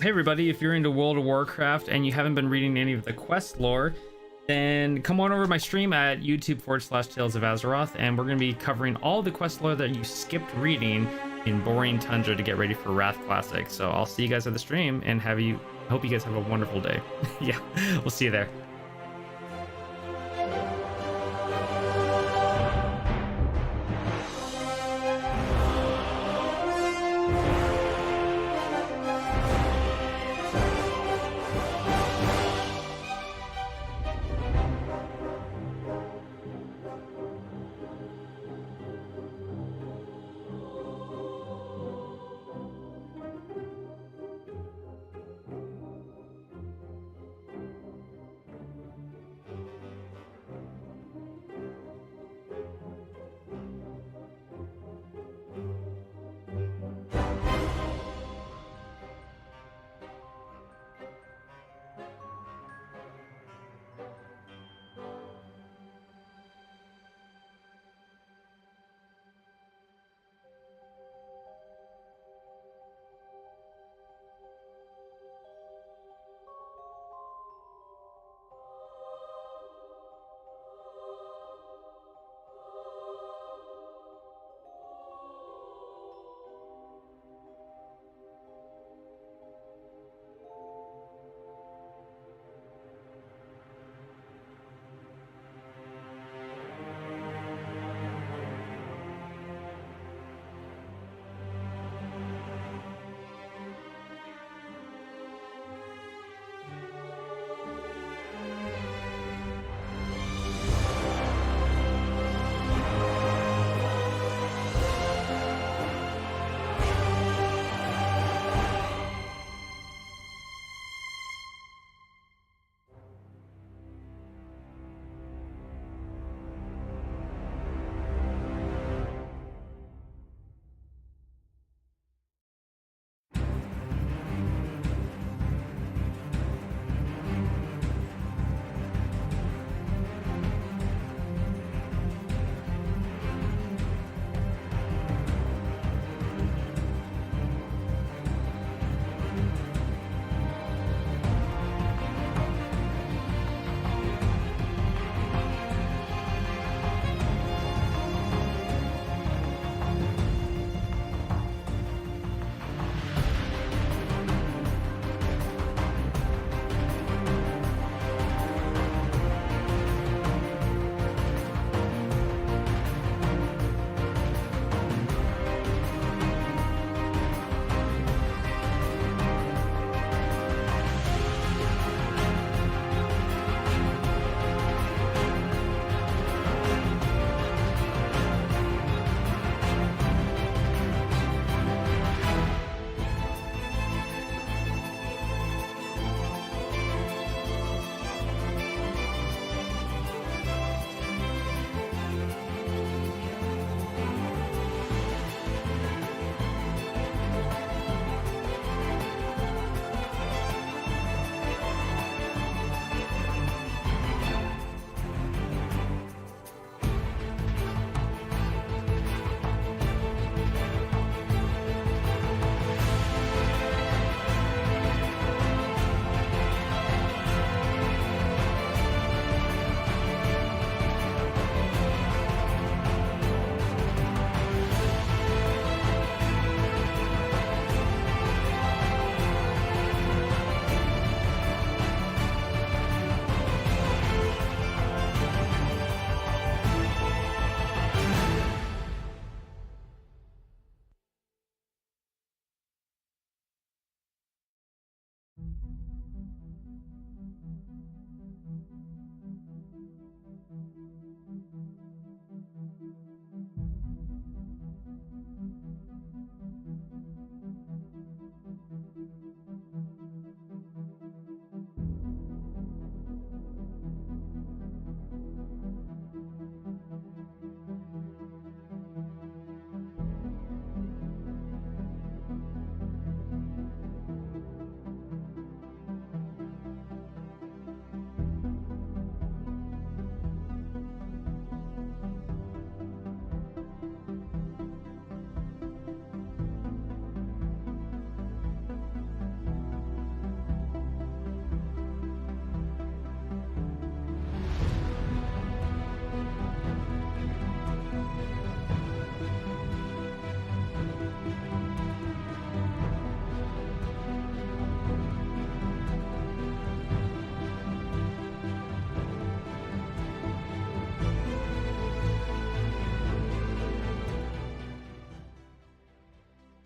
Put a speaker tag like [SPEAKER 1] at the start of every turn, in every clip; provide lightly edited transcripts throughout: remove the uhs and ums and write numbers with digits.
[SPEAKER 1] Hey everybody, if you're into World of Warcraft and you haven't been reading any of the quest lore, then come on over to my stream at YouTube/Tales of Azeroth, and we're going to be covering all the quest lore that you skipped reading in Borean Tundra to get ready for Wrath Classic. So I'll see you guys at the stream, and hope you guys have a wonderful day. Yeah, we'll see you there.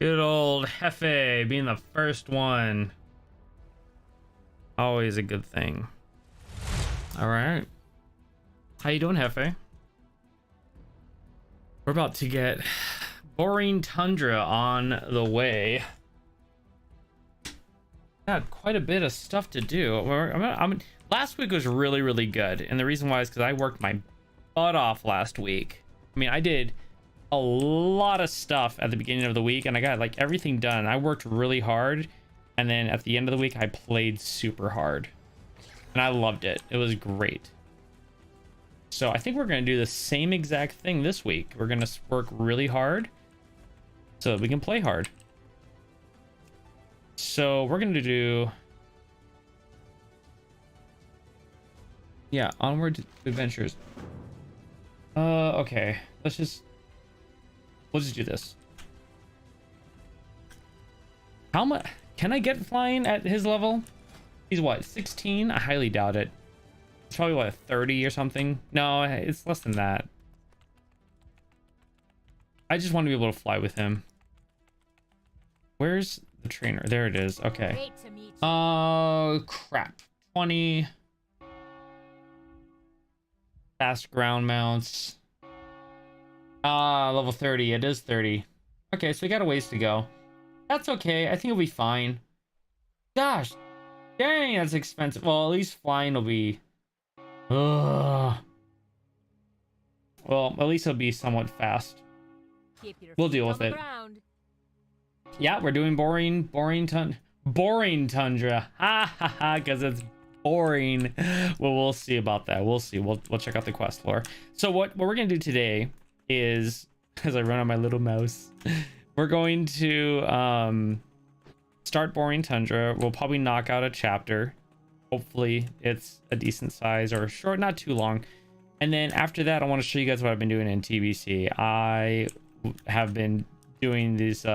[SPEAKER 1] Good old Hefe being the first one. Always a good thing. All right. How you doing, Hefe? We're about to get Borean Tundra on the way. Got quite a bit of stuff to do. Last week was really, really good. And the reason why is because I worked my butt off last week. I mean, I did a lot of stuff at the beginning of the week and I got like everything done. I worked really hard. And then at the end of the week, I played super hard. And I loved it. It was great. So I think we're going to do the same exact thing this week. We're going to work really hard so that we can play hard. So we're going to do... Yeah, onward to adventures. Okay. We'll just do this. How much... Can I get flying at his level? He's what, 16? I highly doubt it. It's probably what, 30 or something? No, it's less than that. I just want to be able to fly with him. Where's the trainer? There it is. Okay. Oh, crap. 20. Fast ground mounts. Level 30. It is 30. Okay, so we got a ways to go. That's okay. I think it'll be fine. Gosh. Dang, that's expensive. Well, at least flying will be... Ugh. Well, at least it'll be somewhat fast. We'll deal with it. Yeah, we're doing Borean Tundra. Ha ha ha, because it's boring. Well, we'll see about that. We'll see. We'll check out the quest lore. So what we're gonna do today is, as I run on my little mouse, we're going to start Borean Tundra. We'll probably knock out a chapter. Hopefully it's a decent size or short, not too long. And then after that, I want to show you guys what I've been doing in TBC. I have been doing these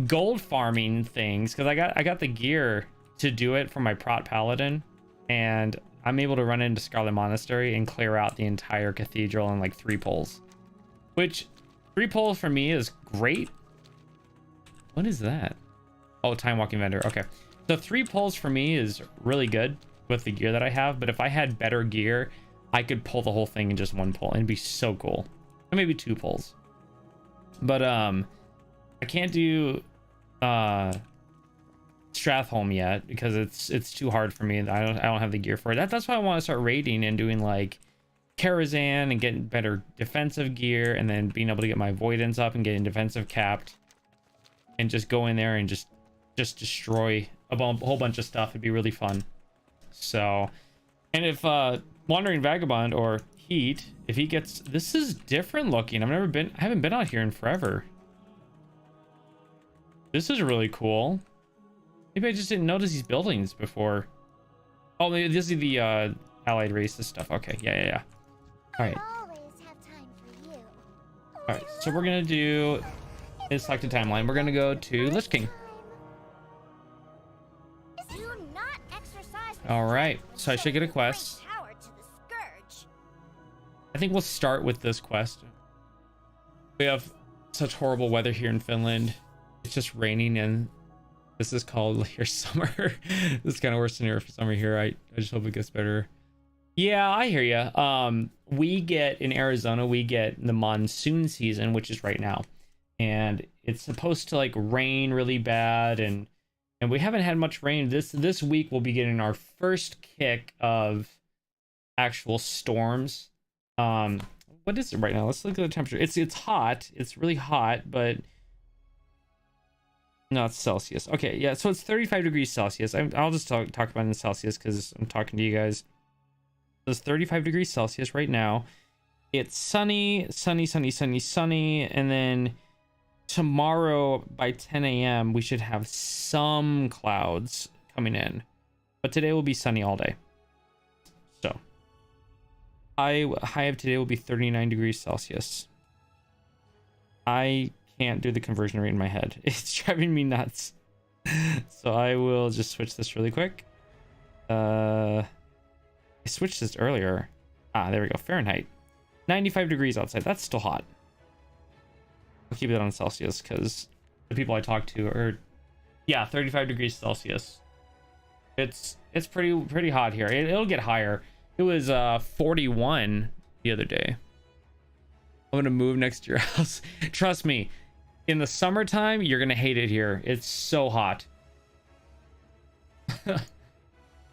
[SPEAKER 1] gold farming things because I got the gear to do it for my Prot Paladin, and I'm able to run into SCARLET Monastery and clear out the entire cathedral in like 3 pulls, which 3 pulls for me is great. What is that? Oh, time walking vendor. Okay. So 3 pulls for me is really good with the gear that I have, but if I had better gear, I could pull the whole thing in just 1 pull and it'd be so cool. Or maybe 2 pulls. But I can't do Stratholme yet because it's too hard for me. I don't have the gear for it. That's why I want to start raiding and doing like Karazhan and getting better defensive gear, and then being able to get my Voidance up and getting defensive capped and just go in there and just destroy a whole bunch of stuff. It'd be really fun. So, and if Wandering Vagabond or Heat, if he gets... This is different looking. I haven't been out here in forever. This is really cool. Maybe I just didn't notice these buildings before. Oh, this is the allied races stuff. Okay, yeah. All right. All right, so we're gonna do a selected timeline. We're gonna go to Lich King. All right, so I should get a quest. I think we'll start with this quest. We have such horrible weather here in Finland. It's just raining, and this is called your summer. This is kind of worse than here for summer here. I just hope it gets better. Yeah, I hear you. We get in Arizona, we get the monsoon season, which is right now, and it's supposed to like rain really bad, and we haven't had much rain. This week we'll be getting our first kick of actual storms. What is it right now? Let's look at the temperature. It's hot. It's really hot, but no, it's Celsius. Okay, yeah, so it's 35 degrees Celsius. I'll just talk about it in Celsius because I'm talking to you guys. It's 35 degrees Celsius right now. It's sunny, and then tomorrow by 10 a.m. we should have some clouds coming in, but today will be sunny all day. So high of today will be 39 degrees Celsius. I can't do the conversion rate in my head. It's driving me nuts. So I will just switch this really quick. I switched this earlier. There we go. Fahrenheit. 95 degrees outside. That's still hot. I'll keep it on Celsius because the people I talk to are, yeah, 35 degrees Celsius. It's pretty hot here. It'll get higher. It was 41 the other day. I'm gonna move next to your house. Trust me, in the summertime, you're gonna hate it here. It's so hot.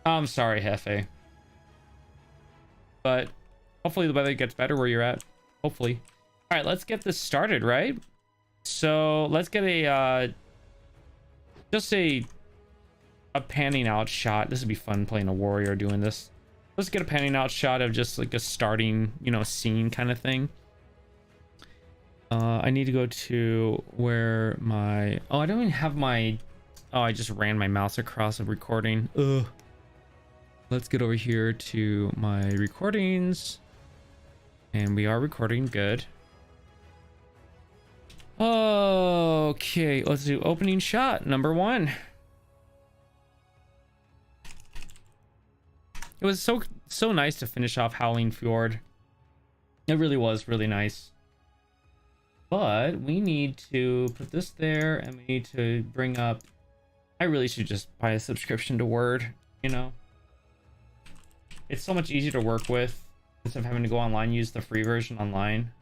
[SPEAKER 1] I'm sorry, Hefe. But hopefully the weather gets better where you're at. Hopefully. All right, let's get this started, right? So let's get a just a panning out shot. This would be fun playing a warrior doing this. Let's get a panning out shot of just like a starting, you know, scene kind of thing. I need to go to where my, oh, I don't even have my, oh, I just ran my mouse across a recording. Ugh. Let's get over here to my recordings, and we are recording. Good. Okay, let's do opening shot number 1. It was so nice to finish off Howling Fjord. It really was really nice. But we need to put this there, and we need to bring up, I really should just buy a subscription to Word, you know. It's so much easier to work with instead of having to go online, use the free version online.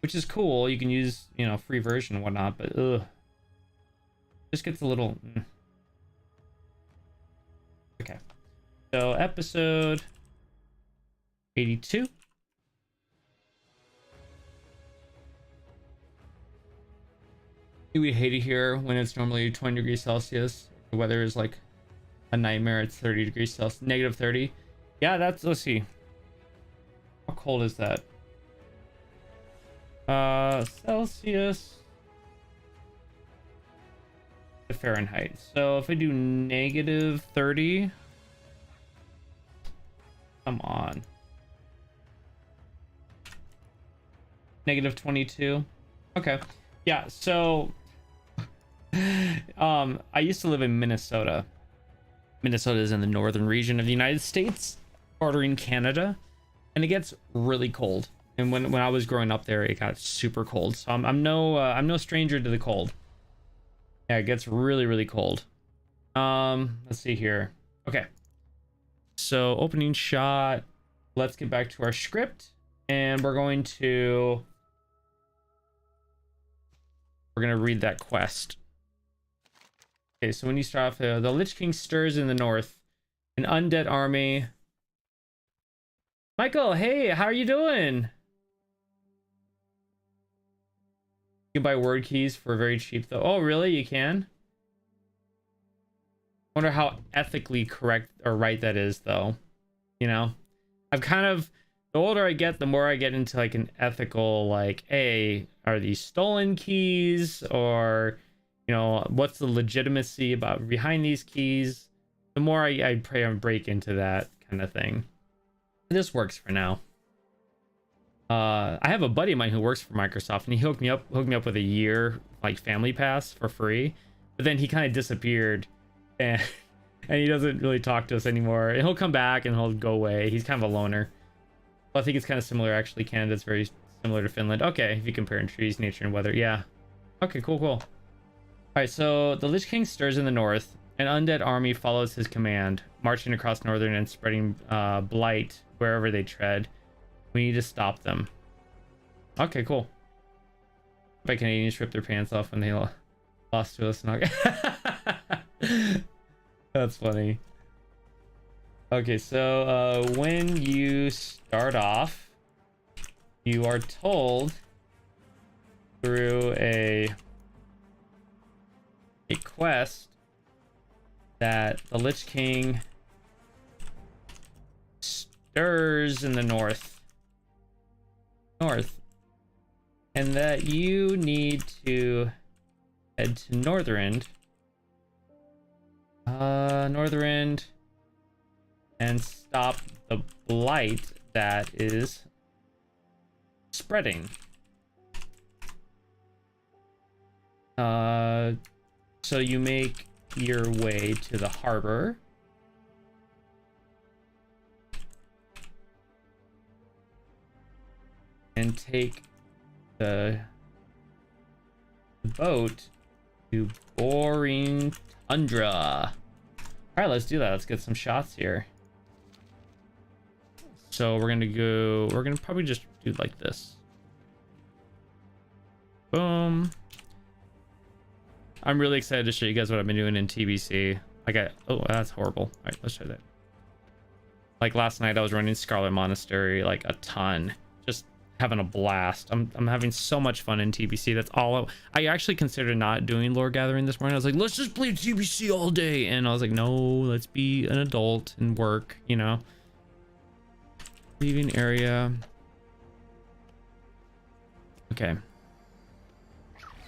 [SPEAKER 1] Which is cool, you can use, you know, free version and whatnot, but ugh. Just gets a little... Okay. So, episode 82. We hate it here when it's normally 20 degrees Celsius. The weather is like a nightmare. It's 30 degrees Celsius, negative 30. Yeah, that's, let's see. How cold is that? Celsius to Fahrenheit. So if I do negative 30, come on. Negative 22. Okay. Yeah, so I used to live in Minnesota. Minnesota is in the northern region of the United States, bordering Canada, and it gets really cold. And when I was growing up there, it got super cold. So I'm no stranger to the cold. Yeah, it gets really cold. Let's see here. Okay. So opening shot. Let's get back to our script, and we're going to read that quest. Okay, so when you start off, the Lich King stirs in the north. An undead army. Michael, hey, how are you doing? You can buy word keys for very cheap, though. Oh, really? You can? I wonder how ethically correct or right that is, though. You know? I've kind of... The older I get, the more I get into, like, an ethical, like, hey, are these stolen keys? Or, you know, what's the legitimacy about behind these keys? The more I pray and break into that kind of thing. This works for now. I have a buddy of mine who works for Microsoft, and he hooked me up with a year like family pass for free, but then he kind of disappeared, and he doesn't really talk to us anymore. And he'll come back and he'll go away. He's kind of a loner. Well, I think it's kind of similar actually. Canada's very similar to Finland. Okay, if you compare in trees, nature, and weather, yeah. Okay, cool. All right, so the Lich King stirs in the north. An undead army follows his command, marching across northern and spreading blight wherever they tread. We need to stop them. Okay, cool. By Canadians rip their pants off when they lost to us. That's funny. Okay, so when you start off, you are told through a quest that the Lich King stirs in the north, and that you need to head to Northrend, and stop the blight that is spreading. So you make your way to the harbor. And take the the boat to Borean Tundra. All right, let's do that. Let's get some shots here. So we're gonna probably just do like this. Boom. I'm really excited to show you guys what I've been doing in TBC. Oh, that's horrible. All right, let's try that. Like last night I was running SCARLET Monastery like a ton, just having a blast. I'm having so much fun in TBC. That's all I actually considered not doing lore gathering this morning. I was like, let's just play TBC all day, and I was like, no, let's be an adult and work, you know. Leaving area. Okay, I'm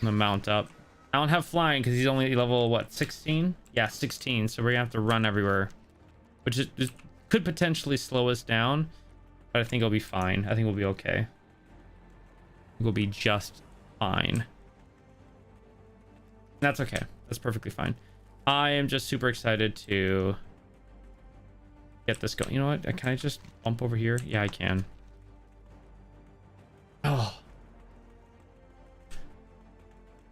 [SPEAKER 1] gonna mount up. I don't have flying because he's only level what, 16? Yeah, 16. So we're gonna have to run everywhere, which is could potentially slow us down, but I think it'll be fine. I think we'll be okay. We'll be just fine. That's okay. That's perfectly fine. I am just super excited to get this going. You know what? Can I just bump over here? Yeah, I can. Oh.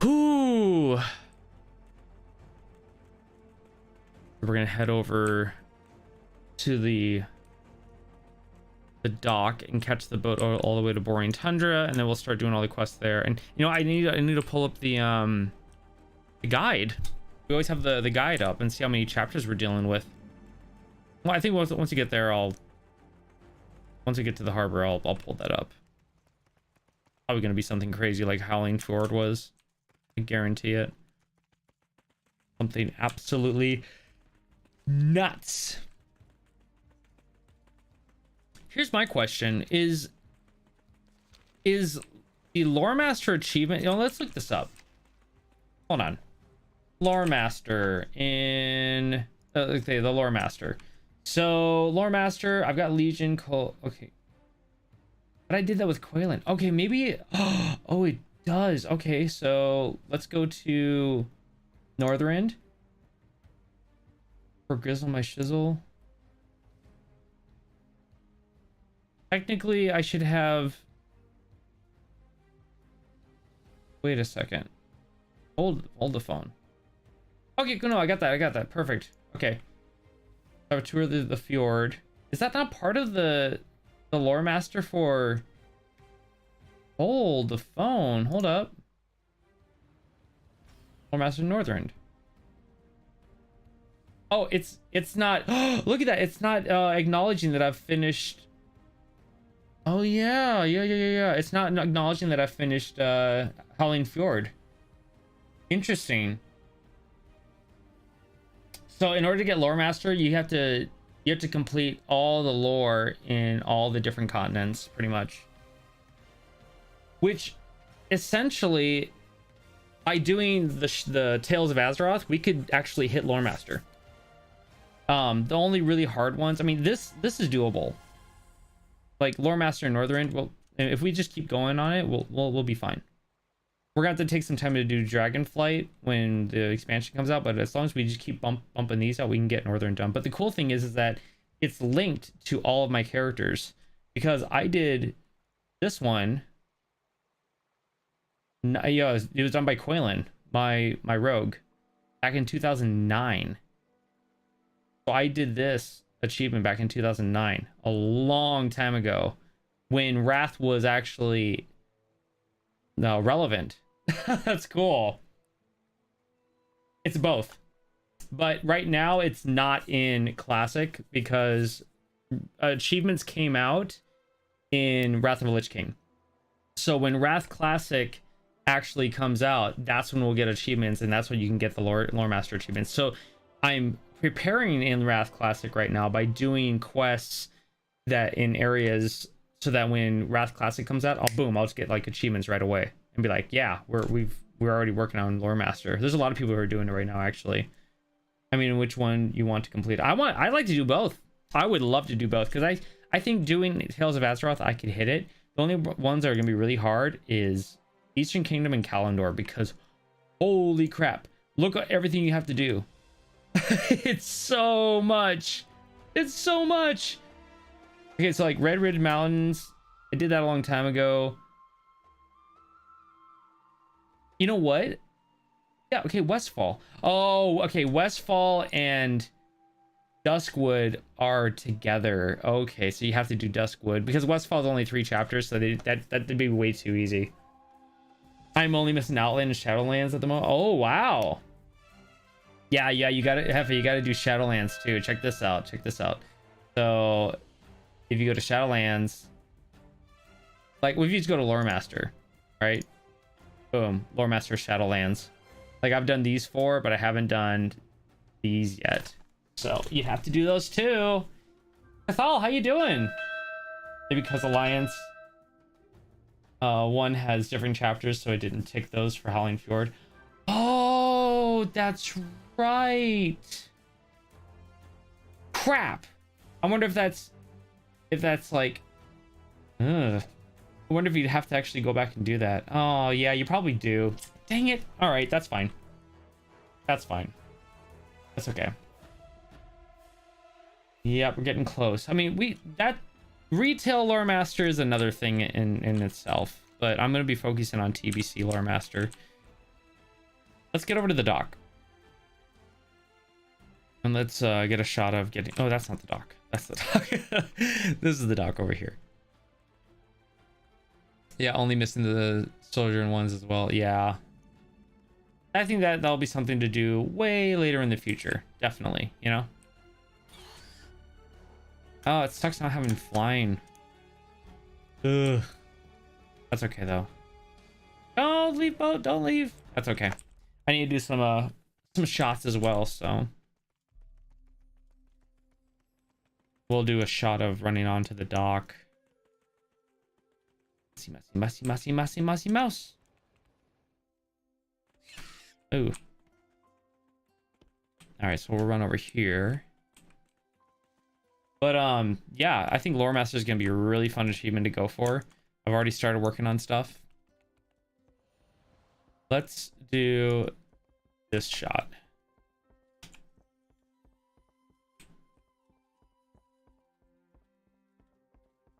[SPEAKER 1] Ooh. We're gonna head over to the dock and catch the boat all the way to Borean Tundra, and then we'll start doing all the quests there. And you know, I need to pull up the guide. We always have the guide up and see how many chapters we're dealing with. Well, I think once you get there, once we get to the harbor, I'll pull that up. Probably gonna be something crazy like Howling Fjord was. I guarantee it. Something absolutely nuts. Here's my question: Is the Lore Master achievement? You know, let's look this up. Hold on. Lore Master in okay, the Lore Master. So Lore Master, I've got Legion. Okay, but I did that with Quaylen. Okay, maybe. Oh, it does. Okay, so let's go to Northrend for Grizzle my Shizzle. Technically, I should have... Wait a second. Hold the phone. Okay, no, I got that. Perfect. Okay. I have a tour of the fjord. Is that not part of the Lore Master for... Hold the phone. Hold up. Lore Master Northrend. Oh, it's not... Look at that. It's not acknowledging that I've finished... Oh yeah. It's not acknowledging that I finished Howling Fjord. Interesting. So in order to get Lore Master, you have to complete all the lore in all the different continents, pretty much. Which essentially, by doing the Tales of Azeroth, we could actually hit Lore Master. The only really hard ones, I mean, this is doable. Like Lore Master and Northrend, well, if we just keep going on it, we'll be fine. We're gonna have to take some time to do Dragonflight when the expansion comes out, but as long as we just keep bumping these out, we can get Northrend done. But the cool thing is that it's linked to all of my characters, because I did this one. Yeah, it was done by Quaylen, my rogue, back in 2009. So I did this achievement back in 2009, a long time ago, when Wrath was actually relevant. That's cool. It's both, but right now it's not in Classic because achievements came out in Wrath of the Lich King. So when Wrath Classic actually comes out, that's when we'll get achievements, and that's when you can get the Lore Master achievements. So I'm preparing in Wrath Classic right now by doing quests that in areas so that when Wrath Classic comes out, I'll just get like achievements right away and be like, yeah, we're already working on Lore Master. There's a lot of people who are doing it right now, actually. I mean, which one you want to complete? I'd like to do both. I would love to do both, because I think doing Tales of Azeroth, I could hit it. The only ones that are gonna be really hard is Eastern Kingdom and Kalimdor, because holy crap, look at everything you have to do. It's so much. It's so much. Okay, so like Red Ridge Mountains, I did that a long time ago. You know what? Yeah, okay, Westfall. Oh, okay, Westfall and Duskwood are together. Okay, so you have to do Duskwood because Westfall's only 3 chapters, so that'd be way too easy. I'm only missing Outland and Shadowlands at the moment. Oh wow. Yeah, you gotta do Shadowlands too. Check this out. So if you go to Shadowlands, like if you just go to Lore Master, right? Boom, Lore Master Shadowlands. Like I've done these 4, but I haven't done these yet. So you have to do those too. Cathal, how you doing? Maybe because Alliance 1 has different chapters, so I didn't tick those for Howling Fjord. Oh, that's right. Crap. I wonder if that's like, I wonder if you'd have to actually go back and do that. Oh yeah, you probably do. Dang it. All right, that's fine. That's okay. Yep, we're getting close. I mean, that retail lore master is another thing in itself, but I'm going to be focusing on TBC lore master. Let's get over to the dock. And let's get a shot of getting... Oh, that's not the dock. That's the dock. This is the dock over here. Yeah, only missing the Sojourn ones as well. Yeah. I think that'll be something to do way later in the future. Definitely, you know? Oh, it sucks not having flying. Ugh. That's okay, though. Don't leave, boat. Don't leave. That's okay. I need to do some shots as well, so... We'll do a shot of running onto the dock. Messy mouse. Ooh. Alright, so we'll run over here. But, yeah, I think Lore Master is going to be a really fun achievement to go for. I've already started working on stuff. Let's do this shot.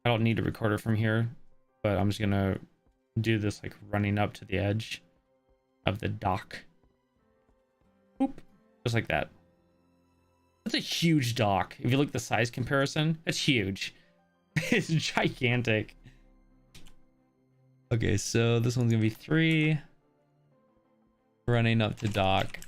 [SPEAKER 1] I don't need a recorder from here, but I'm just going to do this like running up to the edge of the dock. Oop, just like that. That's a huge dock. If you look at the size comparison, it's huge. It's gigantic. Okay, so this one's gonna be 3. Running up to dock.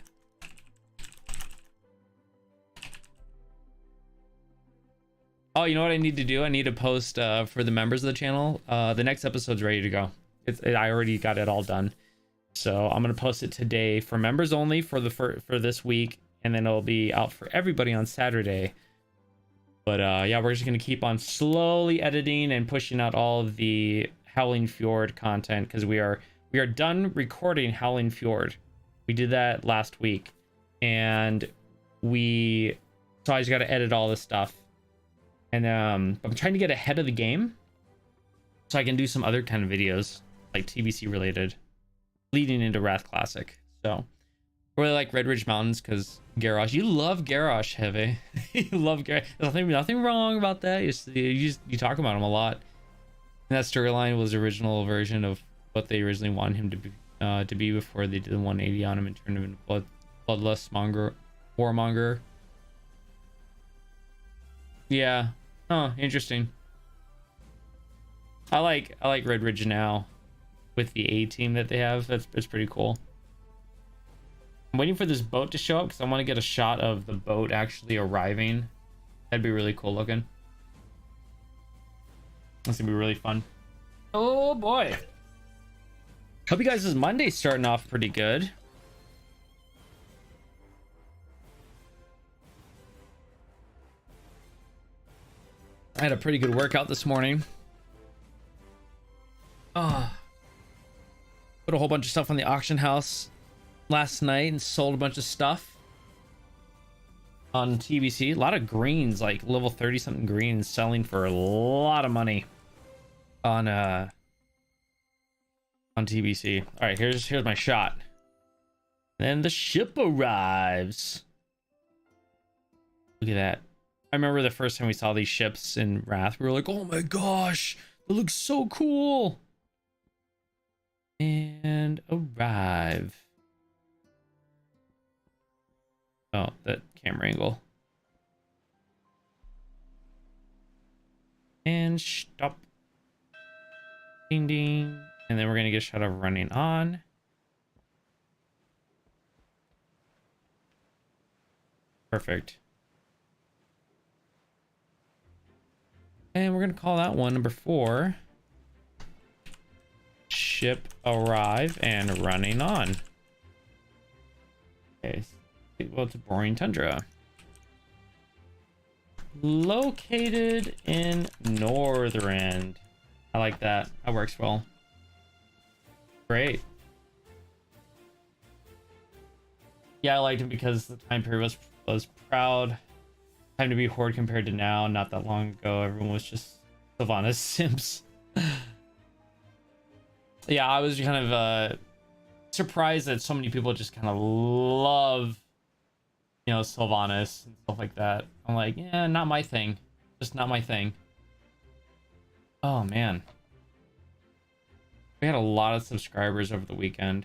[SPEAKER 1] Oh, you know what I need to do? I need to post for the members of the channel. The next episode's ready to go. I already got it all done. So I'm gonna post it today for members only for this week, and then it'll be out for everybody on Saturday. But yeah, we're just gonna keep on slowly editing and pushing out all of the Howling Fjord content because we are done recording Howling Fjord. We did that last week, and so I just got to edit all this stuff, and I'm trying to get ahead of the game so I can do some other kind of videos like TBC related leading into Wrath Classic. So I really like Red Ridge Mountains because Garrosh, you love Garrosh, Heavy. You love Garrosh. Nothing wrong about that. You talk about him a lot. And that storyline was the original version of what they originally wanted him to be before they did the 180 on him and turned him into bloodlust warmonger. Yeah. Oh, interesting. I like Red Ridge now with the A team that they have. It's pretty cool. I'm waiting for this boat to show up because I want to get a shot of the boat actually arriving. That'd be really cool looking. That's gonna be really fun. Oh boy. Hope you guys' Monday's starting off pretty good. I had a pretty good workout this morning. Put a whole bunch of stuff on the auction house last night and sold a bunch of stuff on TBC. A lot of greens, like level 30 something greens, selling for a lot of money on TBC. All right, here's my shot. Then the ship arrives. Look at that. I remember the first time we saw these ships in Wrath, we were like, oh my gosh, it looks so cool. And arrive. Oh, that camera angle. And stop. Ding ding. And then we're gonna get a shot of running on. Perfect. And we're gonna call that one number 4. Ship arrive and running on. Okay. Well, to Borean Tundra. Located in Northern. I like that. That works well. Great. Yeah, I liked it because the time period was proud. Time to be Horde compared to now. Not that long ago, everyone was just Sylvanas simps. Yeah, I was kind of surprised that so many people just kind of love, you know, Sylvanas and stuff like that. I'm like, yeah, not my thing. Just not my thing. Oh, man. We had a lot of subscribers over the weekend.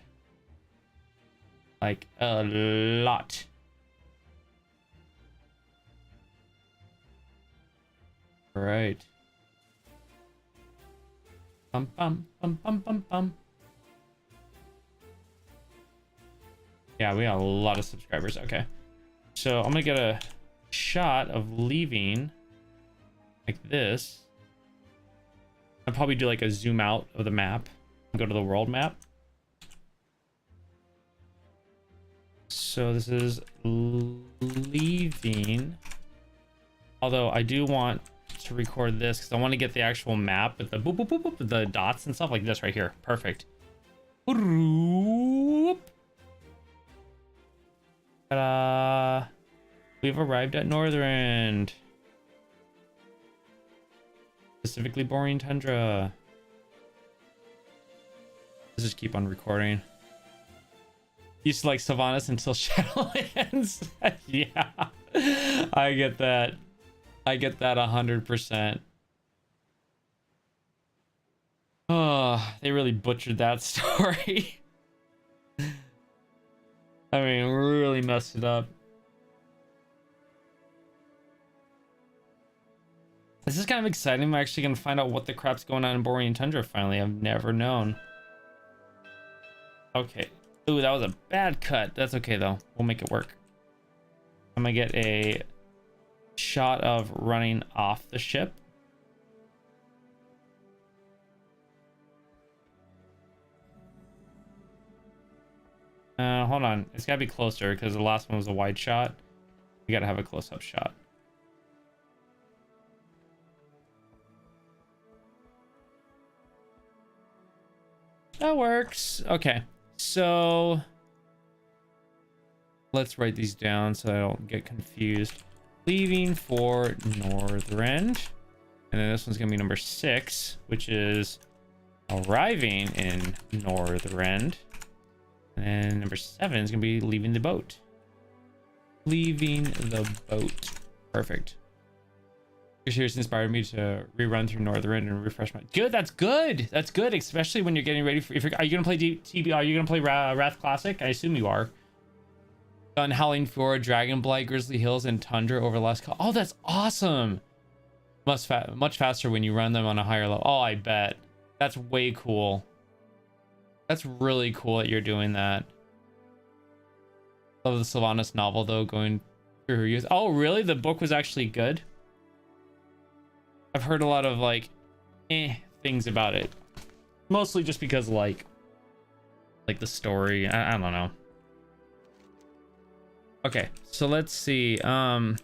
[SPEAKER 1] Like, a lot. All right. Bum, bum, bum, bum, bum, bum. Yeah, we got a lot of subscribers. Okay. So I'm gonna get a shot of leaving like this. I'll probably do like a zoom out of the map and go to the world map. So this is leaving. Although I do want to record this because I want to get the actual map with the boop, boop, boop, boop, with the dots and stuff like this right here. Perfect. Ta-da! We've arrived at Northern. Specifically Borean Tundra. Let's just keep on recording. Used to like Sylvanas until Shadowlands. Yeah. I get that. I get that 100%. Oh, they really butchered that story. I mean, really messed it up. This is kind of exciting. I'm actually going to find out what the crap's going on in Borean Tundra finally. I've never known. Okay. Ooh, that was a bad cut. That's okay, though. We'll make it work. I'm going to get a shot of running off the ship. Hold on. It's got to be closer because the last one was a wide shot. We got to have a close-up shot. That works. Okay. So let's write these down so I don't get confused. Leaving for Northern. And then this one's going to be number 6, which is arriving in Northern. And number 7 is going to be leaving the boat. Leaving the boat. Perfect. Your series inspired me to rerun through Northern and refresh my... Good, that's good. That's good, especially when you're getting ready for... Are you going to play TB? Are you going to play Wrath Classic? I assume you are. Done Howling Fjord, Dragonblight, Grizzly Hills, and Tundra over the last... Oh, that's awesome. Much faster when you run them on a higher level. Oh, I bet. That's way cool. That's really cool that you're doing that. Love the Sylvanas novel, though, going through her youth. Oh, really? The book was actually good? I've heard a lot of, like, things about it. Mostly just because, like the story. I don't know. Okay, so let's see. A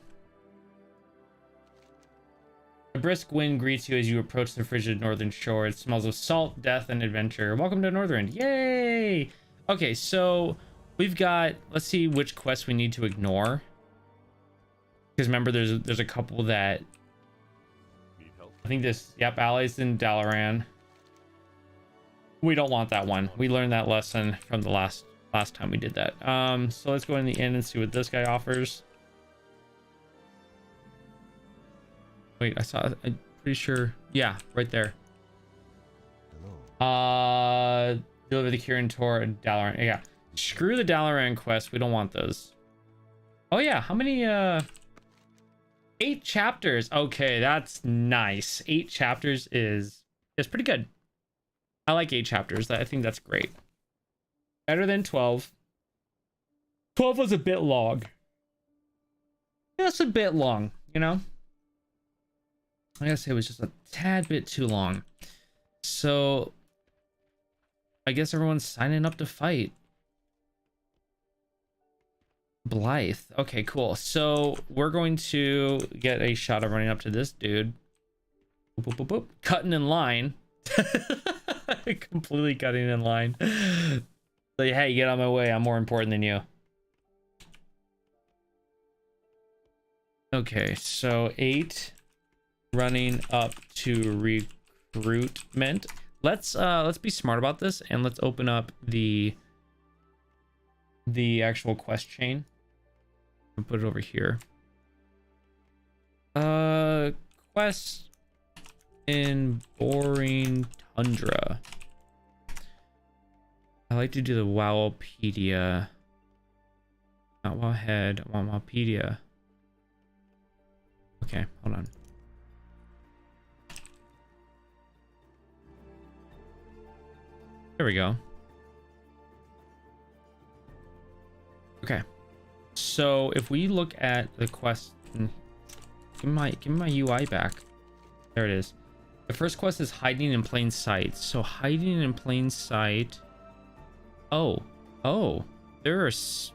[SPEAKER 1] brisk wind greets you as you approach the frigid northern shore. It smells of salt, death, and adventure. Welcome to Northern. Yay! Okay, so we've got... Let's see which quests we need to ignore. Because remember, there's a couple that... I think this... Yep, allies in Dalaran. We don't want that one. We learned that lesson from the last time we did that. So let's go in the inn and see what this guy offers. Wait, I'm pretty sure. Yeah, right there. Deliver the Kirin Tor and Dalaran. Yeah. Screw the Dalaran quest. We don't want those. Oh yeah, how many 8 chapters. Okay, that's nice. 8 chapters is pretty good. I like 8 chapters. I think that's great. Better than 12. 12 was a bit long. Just a bit long, you know? I gotta say it was just a tad bit too long. So I guess everyone's signing up to fight. Blythe. Okay, cool. So we're going to get a shot of running up to this dude. Boop, boop, boop, boop. Cutting in line. Completely cutting in line. Like, hey, get out of my way. I'm more important than you. Okay, so 8 running up to recruitment. Let's be smart about this and let's open up the actual quest chain. I'll put it over here. Quest in Borean Tundra. I like to do the Wowpedia. Not Wowhead, I want Wowpedia. Okay, hold on. There we go. Okay. So if we look at the quest, give me my UI back. There it is. The first quest is hiding in plain sight. So hiding in plain sight. Oh, there's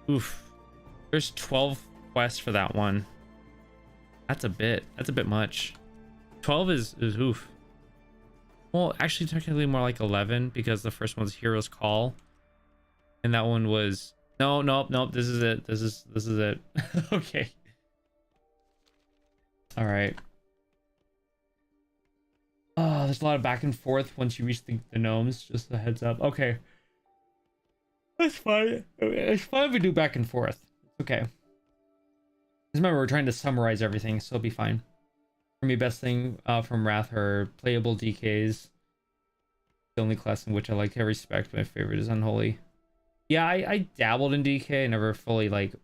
[SPEAKER 1] 12 quests for that one. That's a bit much. 12 is oof. Well, actually technically more like 11 because the first one's Hero's Call. And that one was nope, this is it. This is it. Okay. All right. Oh, there's a lot of back and forth once you reach the gnomes, just a heads up. Okay. That's fine. It's fine if we do back and forth. It's okay. Just remember, we're trying to summarize everything, so it'll be fine. For me, best thing from Wrath are playable DKs. The only class in which I like to respect. My favorite is Unholy. Yeah, I dabbled in DK. I never fully like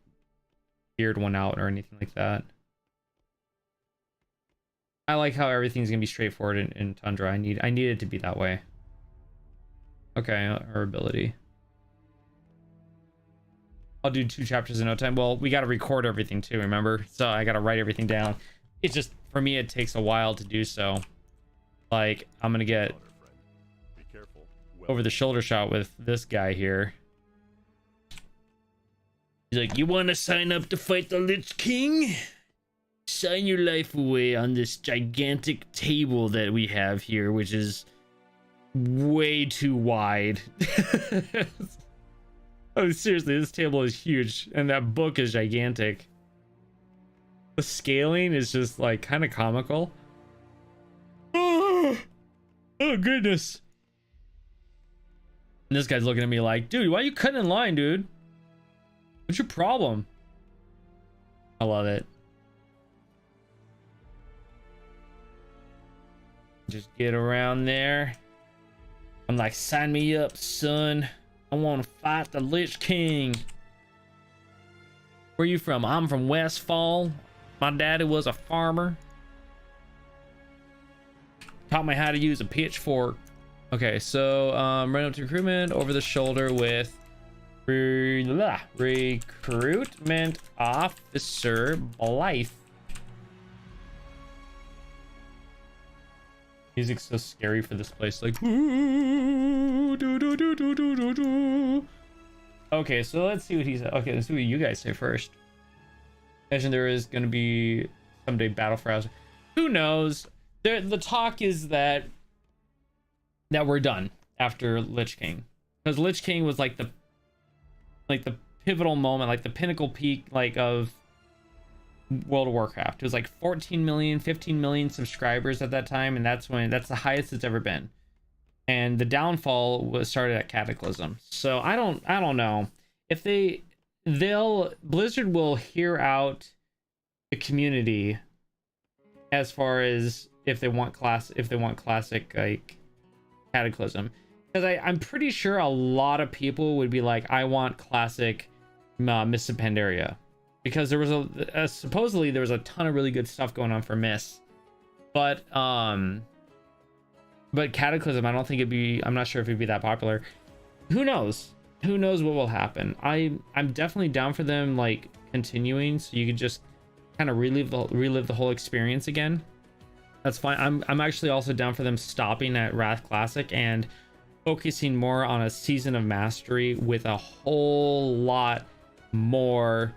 [SPEAKER 1] figured one out or anything like that. I like how everything's gonna be straightforward in Tundra. I need it to be that way. Okay, her ability. I'll do 2 chapters in no time. Well, we got to record everything too, remember? So I got to write everything down. It's just, for me, it takes a while to do so. Like, I'm going to get over the shoulder shot with this guy here. He's like, you want to sign up to fight the Lich King? Sign your life away on this gigantic table that we have here, which is way too wide. Oh, seriously, this table is huge, and that book is gigantic. The scaling is just, like, kind of comical. Oh, goodness. And this guy's looking at me like, dude, why are you cutting in line, dude? What's your problem? I love it. Just get around there. I'm like, sign me up, son. I want to fight the Lich King. Where you from? I'm from Westfall. My daddy was a farmer. Taught me how to use a pitchfork. Okay, so run up to recruitment over the shoulder with recruitment officer Blythe. Music's so scary for this place, like okay, so let's see what he said. Okay, let's see what you guys say first. Imagine there is going to be someday battle for us. Who knows? The talk is that we're done after Lich King, because Lich King was like the pivotal moment, like the pinnacle peak, like of World of Warcraft. It was like 14 million, 15 million subscribers at that time, and that's the highest it's ever been. And the downfall was started at Cataclysm. So I don't know if Blizzard will hear out the community as far as if they want classic like Cataclysm. Because I'm pretty sure a lot of people would be like, I want classic Mists of Pandaria, because there was supposedly there was a ton of really good stuff going on for Mists, but Cataclysm, I don't think it'd be, I'm not sure if it'd be that popular. Who knows? Who knows what will happen? I'm definitely down for them like continuing, so you could just kind of relive the whole experience again. That's fine. I'm actually also down for them stopping at Wrath Classic and focusing more on a Season of Mastery with a whole lot more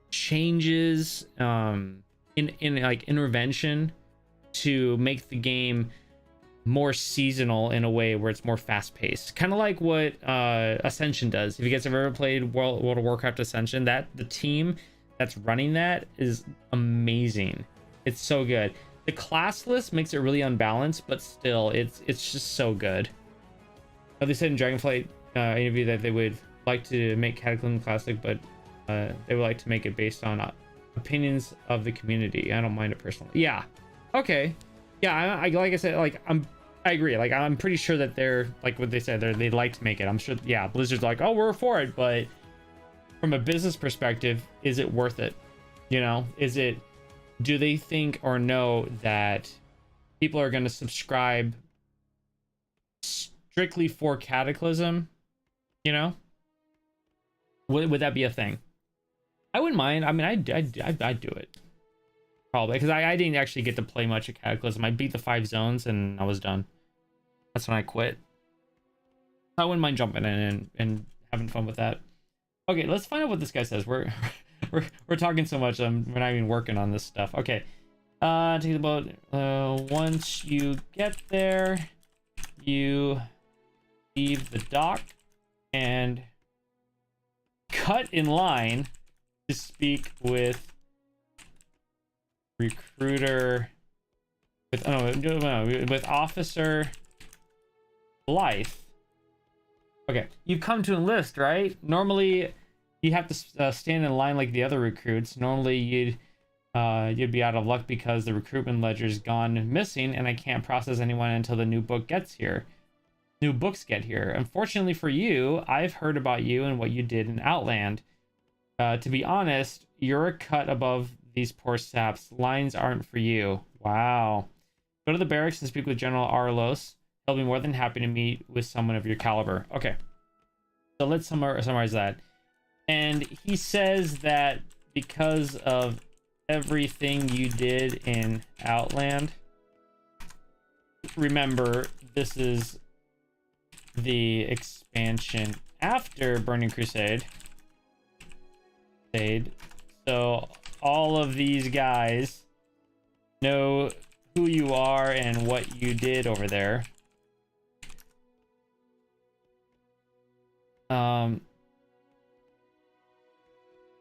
[SPEAKER 1] changes in like intervention to make the game more seasonal in a way where it's more fast-paced, kind of like what Ascension does. If you guys have ever played World of Warcraft Ascension, that the team that's running that is amazing. It's so good. The class list makes it really unbalanced, but still it's just so good. They said in Dragonflight interview that they would like to make Cataclysm Classic, but they would like to make it based on opinions of the community. I don't mind it personally. Yeah, okay. Yeah, I like I said, like I agree. Like I'm pretty sure that they're like what they said. They'd like to make it. I'm sure. Yeah, Blizzard's like, oh, we're for it, but from a business perspective, is it worth it? You know, is it? Do they think or know that people are going to subscribe strictly for Cataclysm? You know, would that be a thing? I wouldn't mind. I mean, I'd do it. Probably, because I didn't actually get to play much of Cataclysm. I beat the 5 zones and I was done. That's when I quit. I wouldn't mind jumping in and having fun with that. Okay, let's find out what this guy says. We're talking so much, we're not even working on this stuff. Okay, take the boat. Once you get there, you leave the dock and cut in line to speak with recruiter with Officer Blythe. Okay, you've come to enlist, right? Normally you have to stand in line like the other recruits. Normally you'd be out of luck because the recruitment ledger's gone missing and I can't process anyone until the new book gets here. New books get here. Unfortunately for you, I've heard about you and what you did in Outland. To be honest, you're a cut above these poor saps. Lines aren't for you. Wow. Go to the barracks and speak with General Arlos. He'll be more than happy to meet with someone of your caliber. Okay. So let's summarize that. And he says that because of everything you did in Outland, remember, this is the expansion after Burning Crusade. So all of these guys know who you are and what you did over there.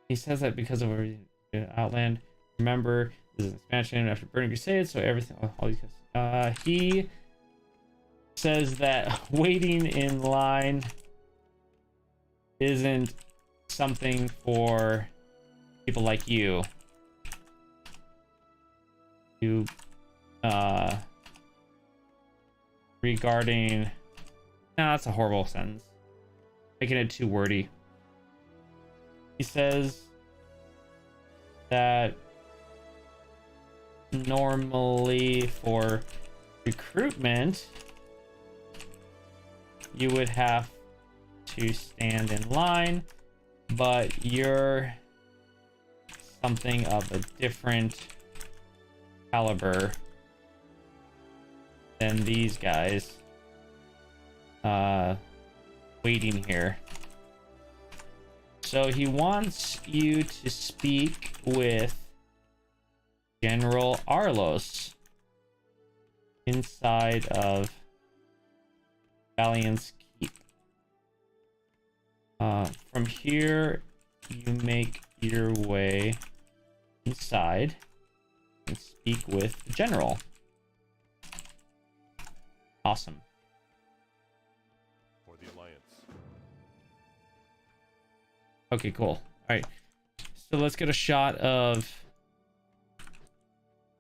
[SPEAKER 1] He says that because of Outland. Remember, this is an expansion after Burning Crusade, so everything. All these guys. He says that waiting in line isn't something for people like you. Regarding, no, that's a horrible sentence. Making it too wordy. He says that normally for recruitment, you would have to stand in line, but you're something of a different caliber than these guys waiting here. So he wants you to speak with General Arlos inside of Valiant's Keep. From here, you make your way inside and speak with the general. Awesome.
[SPEAKER 2] For the Alliance.
[SPEAKER 1] Okay, cool. All right. So let's get a shot of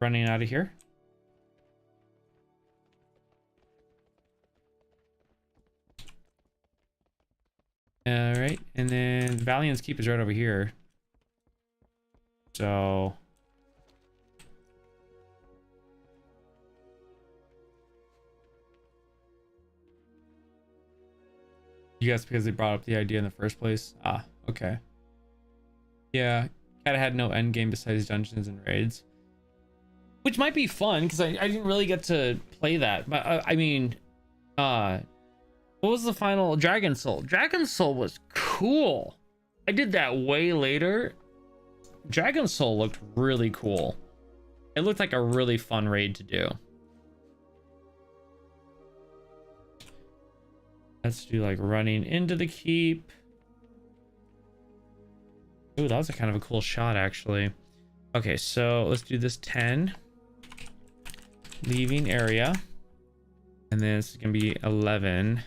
[SPEAKER 1] running out of here. All right, and then Valiant's Keep is right over here. So you guys, because they brought up the idea in the first place. Ah, okay. Yeah, kind of had no end game besides dungeons and raids, which might be fun because I didn't really get to play that. But I mean, what was the final Dragon Soul? Dragon Soul was cool. I did that way later. Dragon Soul looked really cool. It looked like a really fun raid to do. Let's do like running into the keep. Ooh, that was a kind of a cool shot actually. Okay, so let's do this 10. Leaving area. And then it's gonna be 11.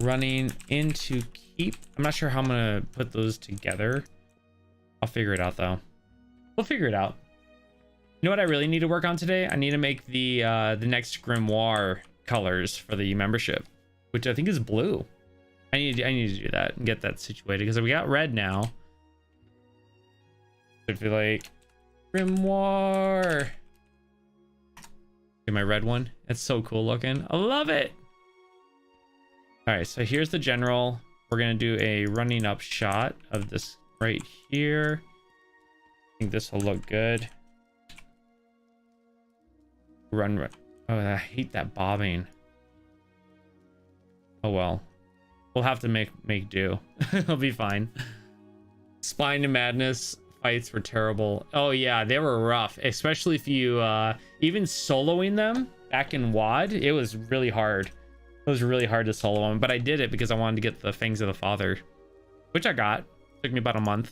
[SPEAKER 1] Running into keep. I'm not sure how I'm gonna put those together. I'll figure it out though. We'll figure it out. You know what I really need to work on today? I need to make the next grimoire colors for the membership, which I think is blue. I need to do that and get that situated because we got red now. It'd be like grimoire. Get my red one. It's so cool looking. I love it. All right, so here's the general. We're gonna do a running up shot of this right here. I think this will look good. Run. Oh, I hate that bobbing. Oh well, we'll have to make do. It'll be fine. Spine to Madness fights were terrible. Oh yeah, they were rough, especially if you even soloing them back in WOD. It was really hard. It was really hard to solo them, but I did it because I wanted to get the Fangs of the Father, which I got. Took me about a month.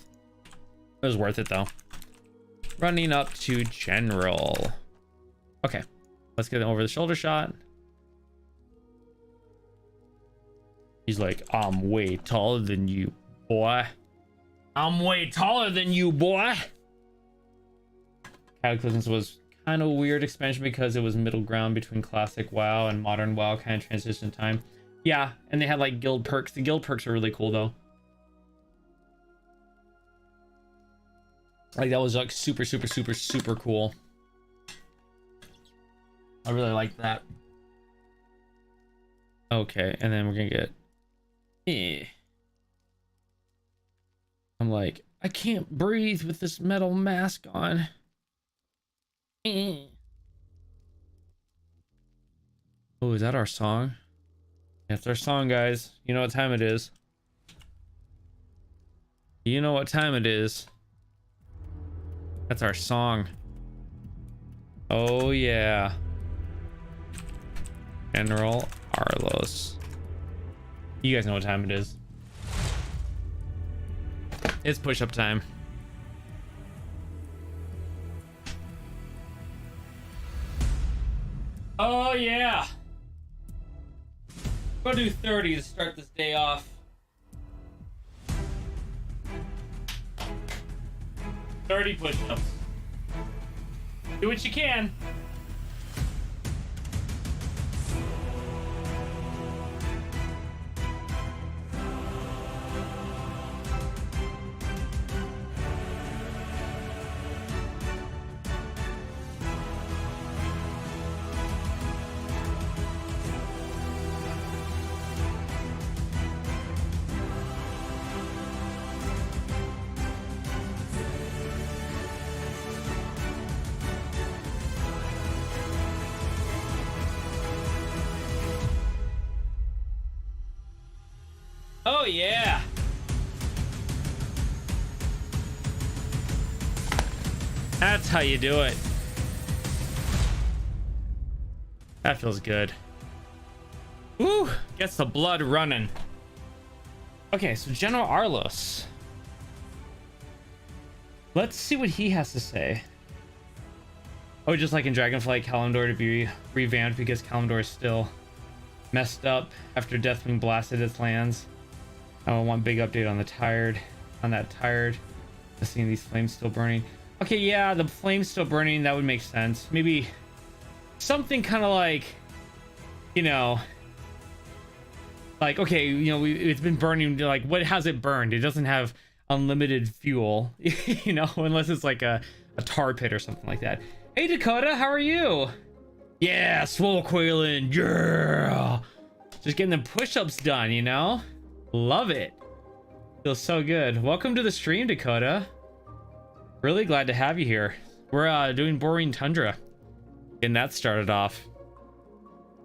[SPEAKER 1] It was worth it though. Running up to general. Okay, let's get an over the shoulder shot. He's like, I'm way taller than you, boy. I'm way taller than you, boy. Cataclysms was kind of a weird expansion because it was middle ground between classic WoW and modern WoW, kind of transition time. Yeah, and they had like guild perks. The guild perks are really cool though. Like that was like super cool. I really like that. Okay, and then we're gonna get I'm like, I can't breathe with this metal mask on. Oh, is that our song? That's our song, guys. You know what time it is. You know what time it is. That's our song. Oh yeah. General Arlos. You guys know what time it is. It's push-up time. Oh yeah. Go do 30 to start this day off. 30 push-ups. Do what you can. Oh yeah. That's how you do it. That feels good. Woo! Gets the blood running. Okay, so General Arlos. Let's see what he has to say. Oh, just like in Dragonflight, Kalimdor to be revamped because Kalimdor is still messed up after Deathwing blasted its lands. I want big update on the tired, seeing these flames still burning. Okay, yeah, the flames still burning, that would make sense. Maybe something kind of like, you know, Like, okay, you know, it's been burning. Like, what has it burned? It doesn't have unlimited fuel, you know, unless it's like a tar pit or something like that. Hey, Dakota, how are you? Yeah, swole coiling. Yeah. Just getting the push-ups done, you know? Love it. Feels so good. Welcome to the stream, Dakota. Really glad to have you here. We're doing Borean Tundra. Getting that started off.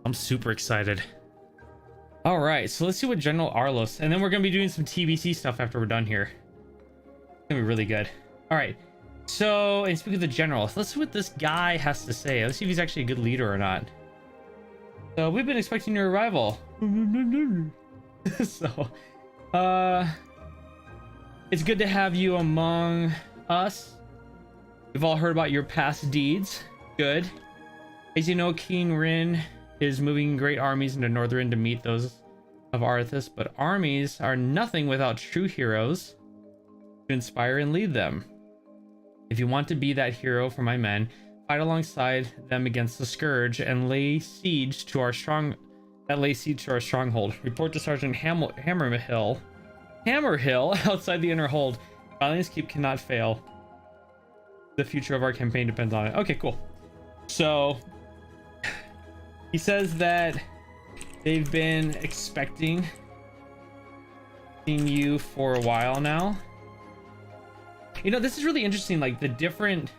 [SPEAKER 1] I'm super excited. All right, so let's see what General Arlos, and then we're gonna be doing some TBC stuff after we're done here. It's gonna be really good. All right, so, and speaking of the general, let's see what this guy has to say. Let's see if he's actually a good leader or not. So, we've been expecting your arrival. So, it's good to have you among us. We've all heard about your past deeds. Good. As you know, King Rin is moving great armies into Northrend to meet those of Arthas, but armies are nothing without true heroes to inspire and lead them. If you want to be that hero for my men, fight alongside them against the Scourge and lay siege to our stronghold. Report to Sergeant Hammerhill outside the inner hold. Valiant's Keep cannot fail. The future of our campaign depends on it. Okay, cool. So he says that they've been expecting you for a while now. You know, this is really interesting, like the different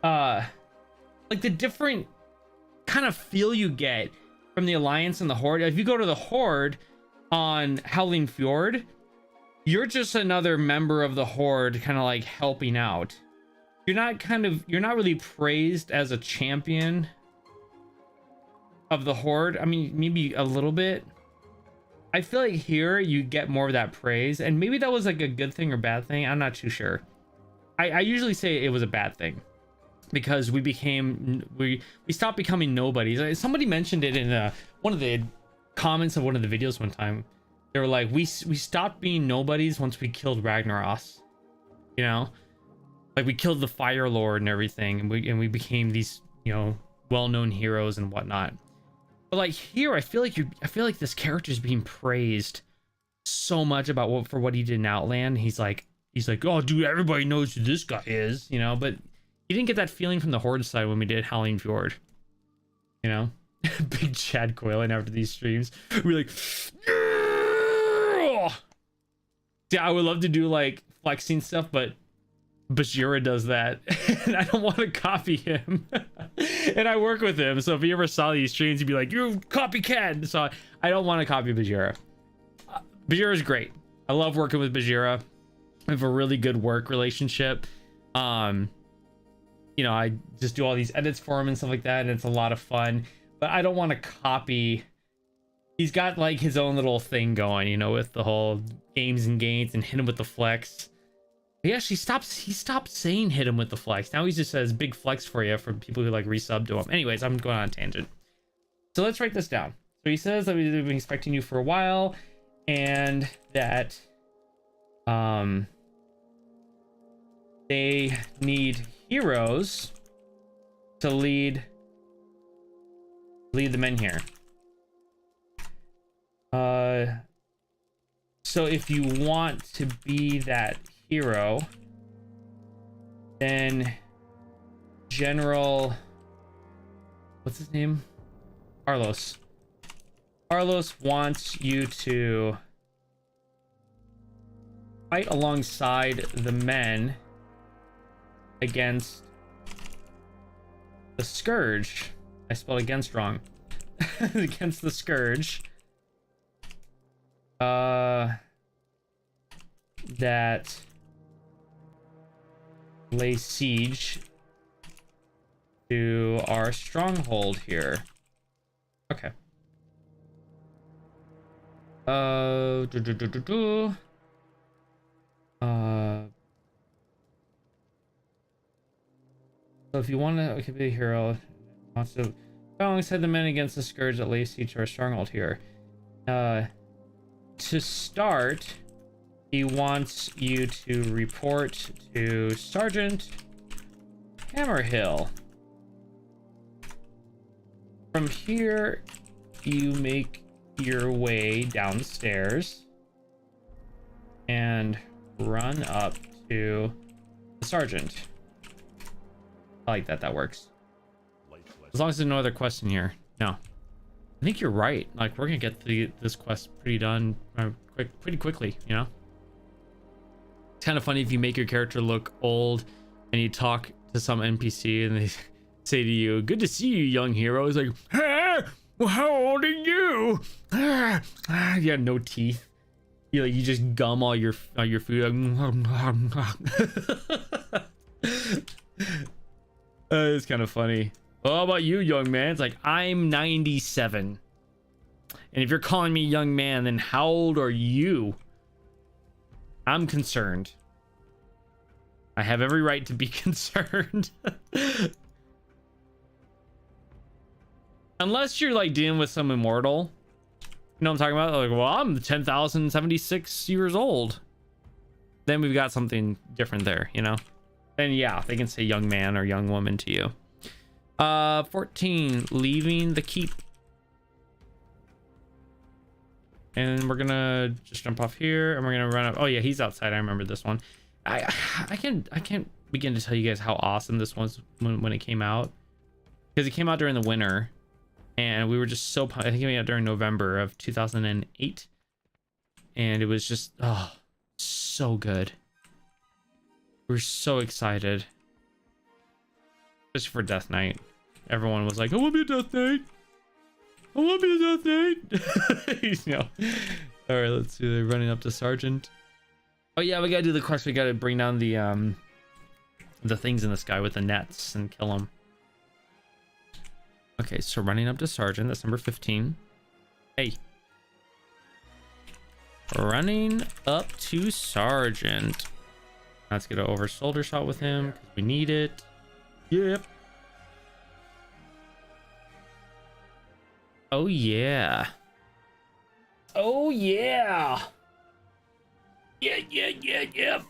[SPEAKER 1] kind of feel you get from the Alliance and the Horde. If you go to the Horde on Howling Fjord, you're just another member of the Horde kind of like helping out. You're not really praised as a champion of the Horde. I mean, maybe a little bit. I feel like here you get more of that praise, and maybe that was like a good thing or bad thing. I'm not too sure. I usually say it was a bad thing because we stopped becoming nobodies. Somebody mentioned it in one of the comments of one of the videos one time. They were like, we stopped being nobodies once we killed Ragnaros, you know, like we killed the Fire Lord and everything, and we became these, you know, well-known heroes and whatnot. But like here, I feel like this character is being praised so much about for what he did in Outland. He's like, oh dude, everybody knows who this guy is, you know. But you didn't get that feeling from the Horde side when we did Howling Fjord, you know. Big Chad Coiling after these streams. We're like, yeah, I would love to do like flexing stuff, but Bajira does that, and I don't want to copy him. And I work with him, so if he ever saw these streams, he'd be like, "You copycat!" So I don't want to copy Bajira. Bajira is great. I love working with Bajira. We have a really good work relationship. You know, I just do all these edits for him and stuff like that, and it's a lot of fun. But I don't want to copy. He's got like his own little thing going, you know, with the whole games and gains and hit him with the flex. He actually stopped saying hit him with the flex. Now he just says big flex for you for people who like resub to him. Anyways, I'm going on a tangent. So let's write this down. So he says that we've been expecting you for a while, and that they need heroes to lead the men here. So if you want to be that hero, then General, what's his name? Carlos wants you to fight alongside the men against the Scourge. I spelled against wrong. Against the Scourge. That lay siege to our stronghold here. Okay. So if you want to be a hero, wants to fight alongside the men against the Scourge that lay siege to our stronghold here. To start, he wants you to report to Sergeant Hammerhill. From here, you make your way downstairs and run up to the sergeant. I like that. That works. As long as there's no other quest in here. No. I think you're right. Like, we're gonna get this quest pretty done pretty quickly, you know? It's kind of funny if you make your character look old and you talk to some NPC and they say to you, "Good to see you, young hero." It's like, "Hey, well, how old are you?" You have no teeth. You just gum all your food. It's kind of funny. Well, how about you, young man? It's like, I'm 97. And if you're calling me young man, then how old are you? I'm concerned. I have every right to be concerned. Unless you're like dealing with some immortal. You know what I'm talking about? Like, well, I'm 10,076 years old. Then we've got something different there, you know? Then yeah, they can say young man or young woman to you. 14, leaving the keep. And we're gonna just jump off here and we're gonna run up. Oh yeah, he's outside. I remember this one. I can't begin to tell you guys how awesome this was when it came out, because it came out during the winter and we were just so pumped. I think it came out during November of 2008 and it was just so good. We were so excited, especially for Death Knight. Everyone was like, "I want to be a Death Knight. I want to be a Death Knight." You know. All right, let's see. They're running up to Sergeant. Oh yeah, we gotta do the quest. We gotta bring down the things in the sky with the nets and kill them. Okay, so running up to Sergeant. That's number 15. Hey. Running up to Sergeant. Let's get an over shoulder shot with him because we need it. Yep. Oh yeah. Oh yeah. Yeah.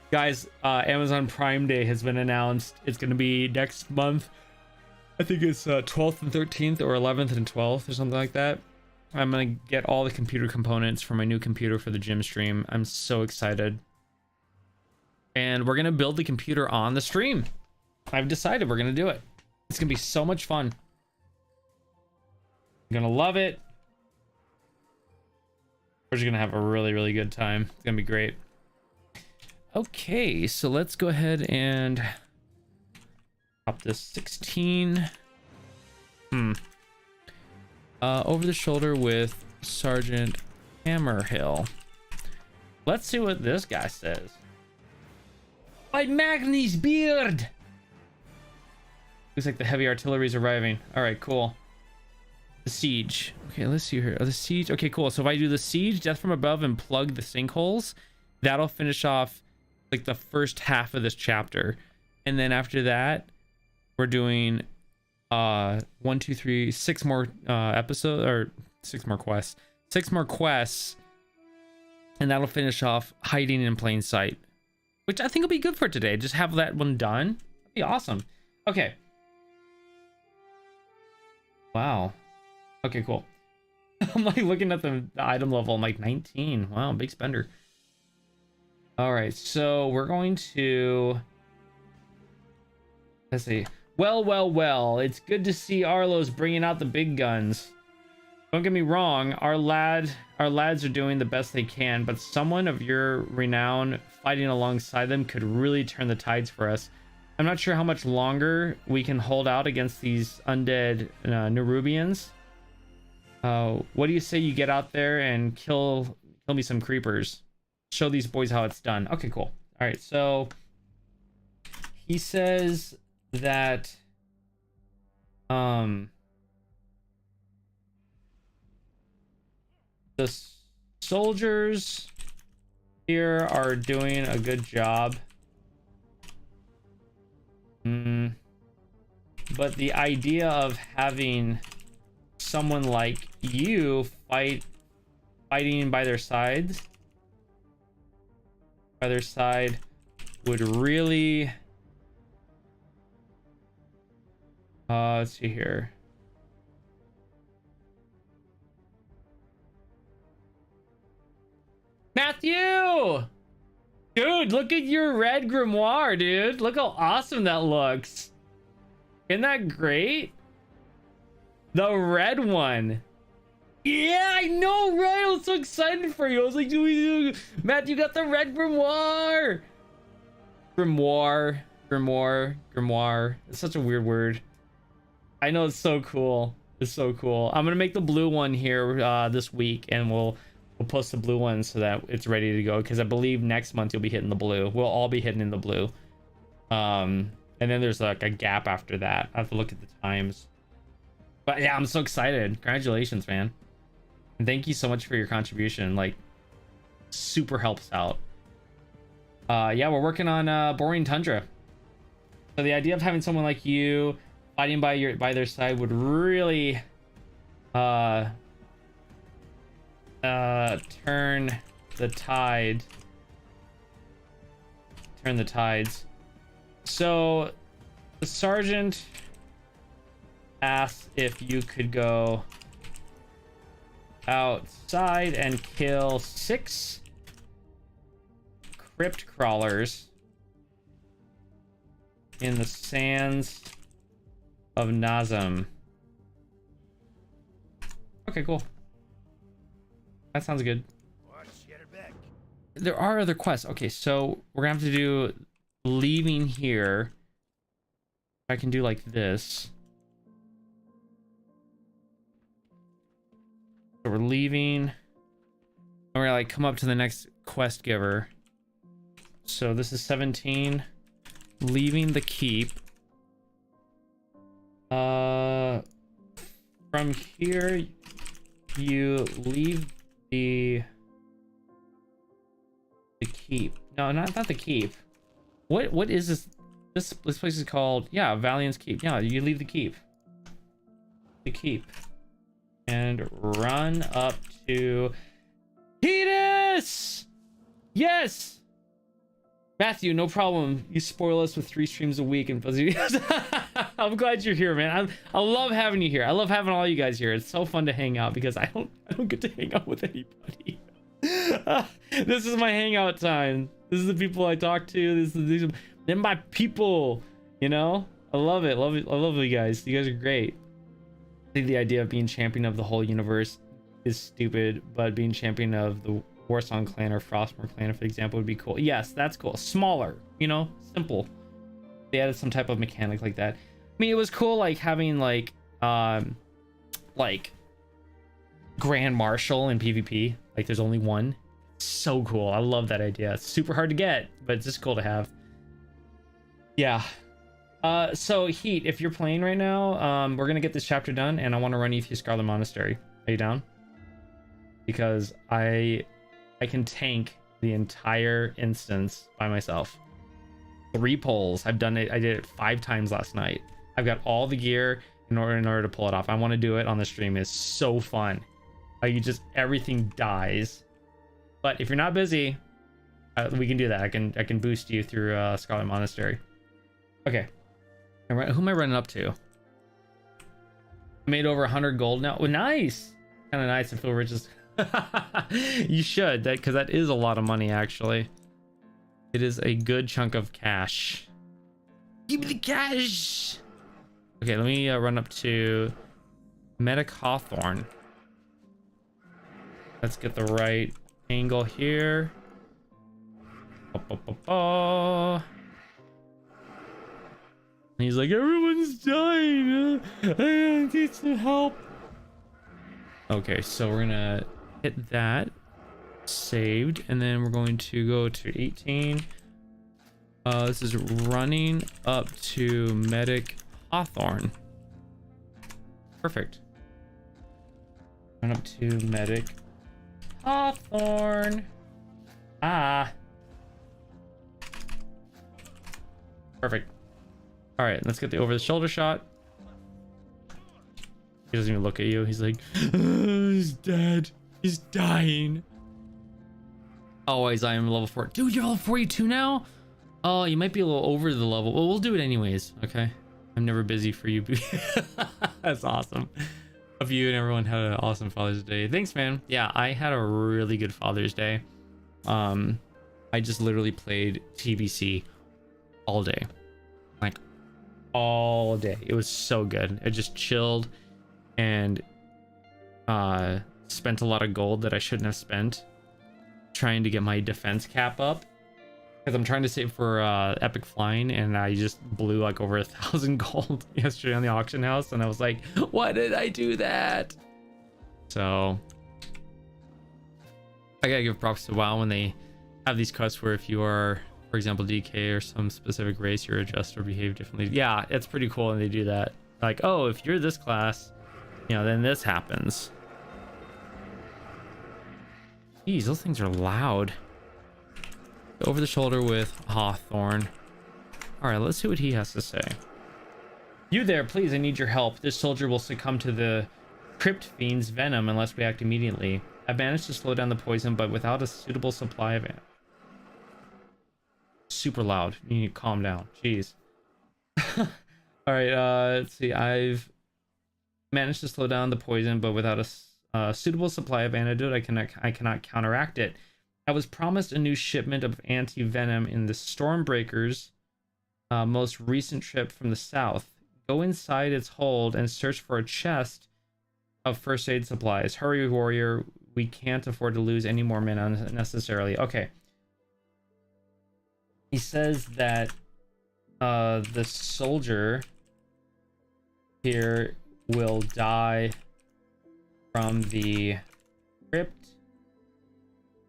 [SPEAKER 1] Guys, Amazon Prime Day has been announced. It's going to be next month. I think it's 12th and 13th or 11th and 12th or something like that. I'm going to get all the computer components for my new computer for the gym stream. I'm so excited. And we're going to build the computer on the stream. I've decided we're going to do it. It's going to be so much fun. I'm going to love it. We're just going to have a really, really good time. It's going to be great. Okay, so let's go ahead and pop this 16. Over the shoulder with Sergeant Hammerhill. Let's see what this guy says. By Magni's beard! Looks like the heavy artillery is arriving. All right, cool. The siege. Okay, let's see here. Oh, the siege. Okay, cool. So if I do the siege, death from above, and plug the sinkholes, that'll finish off like the first half of this chapter. And then after that, we're doing 1, 2, 3, 6 more episodes, or 6 more quests. 6 more quests, and that'll finish off hiding in plain sight, which I think will be good for today. Just have that one done. That'd be awesome. Okay. Wow. Okay, cool. I'm like looking at the item level. I'm like 19. Wow, big spender. All right, so we're going to, let's see. Well, it's good to see Arlo's bringing out the big guns. Don't get me wrong, our lads are doing the best they can, but someone of your renown fighting alongside them could really turn the tides for us. I'm not sure how much longer we can hold out against these undead Nerubians. What do you say you get out there and kill me some creepers? Show these boys how it's done. Okay, cool. All right, so he says that the soldiers here are doing a good job, but the idea of having someone like you fighting by their side would really let's see here. Matthew! Dude, look at your red grimoire, dude. Look how awesome that looks. Isn't that great? The red one. Yeah, I know, right? I was so excited for you. I was like, Matt, you got the red grimoire. Grimoire. It's such a weird word. I know, it's so cool. It's so cool. I'm gonna make the blue one here this week, and we'll post the blue one so that it's ready to go, because I believe next month you'll be hitting the blue. We'll all be hitting in the blue. And then there's like a gap after that. I have to look at the times. But yeah, I'm so excited. Congratulations, man. And thank you so much for your contribution. Like, super helps out. Yeah, we're working on Borean Tundra. So the idea of having someone like you fighting by their side would really turn the tide. Turn the tides. So the sergeant asked if you could go outside and kill 6 crypt crawlers in the sands of Nazem. Okay, cool. That sounds good. There are other quests. Okay, so we're gonna have to do leaving here. I can do like this. So we're leaving, and we're gonna like come up to the next quest giver. So this is 17. Leaving the keep. From here, you leave the keep. No, not the keep. What is this? This place is called, yeah, Valiant's Keep. Yeah, you leave the keep. The keep. And run up to Hedis! Yes! Matthew, no problem. You spoil us with 3 streams a week and fuzzy videos. I'm glad you're here, man. I love having you here. I love having all you guys here. It's so fun to hang out because I don't get to hang out with anybody. This is my hangout time. This is the people I talk to. They're my people. You know? I love it. Love it. I love you guys. You guys are great. I think the idea of being champion of the whole universe is stupid, but being champion of the Warsong clan or Frostmourne clan, for example, would be cool. Yes, that's cool. Smaller, you know, simple. They added some type of mechanic like that. I mean, it was cool, like having like Grand Marshal in PvP. Like, there's only one. So cool. I love that idea. It's super hard to get, but it's just cool to have. Yeah. So Heat, if you're playing right now, we're gonna get this chapter done, and I want to run you through SCARLET Monastery. Are you down? Because I can tank the entire instance by myself. 3 pulls. I've done it. I did it 5 times last night. I've got all the gear in order to pull it off. I want to do it on the stream. It's so fun. Like, you just, everything dies. But if you're not busy, we can do that. I can boost you through SCARLET Monastery. Okay. Who am I running up to? I made over 100 gold now. Oh, nice. Kind of nice. I feel rich as you should, because that is a lot of money, actually. It is a good chunk of cash. Give me the cash. Okay, let me run up to Medic Hawthorne. Let's get the right angle here. He's like, everyone's dying. I need some help. Okay, so we're gonna hit that. Saved, and then we're going to go to 18. This is running up to Medic Hawthorne. Perfect. Run up to Medic Hawthorne. Perfect. All right, let's get the over the shoulder shot. He doesn't even look at you. He's like, he's dead. He's dying. Always, I am level 4. Dude, you're level 42 now? Oh, you might be a little over the level. Well, we'll do it anyways, okay? I'm never busy for you. That's awesome. Hope you and everyone had an awesome Father's Day. Thanks, man. Yeah, I had a really good Father's Day. I just literally played TBC all day, like all day. It was so good. I just chilled and spent a lot of gold that I shouldn't have spent trying to get my defense cap up, because I'm trying to save for epic flying, and I just blew like over 1,000 gold yesterday on the auction house, and I was like, why did I do that? So I gotta give props to WoW when they have these quests where if you are, for example, DK or some specific race, you're adjust or behave differently. Yeah, it's pretty cool when they do that. Like, oh, if you're this class, you know, then this happens. Jeez, those things are loud. Over the shoulder with Hawthorne. All right, let's see what he has to say. You there, please, I need your help. This soldier will succumb to the crypt fiend's venom unless we act immediately. I've managed to slow down the poison, but without a suitable supply of it. Super loud. You need to calm down. Jeez. All right, let's see. I've managed to slow down the poison, but without a suitable supply of antidote, I cannot counteract it. I was promised a new shipment of anti-venom in the Stormbreaker's most recent trip from the south. Go inside its hold and search for a chest of first aid supplies. Hurry, warrior. We can't afford to lose any more men unnecessarily. Okay. He says that the soldier here will die from the crypt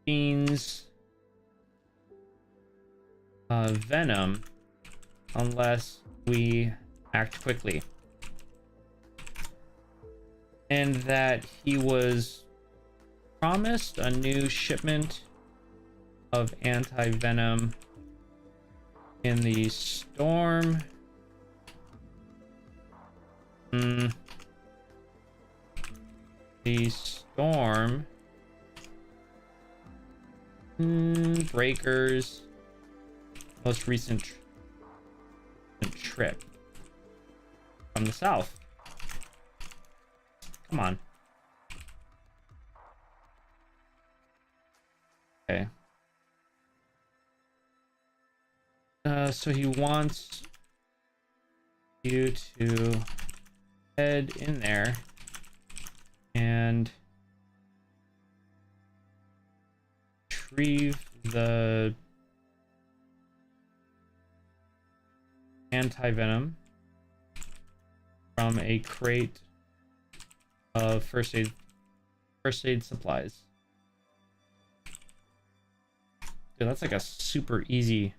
[SPEAKER 1] fiend's venom unless we act quickly, and that he was promised a new shipment of anti-venom in the storm. The storm breakers most recent trip from the south. Come on. Okay. So he wants you to head in there and retrieve the anti-venom from a crate of first aid supplies. Dude, that's like a super easy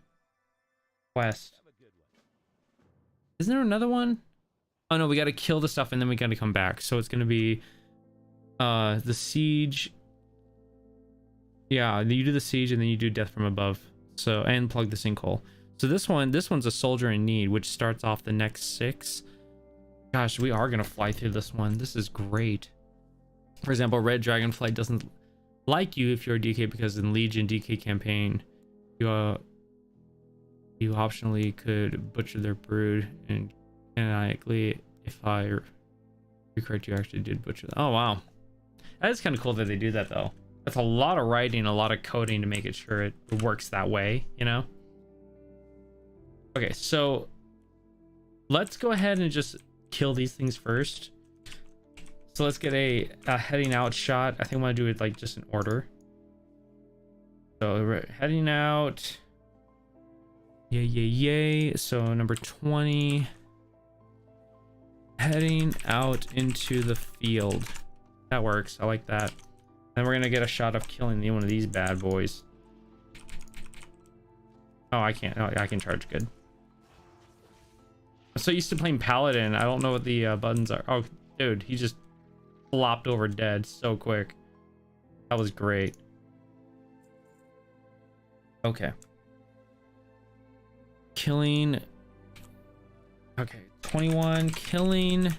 [SPEAKER 1] quest. Isn't there another one? Oh no, we got to kill the stuff and then we got to come back. So it's going to be the siege. Yeah, you do the siege and then you do death from above. So, and plug the sinkhole. So this one's a soldier in need, which starts off the next 6. Gosh, we are going to fly through this one. This is great. For example, Red Dragonflight doesn't like you if you're a DK, because in Legion DK campaign, you optionally could butcher their brood, and canonically, if I correct, you actually did butcher them. Oh wow, that is kind of cool that they do that though. That's a lot of writing, a lot of coding to make it sure it works that way, you know. Okay, so let's go ahead and just kill these things first. So let's get a heading out shot. I think I want to do it like just in order. So we're heading out. Yay. So number 20. Heading out into the field. That works. I like that. Then we're going to get a shot of killing one of these bad boys. Oh, I can't. Oh, I can charge good. I'm so used to playing Paladin. I don't know what the buttons are. Oh, dude, he just flopped over dead so quick. That was great. Okay. Killing. Okay, 21. Killing. What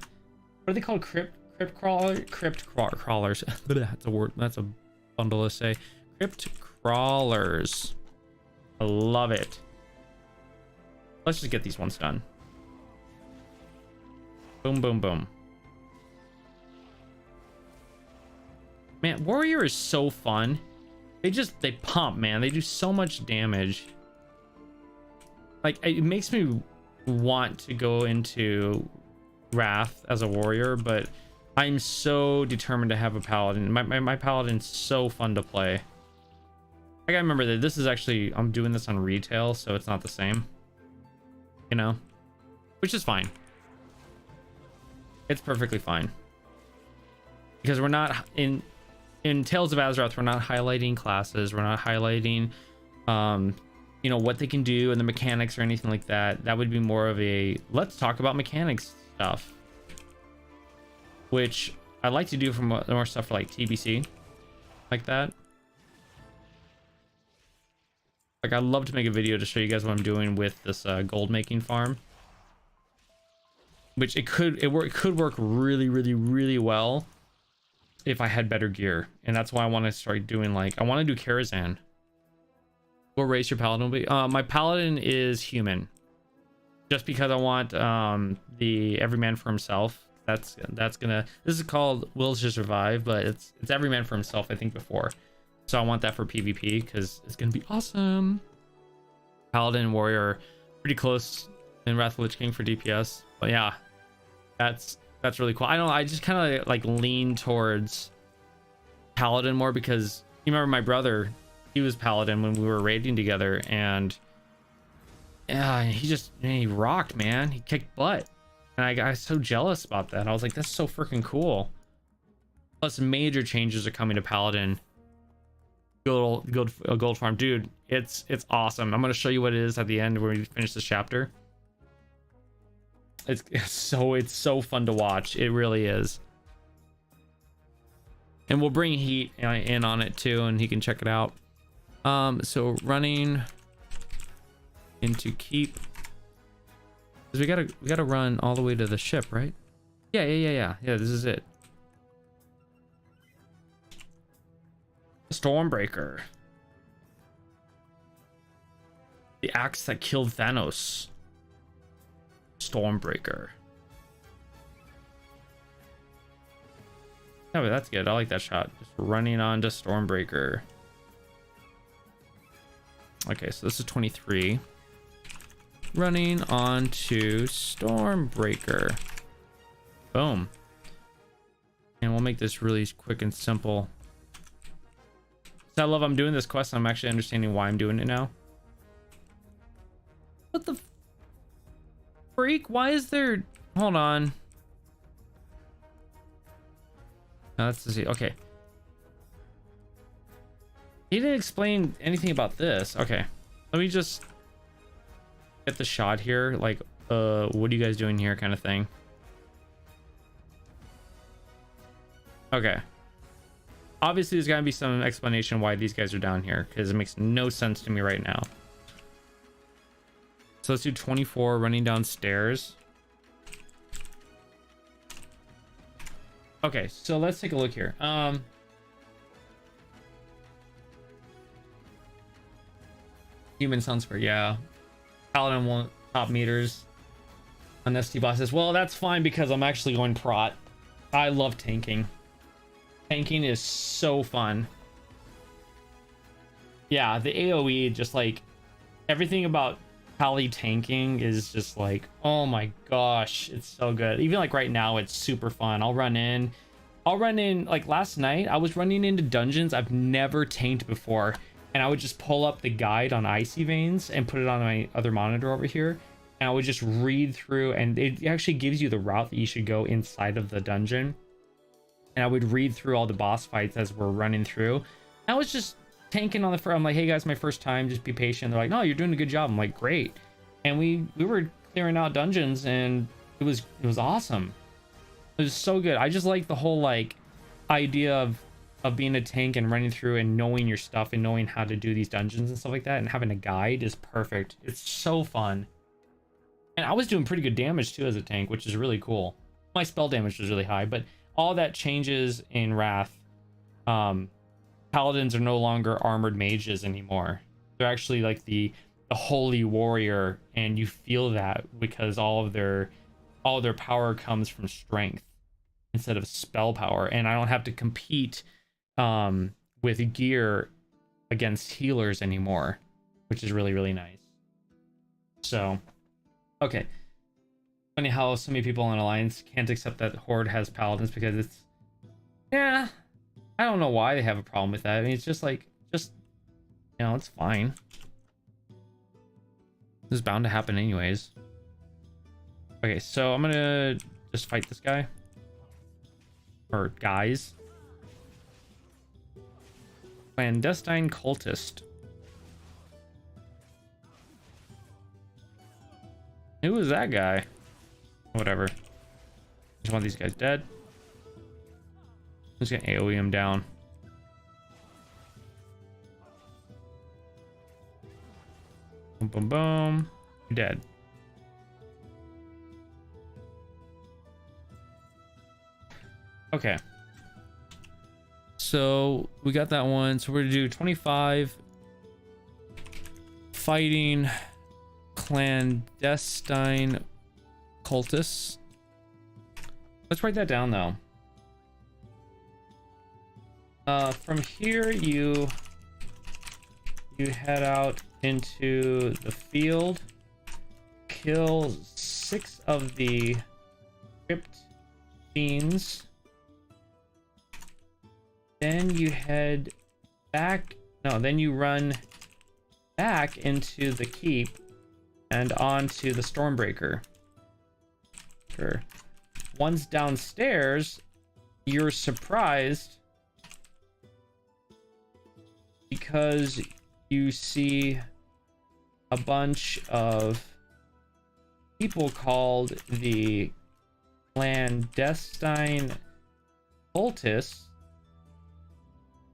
[SPEAKER 1] are they called? Crypt crawlers. That's a word. That's a bundle to say. Crypt crawlers. I love it. Let's just get these ones done. Boom, boom, boom. Man, Warrior is so fun. they pump, man. They do so much damage. Like, it makes me want to go into Wrath as a warrior, but I'm so determined to have a paladin. My paladin's so fun to play. I gotta remember that this is actually, I'm doing this on retail, so it's not the same, you know, which is fine. It's perfectly fine, because we're not in Tales of Azeroth, we're not highlighting classes, we're not highlighting you know, what they can do and the mechanics or anything like that. That would be more of a let's talk about mechanics stuff, which I like to do for more stuff for like TBC, like that. Like, I'd love to make a video to show you guys what I'm doing with this gold making farm, which it could work really well if I had better gear. And that's why I want to start doing, like, I want to do Karazhan. What race your paladin will be? My paladin is human, just because I want the every man for himself. That's gonna, this is called Wills to Survive, but it's every man for himself, I think, before. So I want that for PvP because it's gonna be awesome. Paladin and warrior are pretty close in Wrath of the Lich King for DPS, but yeah, that's really cool. I just kind of like lean towards paladin more because you remember my brother, he was paladin when we were raiding together, and yeah, he rocked, man. He kicked butt, and I got so jealous about that. I was like, that's so freaking cool. Plus, major changes are coming to paladin. Gold farm, dude. It's awesome. I'm gonna show you what it is at the end when we finish this chapter. It's so fun to watch. It really is. And we'll bring Heat in on it too, and he can check it out. So running into keep, because we gotta run all the way to the ship, right? Yeah, this is it. Stormbreaker, the axe that killed Thanos. Stormbreaker. Oh, that's good. I like that shot. Just running on to Stormbreaker. Okay, so this is 23. Running on to Stormbreaker. Boom. And we'll make this really quick and simple. So I love I'm doing this quest, and I'm actually understanding why I'm doing it now. What the freak? Why is there... Hold on. No, that's the... Okay. He didn't explain anything about this. Okay. Let me just get the shot here. Like, what are you guys doing here kind of thing. Okay. Obviously, there's gotta be some explanation why these guys are down here, because it makes no sense to me right now. So let's do 24 running downstairs. Okay, so let's take a look here. Human Sunspur, yeah. Paladin won't top meters on ST bosses. Well, that's fine because I'm actually going prot. I love tanking. Tanking is so fun. Yeah, the AoE, just like everything about Pally tanking is just like, oh my gosh, it's so good. Even like right now, it's super fun. I'll run in like last night, I was running into dungeons I've never tanked before, and I would just pull up the guide on Icy Veins and put it on my other monitor over here, and I would just read through, and it actually gives you the route that you should go inside of the dungeon. And I would read through all the boss fights as we're running through. I was just tanking on the front. I'm like, hey guys, my first time, just be patient. They're like, no, you're doing a good job. I'm like, great. And we were clearing out dungeons, and it was awesome. It was so good. I just like the whole like idea of being a tank and running through and knowing your stuff and knowing how to do these dungeons and stuff like that, and having a guide is perfect. It's so fun. And I was doing pretty good damage too as a tank, which is really cool. My spell damage was really high, but all that changes in Wrath. Paladins are no longer armored mages anymore. They're actually like the holy warrior, and you feel that because all their power comes from strength instead of spell power. And I don't have to compete with gear against healers anymore, which is really, really nice. So, okay. Funny how so many people in Alliance can't accept that Horde has paladins because it's, yeah, I don't know why they have a problem with that. I mean, it's just like, just, you know, it's fine. This is bound to happen anyways. Okay, so I'm gonna just fight this guy. Or guys. Clandestine cultist. Who is that guy? Whatever. Just want these guys dead. I'm just gonna AoE him down. Boom, boom, boom. You're dead. Okay. So we got that one. So we're gonna do 25 fighting clandestine cultists. Let's write that down though. From here you head out into the field, kill 6 of the crypt fiends. Then you head back, no, then you run back into the keep and onto the Stormbreaker. Sure. Once downstairs, you're surprised because you see a bunch of people called the clandestine cultists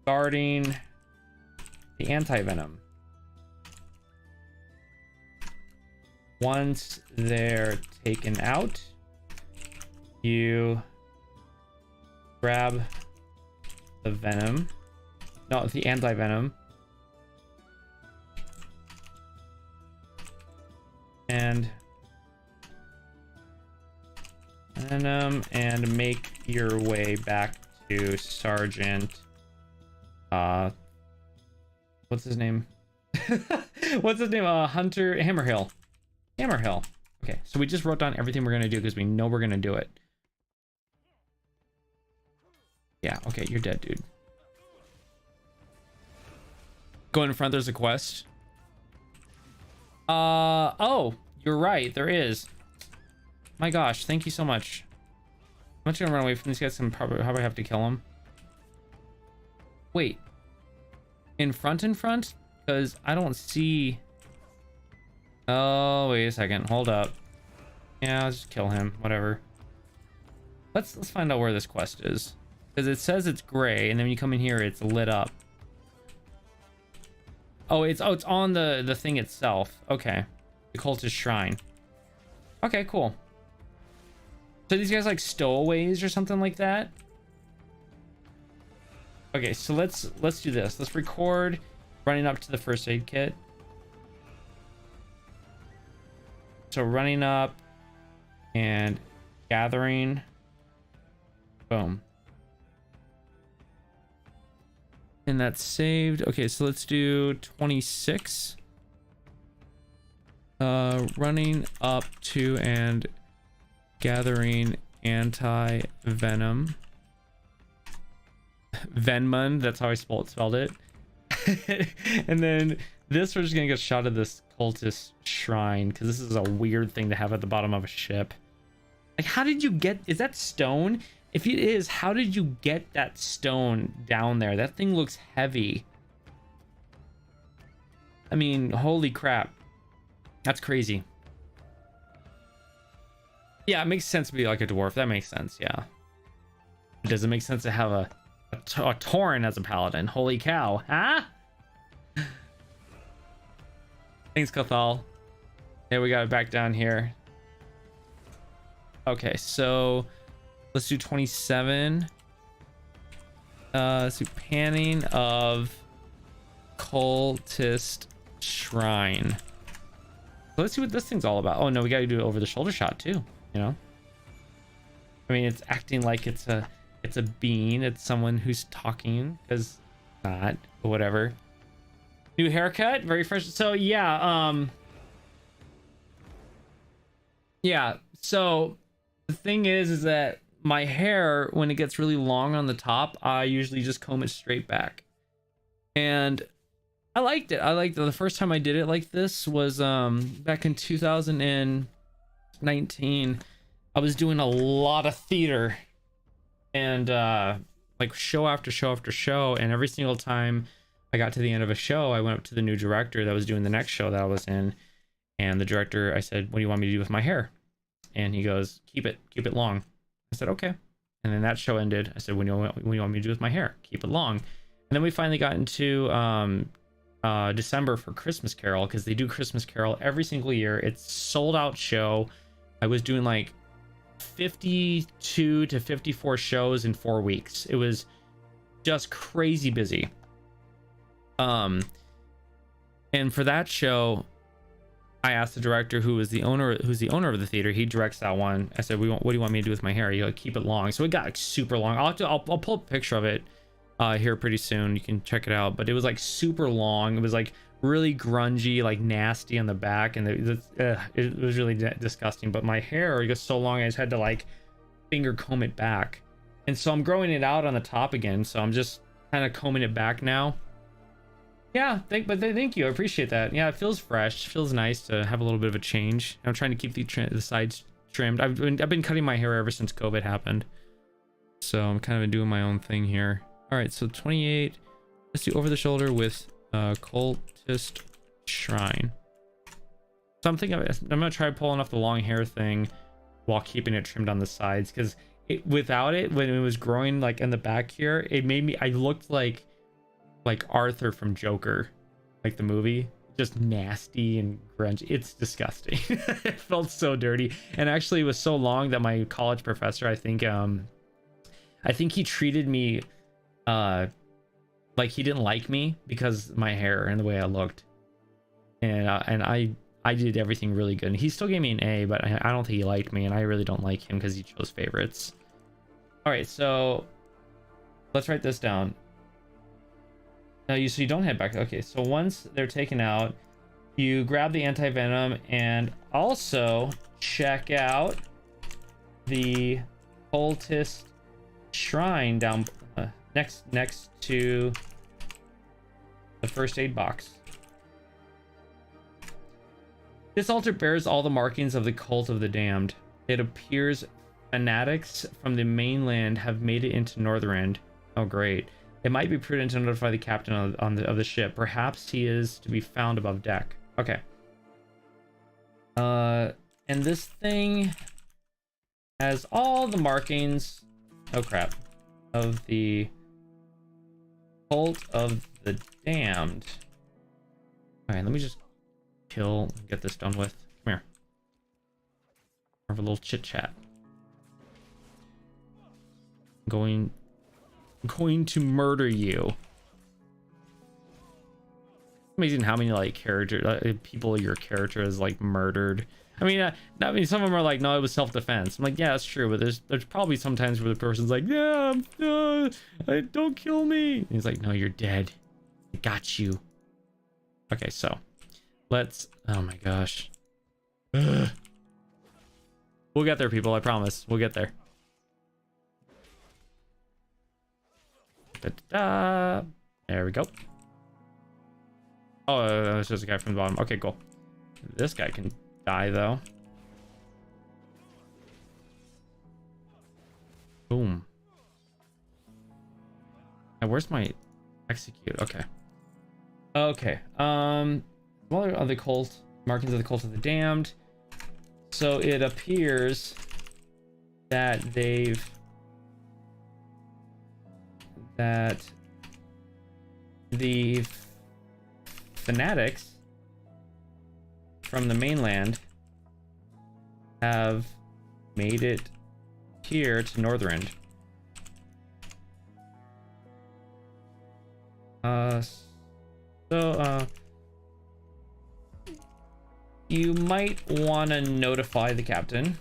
[SPEAKER 1] guarding the anti-venom. Once they're taken out, you grab the venom, no, the anti-venom, and venom, and make your way back to Sergeant what's his name? What's his name? Hunter Hammerhill. Hammerhill. Okay, so we just wrote down everything we're gonna do because we know we're gonna do it. Yeah, okay, you're dead, dude. Go in front, there's a quest. Oh, you're right, there is. My gosh, thank you so much. I'm not gonna run away from these guys and probably have to kill them. Wait. In front? Because I don't see... Oh, wait a second. Hold up. Yeah, I'll just kill him. Whatever. Let's find out where this quest is. Because it says it's gray, and then when you come in here, it's lit up. Oh, it's on the thing itself. Okay. The cultist shrine. Okay, cool. So these guys like stowaways or something like that? Okay, so let's do this. Let's record running up to the first aid kit. So running up and gathering. Boom. And that's saved. Okay, so let's do 26. Running up to and gathering anti-venom. Venmon, that's how I spelled it. And then this, we're just gonna get a shot of this cultist shrine because this is a weird thing to have at the bottom of a ship. Like, how did you get, is that stone? If it is, how did you get that stone down there? That thing looks heavy. I mean, holy crap. That's crazy. Yeah, it makes sense to be like a dwarf. That makes sense, yeah. Does it make sense to have a Tauren as a paladin? Holy cow, huh? Thanks, Cathal. Yeah, we got it back down here. Okay, so let's do 27. Let's do panning of cultist shrine. So let's see what this thing's all about. Oh no, we gotta do it over the shoulder shot too, you know? I mean, it's acting like it's a being, it's someone who's talking, because not, but whatever. New haircut, very fresh. So yeah, yeah. So the thing is that my hair, when it gets really long on the top, I usually just comb it straight back. And I liked it. I liked it. The first time I did it like this was back in 2019. I was doing a lot of theater and like show after show after show, and every single time I got to the end of a show, I went up to the new director that was doing the next show that I was in, and the director, I said, "What do you want me to do with my hair?" And he goes, keep it long." I said, "Okay." And then that show ended. I said, what do you want me to do with my hair?" "Keep it long." And then we finally got into December for Christmas Carol, because they do Christmas Carol every single year. It's sold out show. I was doing like 52 to 54 shows in 4 weeks. It was just crazy busy. And for that show, I asked the director, who's the owner of the theater. He directs that one. I said, what do you want me to do with my hair?" He like, "Keep it long." So it got like super long. I'll pull up a picture of it here pretty soon. You can check it out. But it was like super long. It was like really grungy, like nasty on the back, and it was really disgusting. But my hair, it got so long, I just had to like finger comb it back. And so I'm growing it out on the top again. So I'm just kind of combing it back now. Yeah, thank you. I appreciate that. Yeah, it feels fresh. It feels nice to have a little bit of a change. I'm trying to keep the sides trimmed. I've been cutting my hair ever since COVID happened. So I'm kind of doing my own thing here. All right, so 28. Let's do over the shoulder with Cultist Shrine. So I'm thinking I'm gonna try pulling off the long hair thing while keeping it trimmed on the sides, because without it, when it was growing like in the back here, it made me, I looked like Arthur from Joker, like the movie, just nasty and grungy. It's disgusting. It felt so dirty, and actually it was so long that my college professor, I think he treated me like he didn't like me because of my hair and the way I looked, and I did everything really good, and he still gave me an A, but I don't think he liked me, and I really don't like him because he chose favorites. All right, so let's write this down. No, so you don't head back. Okay, so once they're taken out, you grab the anti-venom and also check out the Cultist Shrine down next to the first aid box. This altar bears all the markings of the Cult of the Damned. It appears fanatics from the mainland have made it into Northrend. Oh, great. It might be prudent to notify the captain of the ship. Perhaps he is to be found above deck. Okay. And this thing has all the markings, oh crap, of the Cult of the Damned. All right, let me just kill and get this done with. Come here. Have a little chit chat. I'm going to murder you. Amazing how many like people your character is like murdered. I mean, some of them are like, no, it was self-defense. I'm like, yeah, that's true, but there's probably sometimes where the person's like, yeah, don't kill me. And he's like, no, you're dead. I got you. Okay, so let's. Oh my gosh. Ugh. We'll get there, people. I promise. We'll get there. Da-da-da. There we go. Oh, it's just a guy from the bottom. Okay, cool. This guy can die though. Boom. Now where's my execute? Okay. Okay. What are the cult markings of the Cult of the Damned? So it appears that the fanatics from the mainland have made it here to Northrend. You might want to notify the captain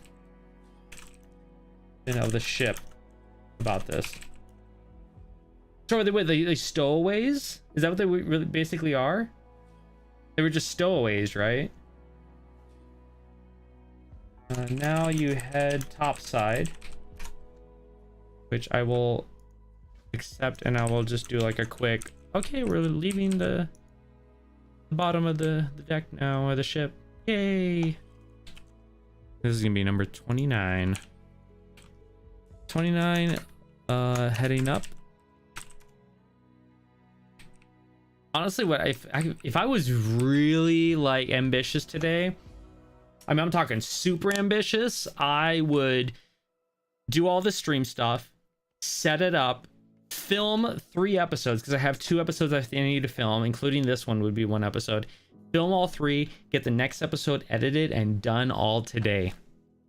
[SPEAKER 1] of the ship about this. So are they stowaways? Is that what they really basically are? They were just stowaways, right? Now you head topside, which I will accept, and I will just do like a quick, okay, we're leaving the bottom of the deck now, or the ship. Yay! This is gonna be number 29. 29, heading up. Honestly, what if I was really like ambitious today, I mean, I'm talking super ambitious, I would do all the stream stuff, set it up, film 3 episodes, because I have 2 episodes I need to film, including this one would be 1 episode. Film all 3, get the next episode edited and done all today.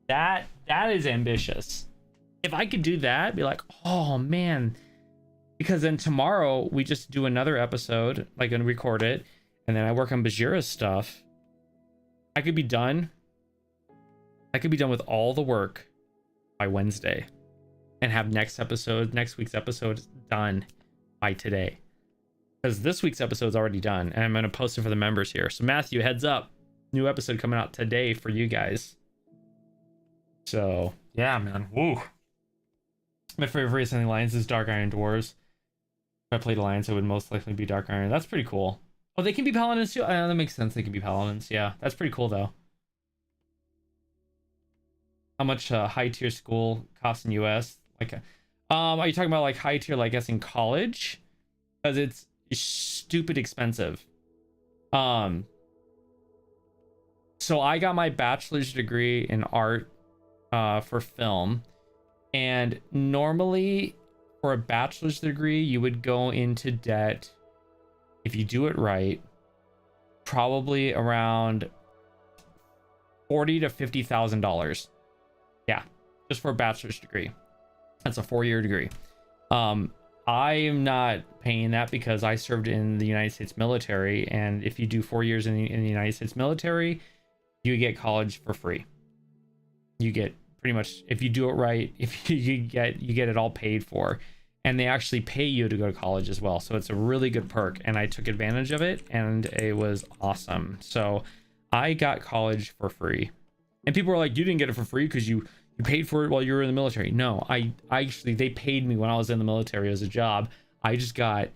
[SPEAKER 1] That is ambitious. If I could do that, be like, oh man, because then tomorrow we just do another episode, like, and record it, and then I work on Bajira's stuff. I could be done with all the work by Wednesday and have next week's episode done by today, because this week's episode is already done and I'm going to post it for the members here. So Matthew, heads up, new episode coming out today for you guys. So yeah, man. Woo. My favorite race in the Alliance is Dark Iron Dwarves. If I played Alliance, it would most likely be Dark Iron. That's pretty cool. Oh, they can be Paladins too? That makes sense. They can be Paladins. Yeah, that's pretty cool though. How much high tier school costs in US? Like, are you talking about like high tier, like, I guess in college? Because it's stupid expensive. So I got my bachelor's degree in art for film, and normally for a bachelor's degree you would go into debt, if you do it right, probably around $40,000 to $50,000. Yeah, just for a bachelor's degree. That's a 4-year degree. I am not paying that because I served in the United States military, and if you do 4 years in the United States military, you get college for free. You get pretty much, if you do it right, if you get it all paid for, and they actually pay you to go to college as well. So it's a really good perk, and I took advantage of it, and it was awesome. So I got college for free, and people were like, you didn't get it for free because you paid for it while you were in the military. No, I actually, they paid me when I was in the military as a job. I just got,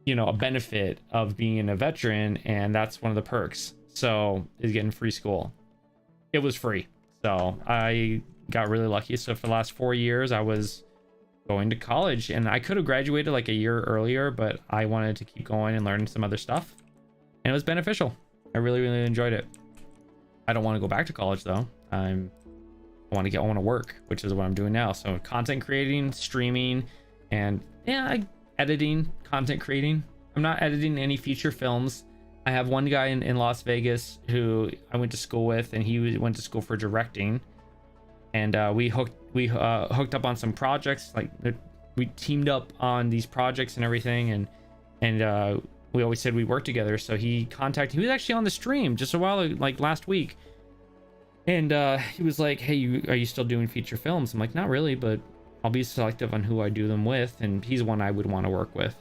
[SPEAKER 1] you know, a benefit of being a veteran, and that's one of the perks. So is getting free school. It was free. So I got really lucky. So for the last 4 years, I was going to college, and I could have graduated like a year earlier, but I wanted to keep going and learn some other stuff, and it was beneficial. I really, really enjoyed it. I don't want to go back to college though. I want to work, which is what I'm doing now. So content creating, streaming, and yeah, editing, content creating. I'm not editing any feature films. I have one guy in Las Vegas who I went to school with, and he went to school for directing, and we hooked up on some projects. Like, we teamed up on these projects and everything, and we always said we work together. So he was actually on the stream just a while, like last week, and he was like, hey, are you still doing feature films? I'm like, not really, but I'll be selective on who I do them with, and he's one I would want to work with.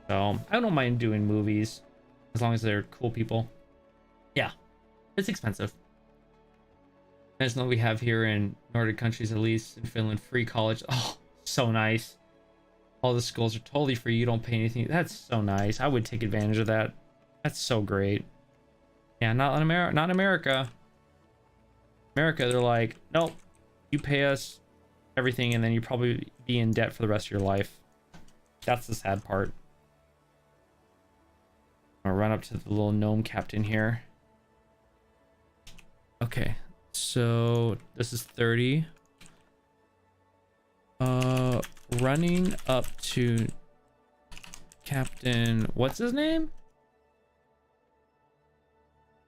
[SPEAKER 1] So I don't mind doing movies as long as they're cool people. Yeah, it's expensive. That's what we have here in Nordic countries, at least in Finland. Free college. Oh, so nice. All the schools are totally free. You don't pay anything. That's so nice. I would take advantage of that. That's so great. Yeah, not in America. Not in America. America, they're like, nope, you pay us everything, and then you probably be in debt for the rest of your life. That's the sad part. I'm gonna run up to the little gnome captain here. Okay, so this is 30. Running up to Captain, what's his name?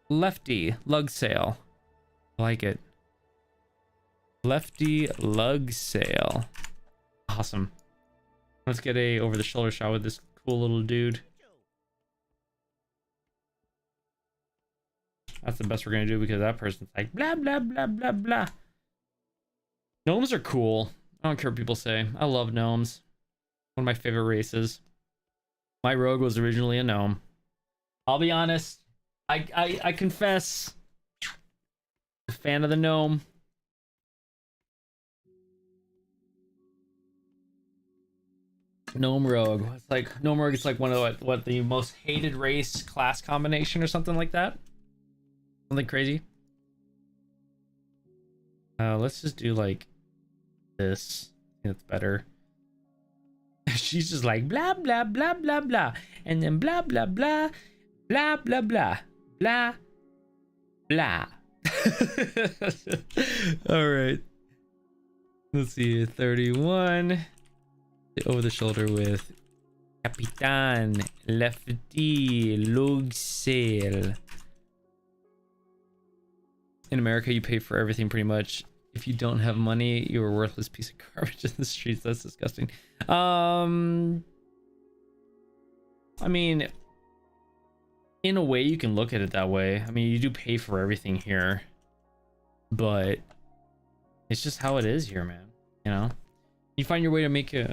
[SPEAKER 1] Lefty Lugsail. I like it. Lefty Lugsail. Awesome. Let's get a over the shoulder shot with this cool little dude. That's the best we're gonna do, because that person's like blah blah blah blah blah. Gnomes are cool. I don't care what people say. I love gnomes. One of my favorite races. My rogue was originally a gnome. I'll be honest, I confess, a fan of the gnome. Gnome rogue. It's like gnome rogue is like one of what the most hated race class combination or something like that. Something crazy. Let's just do like this. I think that's better. She's just like blah blah blah blah blah, and then blah blah blah blah blah blah blah blah. All right. Let's see. 31. Over the shoulder with Capitan Lefty Luxel. In America, you pay for everything pretty much. If you don't have money, you're a worthless piece of garbage in the streets. That's disgusting. I mean, in a way, you can look at it that way. I mean, you do pay for everything here, but it's just how it is here, man. You know, you find your way to make your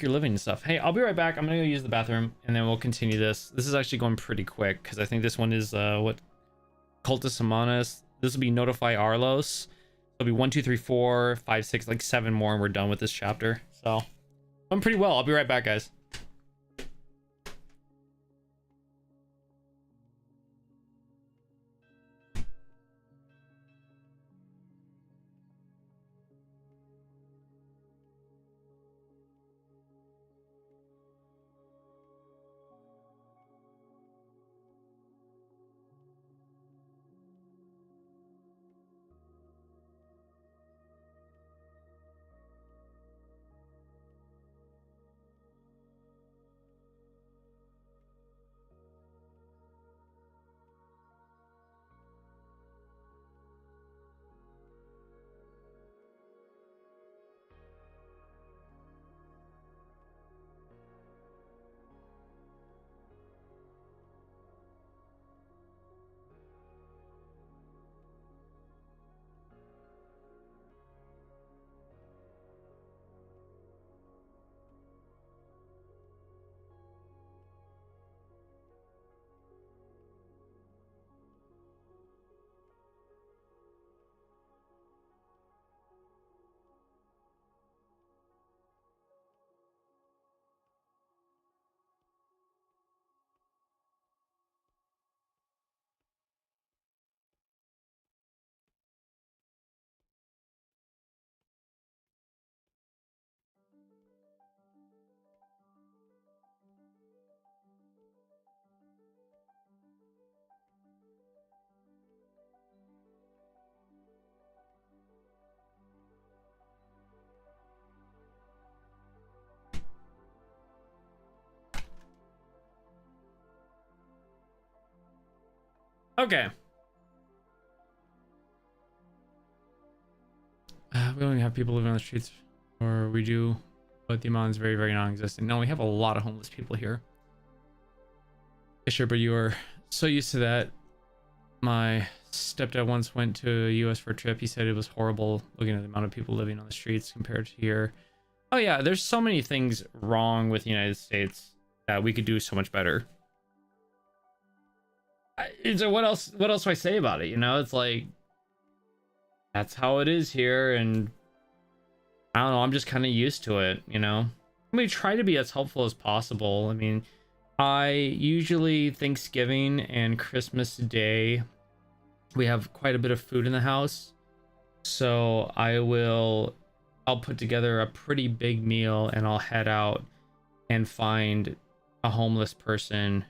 [SPEAKER 1] living and stuff. Hey, I'll be right back. I'm gonna go use the bathroom, and then we'll continue this. This is actually going pretty quick because I think this one is what Cultus Amanus. This will be Notify Arlos. It'll be 1, 2, 3, 4, 5, 6, like 7 more, and we're done with this chapter. So I'm pretty well. I'll be right back, guys. Okay. We don't have people living on the streets, or we do, but the amount is very, very non-existent. No, we have a lot of homeless people here. Yeah, sure, but you are so used to that. My stepdad once went to the US for a trip. He said it was horrible looking at the amount of people living on the streets compared to here. Oh yeah, there's so many things wrong with the United States that we could do so much better. So what else do I say about it? You know, it's like that's how it is here, and I don't know, I'm just kind of used to it, you know. I mean, try to be as helpful as possible. I mean, I usually Thanksgiving and Christmas Day we have quite a bit of food in the house, so I'll put together a pretty big meal, and I'll head out and find a homeless person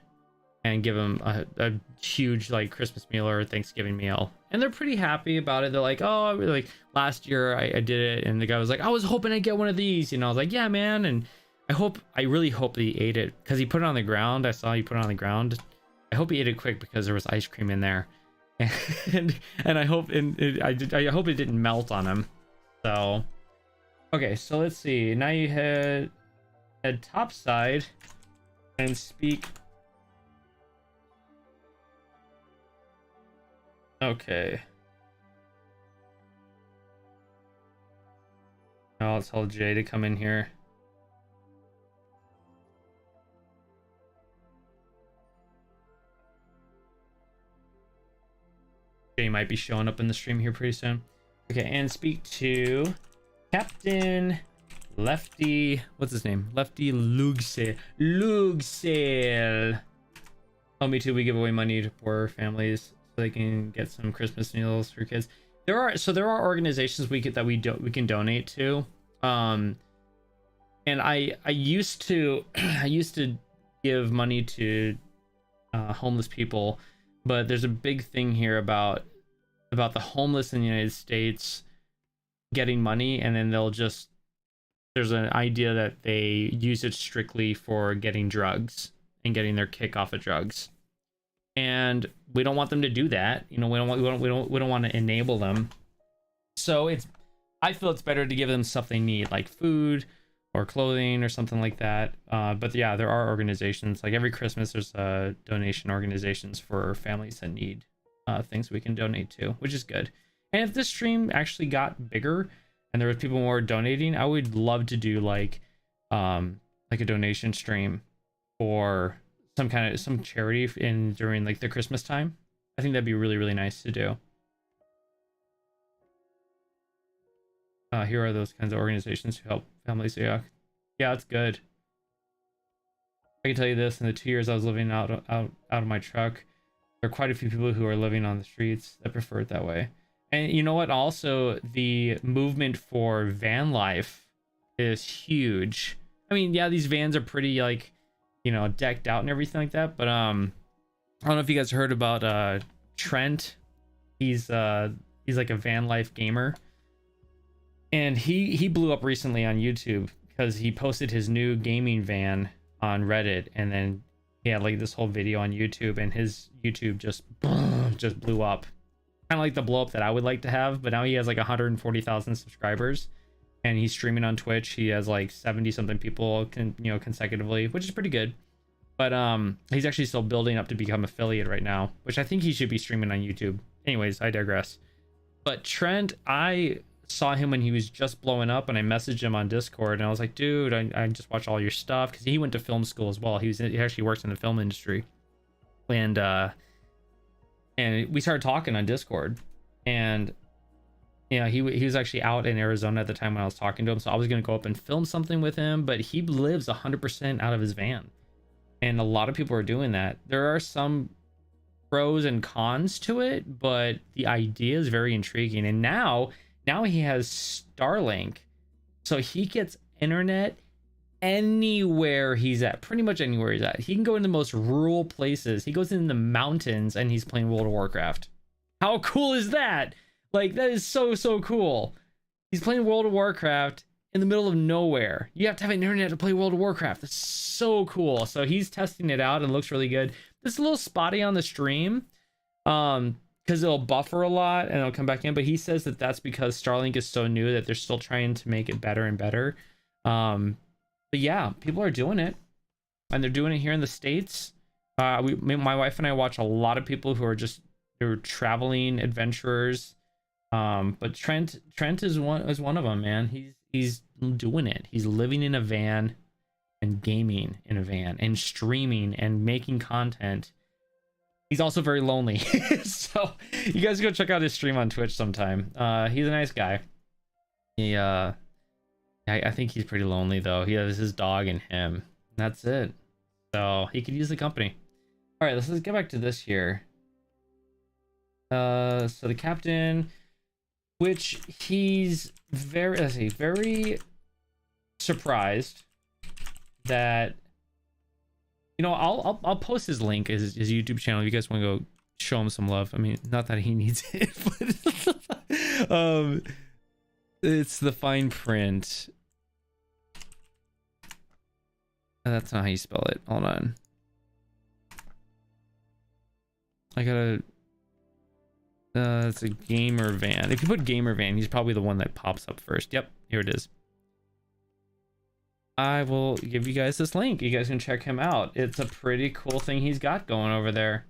[SPEAKER 1] and give them a huge like Christmas meal or Thanksgiving meal, and they're pretty happy about it. They're like, oh, I really, like last year I did it, and the guy was like, I was hoping I'd get one of these, you know. I was like, yeah, man. And I really hope that he ate it, because he put it on the ground. I saw he put it on the ground. I hope he ate it quick, because there was ice cream in there, and I hope I hope it didn't melt on him. So okay, so let's see. Now you head topside and speak. Okay. Now I'll tell Jay to come in here. Jay might be showing up in the stream here pretty soon. Okay, and speak to Captain Lefty. What's his name? Lefty Lugsale. Lugsale. Oh, me too. We give away money to poor families so they can get some Christmas meals for kids. There are organizations we can donate to. And I used to give money to homeless people, but there's a big thing here about the homeless in the United States getting money, and then there's an idea that they use it strictly for getting drugs and getting their kick off of drugs, and we don't want them to do that. You know, we don't want to enable them. So I feel it's better to give them stuff they need, like food or clothing or something like that. But yeah, there are organizations, like every Christmas there's donation organizations for families that need things we can donate to, which is good. And if this stream actually got bigger and there was people more donating, I would love to do like a donation stream for some charity during like the Christmas time. I think that'd be really, really nice to do. Here are those kinds of organizations who help families. Yeah, it's good. I can tell you this: in the 2 years I was living out of my truck, there are quite a few people who are living on the streets that prefer it that way. And you know what? Also, the movement for van life is huge. I mean, yeah, these vans are pretty, like, you know, decked out and everything like that. But I don't know if you guys heard about Trent. He's like a van life gamer. And he blew up recently on YouTube because he posted his new gaming van on Reddit, and then he had like this whole video on YouTube, and his YouTube just blew up. Kind of like the blow up that I would like to have, but now he has like 140,000 subscribers, and he's streaming on Twitch. He has like 70 something people consecutively, which is pretty good. But he's actually still building up to become affiliate right now, which I think he should be streaming on YouTube. Anyways, I digress. But Trent, I saw him when he was just blowing up, and I messaged him on Discord, and I was like, dude, I just watch all your stuff, because he went to film school as well. He actually works in the film industry, and we started talking on Discord, and he was actually out in Arizona at the time when I was talking to him, so I was gonna go up and film something with him, but he lives 100% out of his van, and a lot of people are doing that. There are some pros and cons to it, but the idea is very intriguing. And now he has Starlink, so he gets internet anywhere he's at, pretty much anywhere he's at. He can go in the most rural places. He goes in the mountains and he's playing World of Warcraft. How cool is that? Like, that is so cool. He's playing World of Warcraft in the middle of nowhere. You have to have an internet to play World of Warcraft. That's so cool. So he's testing it out and it looks really good. It's a little spotty on the stream, because it'll buffer a lot and it'll come back in, but he says that that's because Starlink is so new that they're still trying to make it better and better. But yeah, people are doing it, and they're doing it here in the States. My wife and I watch a lot of people who are they're traveling adventurers. But Trent is one of them, man. He's doing it. He's living in a van and gaming in a van and streaming and making content. He's also very lonely. So you guys go check out his stream on Twitch sometime. He's a nice guy. I think he's pretty lonely though. He has his dog and him. That's it. So he could use the company. All right, let's get back to this here. So the captain, which he's very surprised that, you know, I'll post his link, his YouTube channel, if you guys want to go show him some love. I mean, not that he needs it, but it's the fine print. That's not how you spell it. Hold on. I gotta it's a gamer van. If you put gamer van, he's probably the one that pops up first. Yep, here it is. I will give you guys this link. You guys can check him out. It's a pretty cool thing he's got going over there.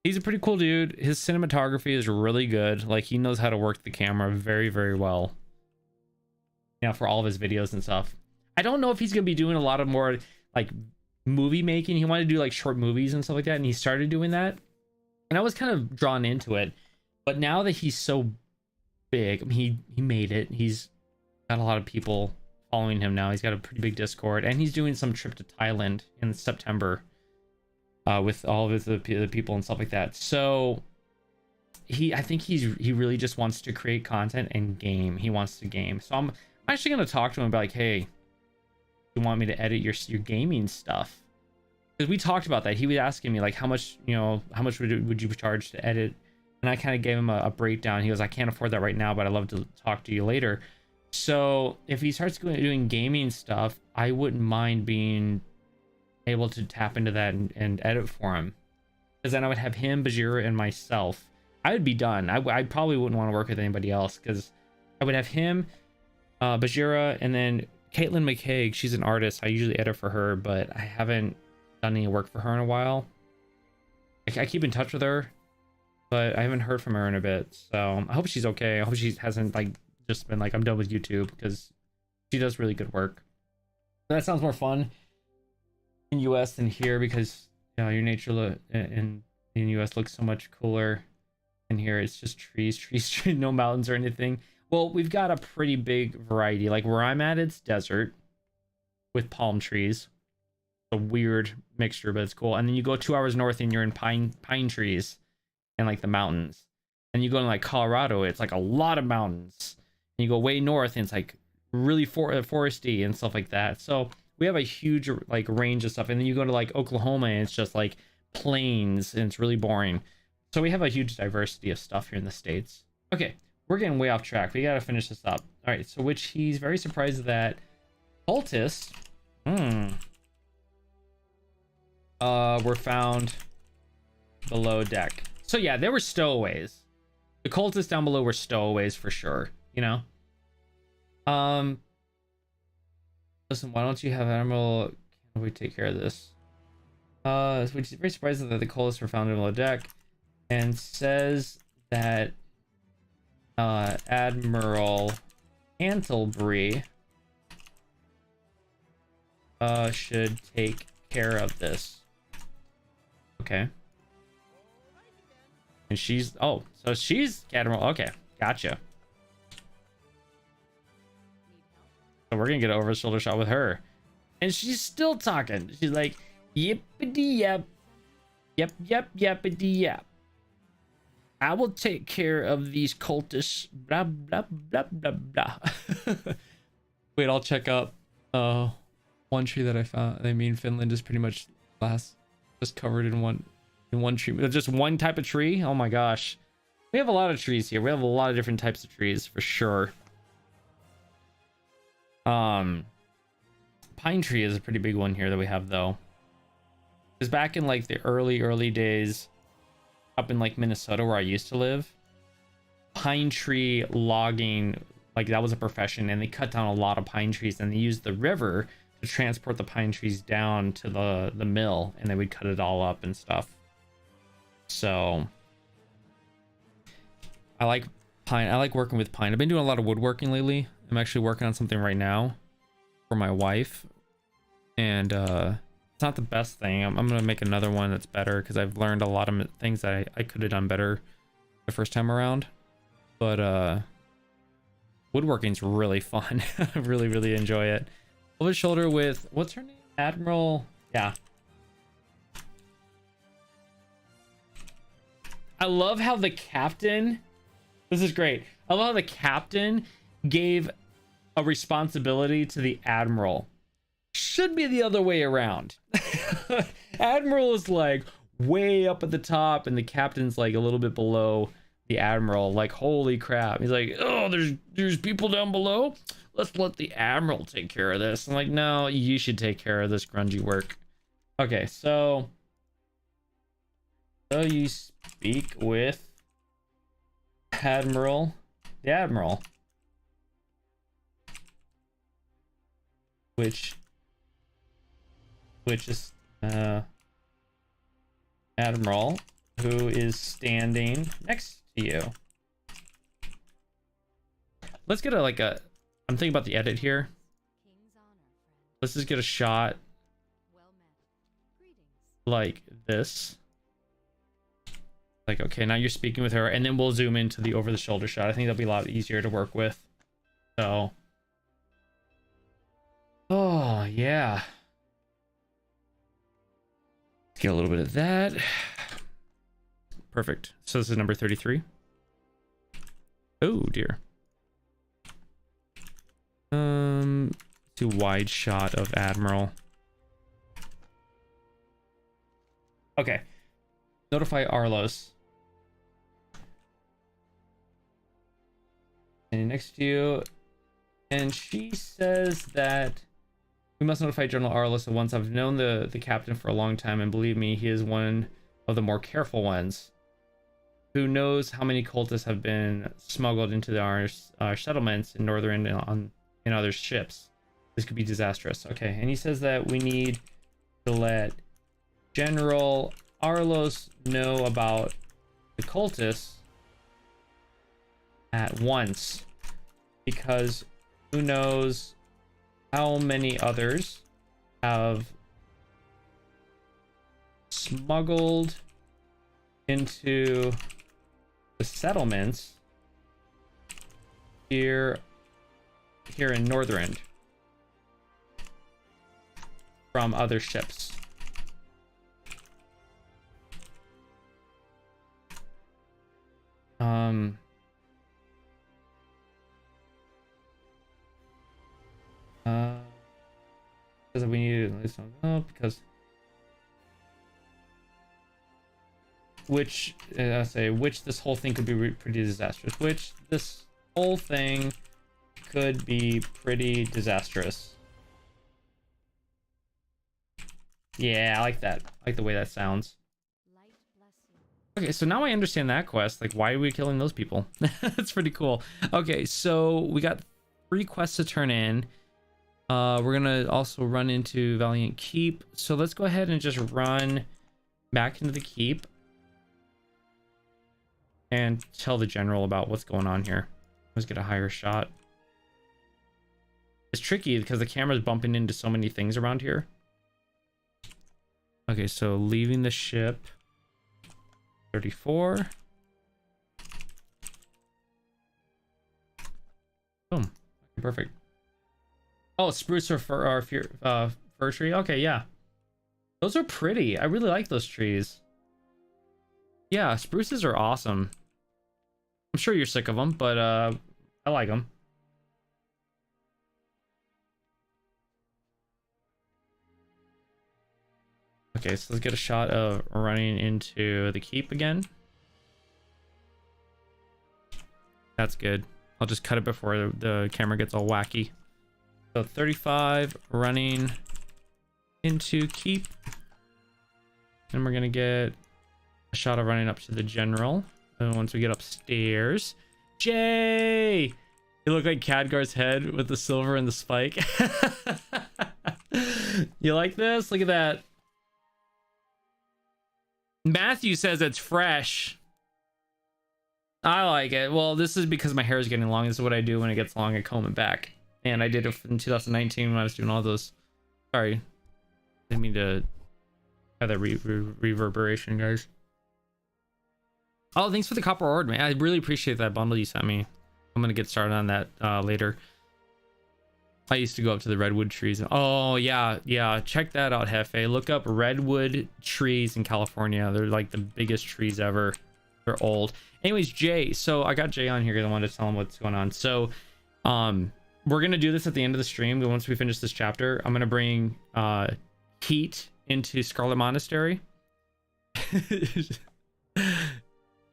[SPEAKER 1] He's a pretty cool dude. His cinematography is really good. Like, he knows how to work the camera very well. Yeah, for all of his videos and stuff. I don't know if he's gonna be doing a lot of more like movie making. He wanted to do like short movies and stuff like that, and he started doing that. And I was kind of drawn into it, but now that he's so big, I mean, he made it. He's got a lot of people following him now. He's got a pretty big Discord, and he's doing some trip to Thailand in September with all of the people and stuff like that. So I think he really just wants to create content and game. He wants to game. So I'm actually gonna talk to him about like, hey, you want me to edit your gaming stuff? Because we talked about that. He was asking me like, how much would you charge to edit? And I kind of gave him a breakdown. He goes, I can't afford that right now, but I'd love to talk to you later. So if he starts doing gaming stuff, I wouldn't mind being able to tap into that and edit for him. Because then I would have him, Bajira, and myself. I would be done. I probably wouldn't want to work with anybody else, because I would have him, Bajira, and then Caitlin McCaig. She's an artist. I usually edit for her, but I haven't done any work for her in a while. I keep in touch with her, but I haven't heard from her in a bit. So I hope she's okay. I hope she hasn't like just been like, I'm done with YouTube, because she does really good work. That sounds more fun in US than here, because you know, your nature in US looks so much cooler. And here it's just trees, no mountains or anything. Well, we've got a pretty big variety. Like where I'm at, it's desert with palm trees. A weird mixture, but it's cool. And then you go 2 hours north and you're in pine trees and like the mountains. And you go to like Colorado, it's like a lot of mountains. And you go way north and it's like really foresty and stuff like that. So we have a huge like range of stuff. And then you go to like Oklahoma and it's just like plains and it's really boring. So we have a huge diversity of stuff here in the States. Okay, we're getting way off track. We gotta finish this up. All right, so which he's very surprised that cultists were found below deck. So yeah, they were stowaways. The cultists down below were stowaways for sure, you know? Listen, why don't you have Admiral... Can we take care of this? Which is very surprising that the cultists were found below deck. And says that Admiral Canterbury should take care of this. Okay. And she's... Oh, so she's Admiral. Okay, gotcha. So we're gonna get an over-the-shoulder shot with her. And she's still talking. She's like, yippity-yap. Yep. I will take care of these cultists. Blah, blah, blah, blah, blah. Wait, I'll check up one tree that I found. I mean, Finland is pretty much just covered in one tree. Just one type of tree? Oh my gosh. We have a lot of trees here. We have a lot of different types of trees for sure. Pine tree is a pretty big one here that we have though. Because back in like the early days, up in like Minnesota where I used to live, pine tree logging, like that was a profession, and they cut down a lot of pine trees and they used the river to transport the pine trees down to the mill, and they would cut it all up and stuff. So I like pine. I like working with pine. I've been doing a lot of woodworking lately. I'm actually working on something right now for my wife, and it's not the best thing. I'm gonna make another one that's better, because I've learned a lot of things that I could have done better the first time around. But woodworking's really fun. I really enjoy it. Over the shoulder with, what's her name? Admiral. Yeah. I love how the captain, this is great. I love how the captain gave a responsibility to the admiral. Should be the other way around. Admiral is like way up at the top and the captain's like a little bit below the admiral. Like, holy crap. He's like, oh, there's people down below. Let's let the admiral take care of this. I'm like, no, you should take care of this grungy work. Okay, so you speak with the admiral, which is admiral who is standing next to you. Let's get I'm thinking about the edit here. Let's just get a shot like this. Like, okay, now you're speaking with her, and then we'll zoom into the over the shoulder shot. I think that'll be a lot easier to work with. So, oh yeah, get a little bit of that. Perfect. So this is number 33. Oh dear. Too wide shot of Admiral. Okay. Notify Arlos. And next to you, and she says that we must notify General Arlos at once. I've known the captain for a long time, and believe me, he is one of the more careful ones. Who knows how many cultists have been smuggled into our settlements in northern in other ships. This could be disastrous. Okay, and he says that we need to let General Arlos know about the cultists at once, because who knows how many others have smuggled into the settlements here in Northrend from other ships. Because we need at least one, because which this whole thing could be pretty disastrous. Which this whole thing could be pretty disastrous. Yeah, I like that. I like the way that sounds. Okay, so now I understand that quest. Like, why are we killing those people? That's pretty cool. Okay, so we got 3 quests to turn in. We're gonna also run into Valiant Keep. So let's go ahead and just run back into the keep and tell the general about what's going on here. Let's get a higher shot. It's tricky because the camera's bumping into so many things around here. Okay, so leaving the ship. 34. Boom. Perfect. Oh, spruce or fir tree. Okay, yeah. Those are pretty. I really like those trees. Yeah, spruces are awesome. I'm sure you're sick of them, but I like them. Okay, so let's get a shot of running into the keep again. That's good. I'll just cut it before the camera gets all wacky. So 35 running into keep. And we're gonna get a shot of running up to the general. And once we get upstairs, Jay! You look like Khadgar's head with the silver and the spike. You like this? Look at that. Matthew says it's fresh. I like it. Well, this is because my hair is getting long. This is what I do when it gets long. I comb it back. And I did it in 2019 when I was doing all those. Sorry. Didn't mean to have that reverberation, guys. Oh, thanks for the copper ore, man. I really appreciate that bundle you sent me. I'm going to get started on that later. I used to go up to the redwood trees. Oh, yeah. Yeah. Check that out, Hefe. Look up redwood trees in California. They're like the biggest trees ever. They're old. Anyways, Jay. So I got Jay on here because I wanted to tell him what's going on. So we're going to do this at the end of the stream. Once we finish this chapter, I'm going to bring Heat into Scarlet Monastery.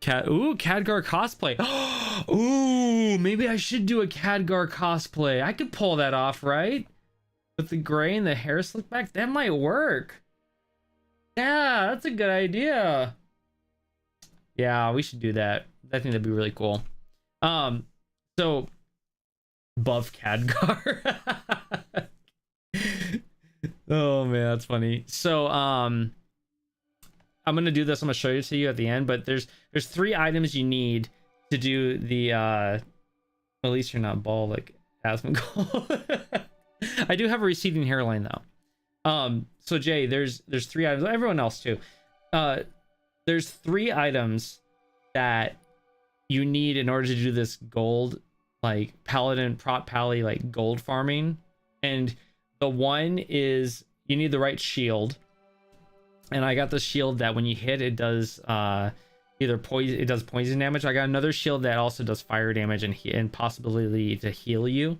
[SPEAKER 1] Khadgar cosplay. Ooh, maybe I should do a Khadgar cosplay. I could pull that off, right? With the gray and the hair slicked back, that might work. Yeah, that's a good idea. Yeah, we should do that. I think that'd be really cool. So buff Khadgar. Oh man, that's funny. So I'm gonna do this. I'm gonna show it to you at the end, but there's 3 items you need to do the at least you're not bald like Asmongold. I do have a receding hairline though. So Jay, there's 3 items. Everyone else too. The there's 3 items that you need in order to do this gold, like paladin prot pally, like gold farming. And the one is you need the right shield. And I got the shield that when you hit, it does either poison, it does poison damage. I got another shield that also does fire damage and possibility to heal you.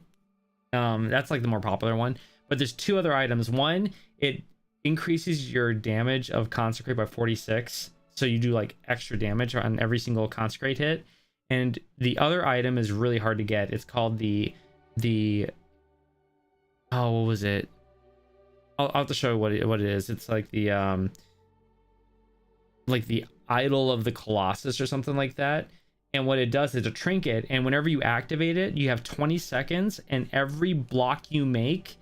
[SPEAKER 1] That's like the more popular one. But there's 2 other items. One, it increases your damage of consecrate by 46, so you do like extra damage on every single consecrate hit. And the other item is really hard to get. It's called the oh, what was it? I'll have to show you what it is. It's like the idol of the Colossus or something like that. And what it does is a trinket, and whenever you activate it, you have 20 seconds, and every block you make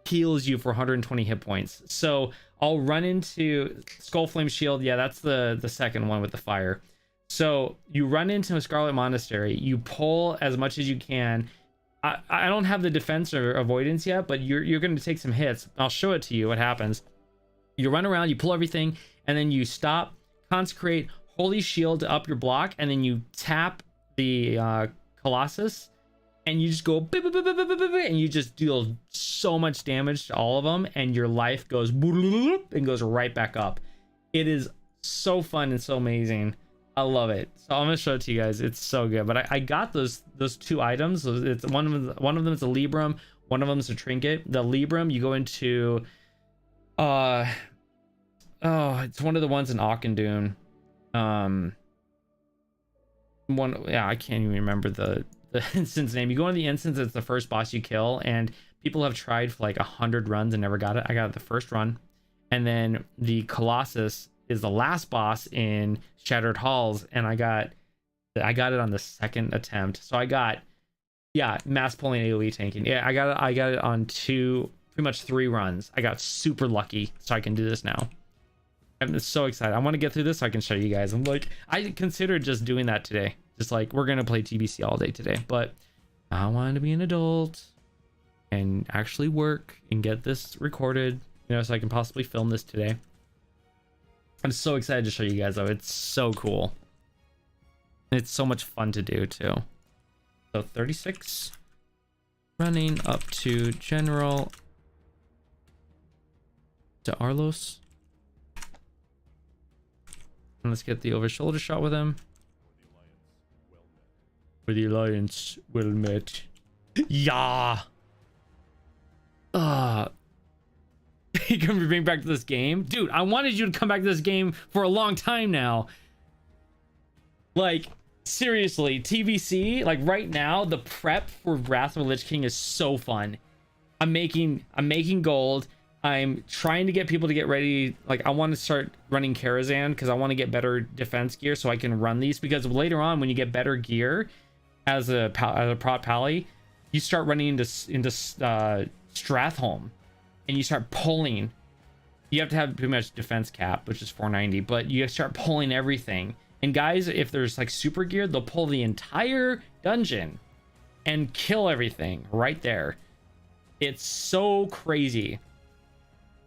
[SPEAKER 1] heals you for 120 hit points. So I'll run into Skullflame Shield. Yeah, that's the second one with the fire. So you run into a Scarlet Monastery, you pull as much as you can. I don't have the defense or avoidance yet, but you're going to take some hits. I'll show it to you what happens. You run around, you pull everything, and then you stop, consecrate, Holy Shield to up your block, and then you tap the Colossus, and you just go beep, beep, beep, beep, beep, beep, and you just deal so much damage to all of them, and your life goes and goes right back up. It is so fun and so amazing. I love it. So I'm gonna show it to you guys. It's so good. But I got those 2 items. It's one of them is a Librum, one of them is a trinket. The Librum, you go into it's one of the ones in Auchindoun. I can't even remember the instance name. You go in the instance, it's the first boss you kill, and people have tried for like 100 runs and never got it. I got it the first run. And then the Colossus is the last boss in Shattered Halls, and I got it on the second attempt. So I got, yeah, mass pulling AoE tanking. Yeah, I got it on pretty much 3 runs. I got super lucky, so I can do this now. I'm so excited. I want to get through this so I can show you guys. I'm like, I considered just doing that today. Just like, we're gonna play TBC all day today, but I wanted to be an adult and actually work and get this recorded, you know, so I can possibly film this today. I'm so excited to show you guys though. It's so cool. And it's so much fun to do too. So 36, running up to General to Arlos. And let's get the over shoulder shot with him. With the alliance well met. Yeah. You can bring back to this game, dude. I wanted you to come back to this game for a long time now. Like, seriously, TBC, like right now, the prep for Wrath of the Lich King is so fun. I'm making gold. I'm trying to get people to get ready. Like, I want to start running Karazhan because I want to get better defense gear so I can run these. Because later on, when you get better gear as a prot pally, you start running into Stratholme, and you start pulling. You have to have pretty much defense cap, which is 490, but you start pulling everything. And guys, if there's like super gear, they'll pull the entire dungeon and kill everything right there. It's so crazy.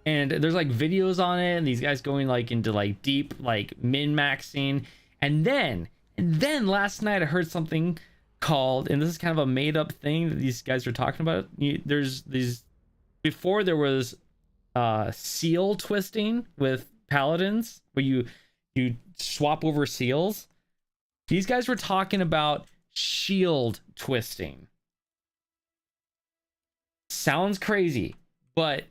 [SPEAKER 1] And there's like videos on it, and these guys going like into like deep like min-maxing. And then last night I heard something called, and this is kind of a made-up thing that these guys are talking about. There's these, before there was seal twisting with paladins where you swap over seals. These guys were talking about shield twisting. Sounds crazy, but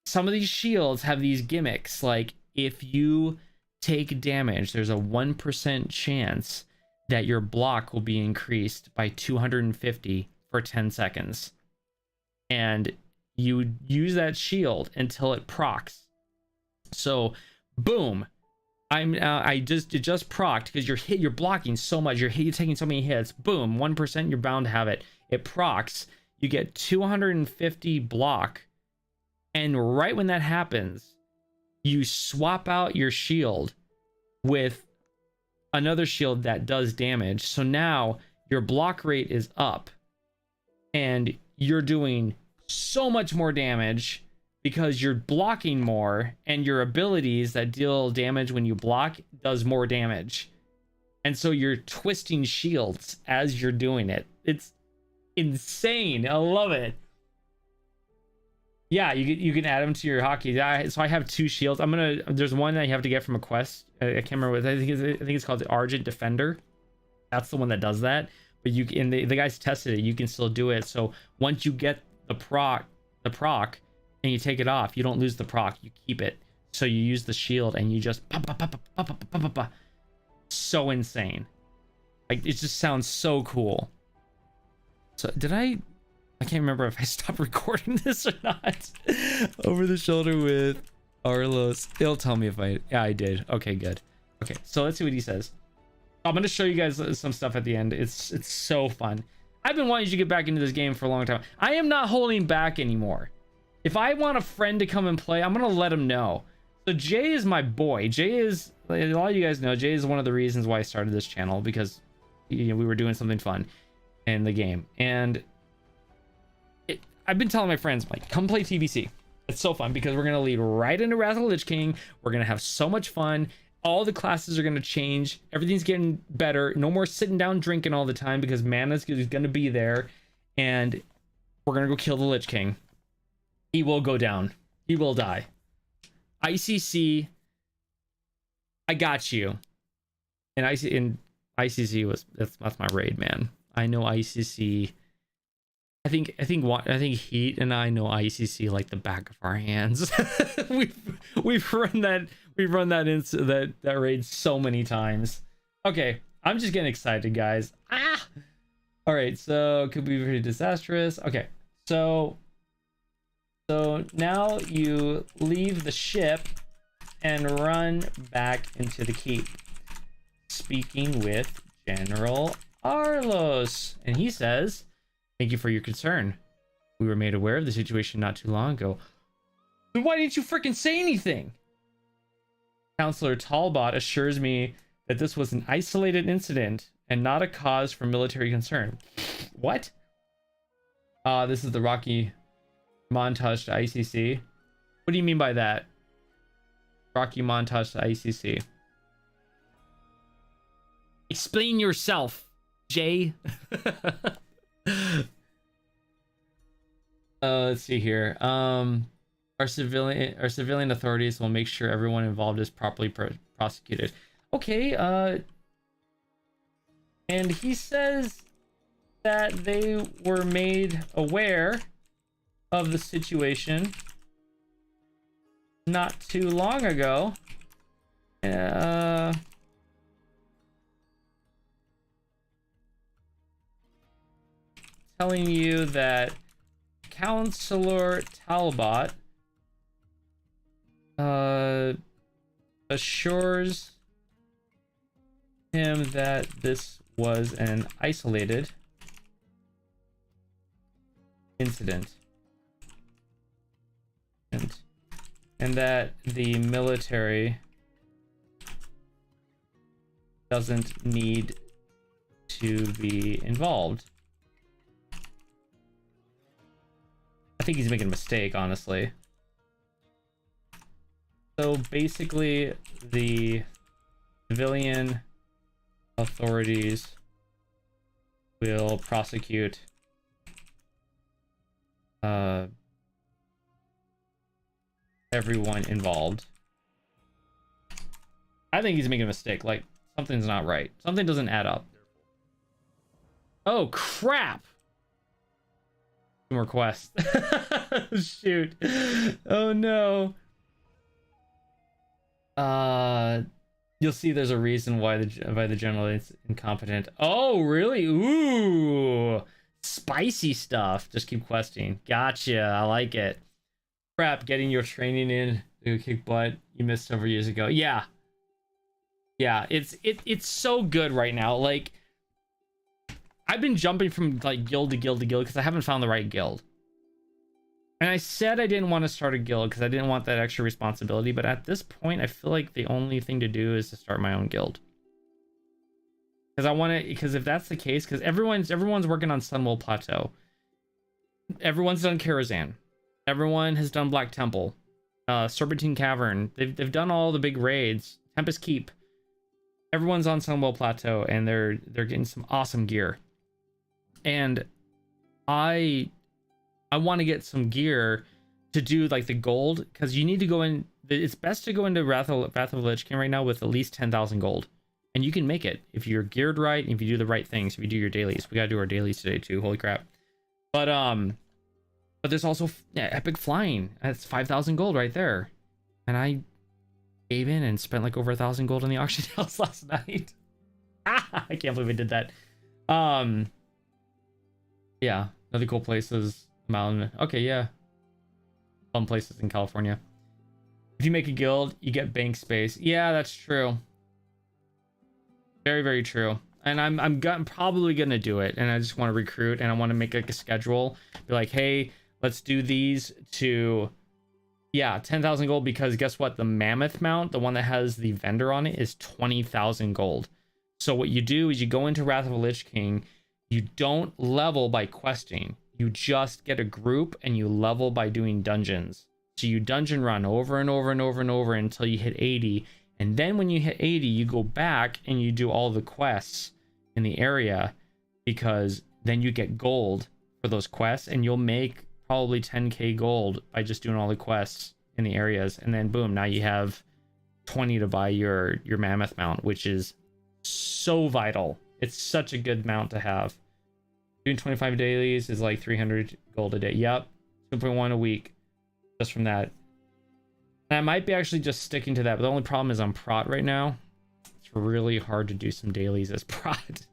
[SPEAKER 1] some of these shields have these gimmicks, like if you take damage, there's a 1% chance that your block will be increased by 250 for 10 seconds. And you use that shield until it procs. So boom, it just procced because you're blocking so much, you're taking so many hits. Boom, 1%, you're bound to have it. It procs, you get 250 block, and right when that happens, you swap out your shield with another shield that does damage. So now your block rate is up and you're doing so much more damage because you're blocking more, and your abilities that deal damage when you block does more damage. And so you're twisting shields as you're doing it. It's insane. I love it. Yeah, you can add them to your hockey. So I have 2 shields. There's one that you have to get from a quest. I can't remember what. I think it's called the Argent Defender. That's the one that does that. But the guys tested it. You can still do it. So once you get the proc, and you take it off, you don't lose the proc. You keep it. So you use the shield and you just so insane. Like, it just sounds so cool. So I can't remember if I stopped recording this or not. Over the shoulder with Arlos. It'll tell me if I did. Okay, good. Okay, so let's see what he says. I'm going to show you guys some stuff at the end. It's so fun. I've been wanting you to get back into this game for a long time. I am not holding back anymore. If I want a friend to come and play, I'm going to let him know. So Jay is my boy. Jay is, a lot of you guys know, Jay is one of the reasons why I started this channel, because we were doing something fun in the game. And I've been telling my friends, like, come play TBC. It's so fun because we're going to lead right into Wrath of the Lich King. We're going to have so much fun. All the classes are going to change. Everything's getting better. No more sitting down drinking all the time because Mana's going to be there. And we're going to go kill the Lich King. He will go down. He will die. ICC, I got you. And ICC that's my raid, man. I know ICC. I think Heat and I know ICC like the back of our hands. we've run that raid so many times. Okay, I'm just getting excited, guys. All right, so it could be pretty disastrous. Okay, so now you leave the ship and run back into the keep. Speaking with General Arlos, and he says, "Thank you for your concern. We were made aware of the situation not too long ago." Then why didn't you freaking say anything? Counselor Talbot assures me that this was an isolated incident and not a cause for military concern. What? This is the Rocky montage to ICC. What do you mean by that? Rocky montage to ICC. Explain yourself, Jay. Let's see here. Our civilian authorities will make sure everyone involved is properly prosecuted. Okay. And he says that they were made aware of the situation not too long ago. Telling you that Counselor Talbot assures him that this was an isolated incident and that the military doesn't need to be involved. I think he's making a mistake, honestly. So basically, the civilian authorities will prosecute everyone involved. I think he's making a mistake. Like, something's not right. Something doesn't add up. Oh, crap! More quests. Shoot. Oh no. You'll see there's a reason why the general is incompetent. Oh really? Ooh, spicy stuff. Just keep questing. Gotcha. I like it. Crap, getting your training in to kick butt you missed several years ago. Yeah, it's so good right now. Like, I've been jumping from like guild to guild to guild because I haven't found the right guild. And I said I didn't want to start a guild because I didn't want that extra responsibility, but at this point I feel like the only thing to do is to start my own guild. Because if that's the case, because everyone's working on Sunwell Plateau. Everyone's done Karazhan. Everyone has done Black Temple, Serpentine Cavern. They've done all the big raids. Tempest Keep. Everyone's on Sunwell Plateau, and they're getting some awesome gear. And I want to get some gear to do like the gold, because you need to go in. It's best to go into Wrath of the Lich King right now with at least 10,000 gold, and you can make it if you're geared right and if you do the right things. If you do your dailies, we gotta do our dailies today too. Holy crap! But there's also epic flying. That's 5,000 gold right there, and I gave in and spent like over 1,000 gold on the auction house last night. I can't believe I did that. Yeah, another cool places, mountain. Okay, yeah, fun places in California. If you make a guild, you get bank space. Yeah, that's true. Very, very true. And I'm probably gonna do it. And I just want to recruit, and I want to make like a schedule. Be like, hey, let's do these to, yeah, 10,000 gold, because guess what? The mammoth mount, the one that has the vendor on it, is 20,000 gold. So what you do is you go into Wrath of the Lich King. You don't level by questing. You just get a group and you level by doing dungeons. So you dungeon run over and over and over and over until you hit 80. And then when you hit 80, you go back and you do all the quests in the area, because then you get gold for those quests, and you'll make probably 10k gold by just doing all the quests in the areas. And then boom, now you have 20 to buy your mammoth mount, which is so vital. It's such a good mount to have. Doing 25 dailies is like 300 gold a day. Yep, 2.1 a week just from that. And I might be actually just sticking to that, but the only problem is I'm prot right now. It's really hard to do some dailies as prot.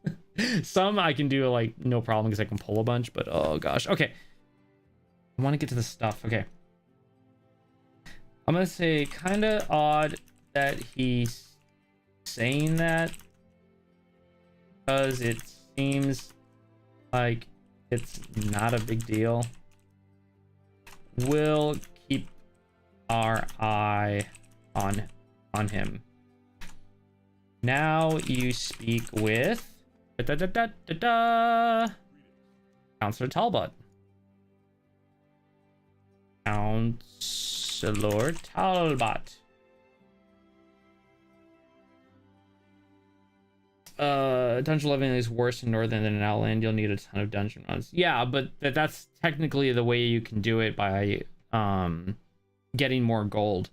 [SPEAKER 1] Some I can do like no problem because I can pull a bunch, but oh gosh. Okay, I want to get to the stuff. Okay, I'm gonna say kind of odd that he's saying that, because it seems like it's not a big deal. We'll keep our eye on him. Now you speak with Counselor Talbot. Counselor Talbot. Dungeon living is worse in Northern than in Outland. You'll need a ton of dungeon runs. Yeah, but that's technically the way you can do it by getting more gold,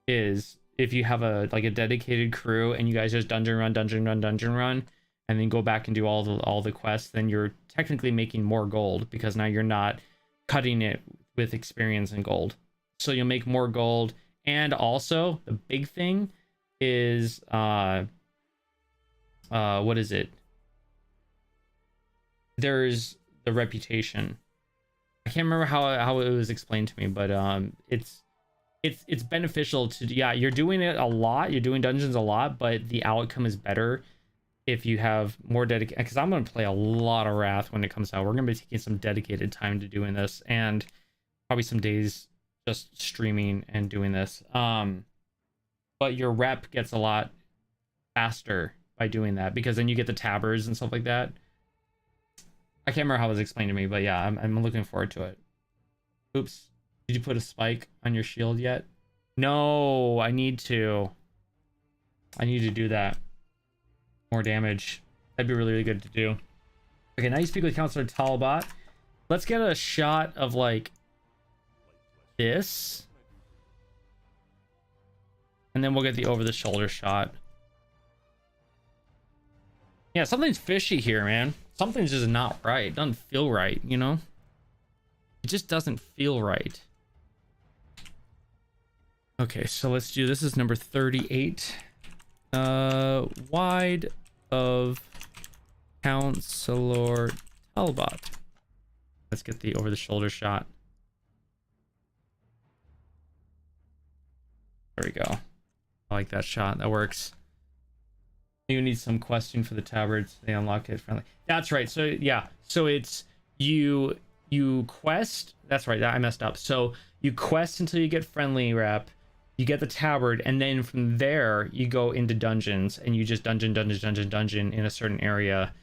[SPEAKER 1] is if you have a dedicated crew and you guys just dungeon run, and then go back and do all the quests, then you're technically making more gold, because now you're not cutting it with experience and gold. So you'll make more gold. And also the big thing is what is it? There's the reputation. I can't remember how it was explained to me, but it's beneficial to, yeah, you're doing it a lot, you're doing dungeons a lot, but the outcome is better if you have more dedicated, because I'm going to play a lot of Wrath when it comes out. We're going to be taking some dedicated time to doing this, and probably some days just streaming and doing this. But your rep gets a lot faster by doing that, because then you get the tabbers and stuff like that. I can't remember how it was explained to me, but yeah, I'm looking forward to it. Oops. Did you put a spike on your shield yet? No, I need to do that. More damage. That'd be really, really good to do. Okay, now you speak with Counselor Talbot. Let's get a shot of like this. And then we'll get the over the shoulder shot. Yeah, something's fishy here, man. Something's just not right. It doesn't feel right, you know? It just doesn't feel right. Okay, so let's do, this is number 38. Wide of Counselor Talbot. Let's get the over the shoulder shot. There we go. I like that shot. That works. You need some questing for the tabards. They unlock it friendly. That's right. So yeah, so it's you quest. That's right. I messed up. So you quest until you get friendly rep. You get the tabard, and then from there you go into dungeons, and you just dungeon in a certain area.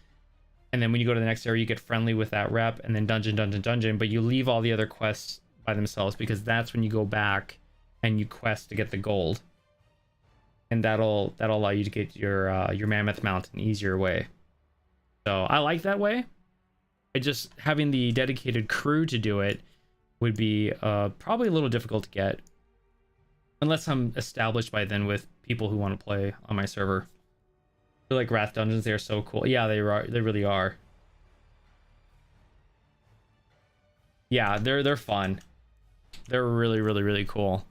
[SPEAKER 1] And then when you go to the next area, you get friendly with that rep, and then dungeon. But you leave all the other quests by themselves, because that's when you go back and you quest to get the gold, and that'll allow you to get your Mammoth Mount an easier way. So I like that way. It just having the dedicated crew to do it would be probably a little difficult to get, unless I'm established by then with people who want to play on my server. I feel like Wrath Dungeons, they're so cool. Yeah, they really are. Yeah, they're fun. They're really cool.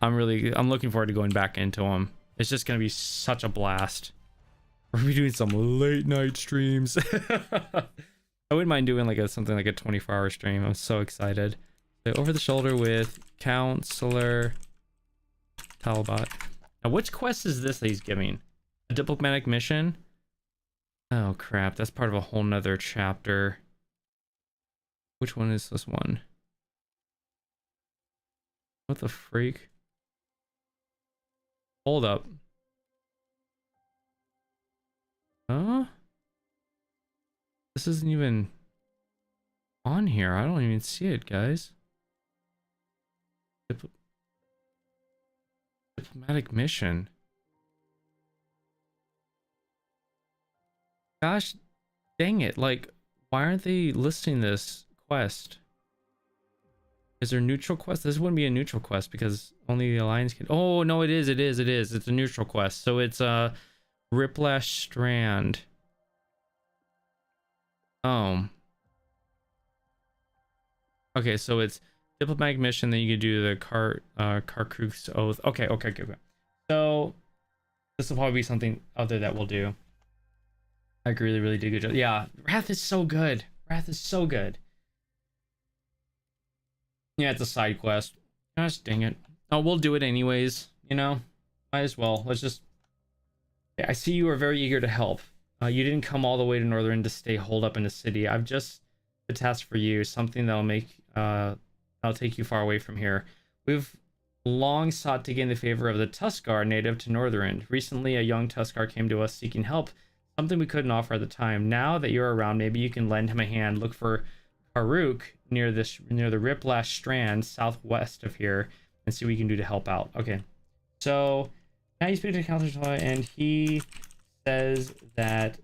[SPEAKER 1] I'm looking forward to going back into them. It's just gonna be such a blast. We're gonna be doing some late night streams. I wouldn't mind doing like something like a 24-hour stream. I'm so excited. So over the shoulder with Counselor Talbot. Now, which quest is this that he's giving? A diplomatic mission? Oh crap, that's part of a whole nother chapter. Which one is this one? What the freak? Hold up. Huh? This isn't even on here. I don't even see it, guys. Diplomatic mission. Gosh dang it. Like, why aren't they listing this quest? Is there neutral quest? This wouldn't be a neutral quest because only the Alliance can... Oh, no, it is. It's a neutral quest. So it's a Riplash Strand. Oh. Okay, so it's diplomatic mission, then you can do the Karkruk's Oath. Okay. So this will probably be something other that we'll do. I really did a good job. Yeah, Wrath is so good. Yeah, it's a side quest. Gosh dang it. Oh, we'll do it anyways, you know? Might as well. Let's just... Yeah, I see you are very eager to help. You didn't come all the way to Northern to stay holed up in the city. I've just a task for you, something that'll make that'll take you far away from here. We've long sought to gain the favor of the Tuskar native to Northern. Recently, a young Tuskar came to us seeking help, something we couldn't offer at the time. Now that you're around, maybe you can lend him a hand. Look for Karuk near the Riplash Strand southwest of here and see what you can do to help out. Okay, so now you speak to Counselor and he says that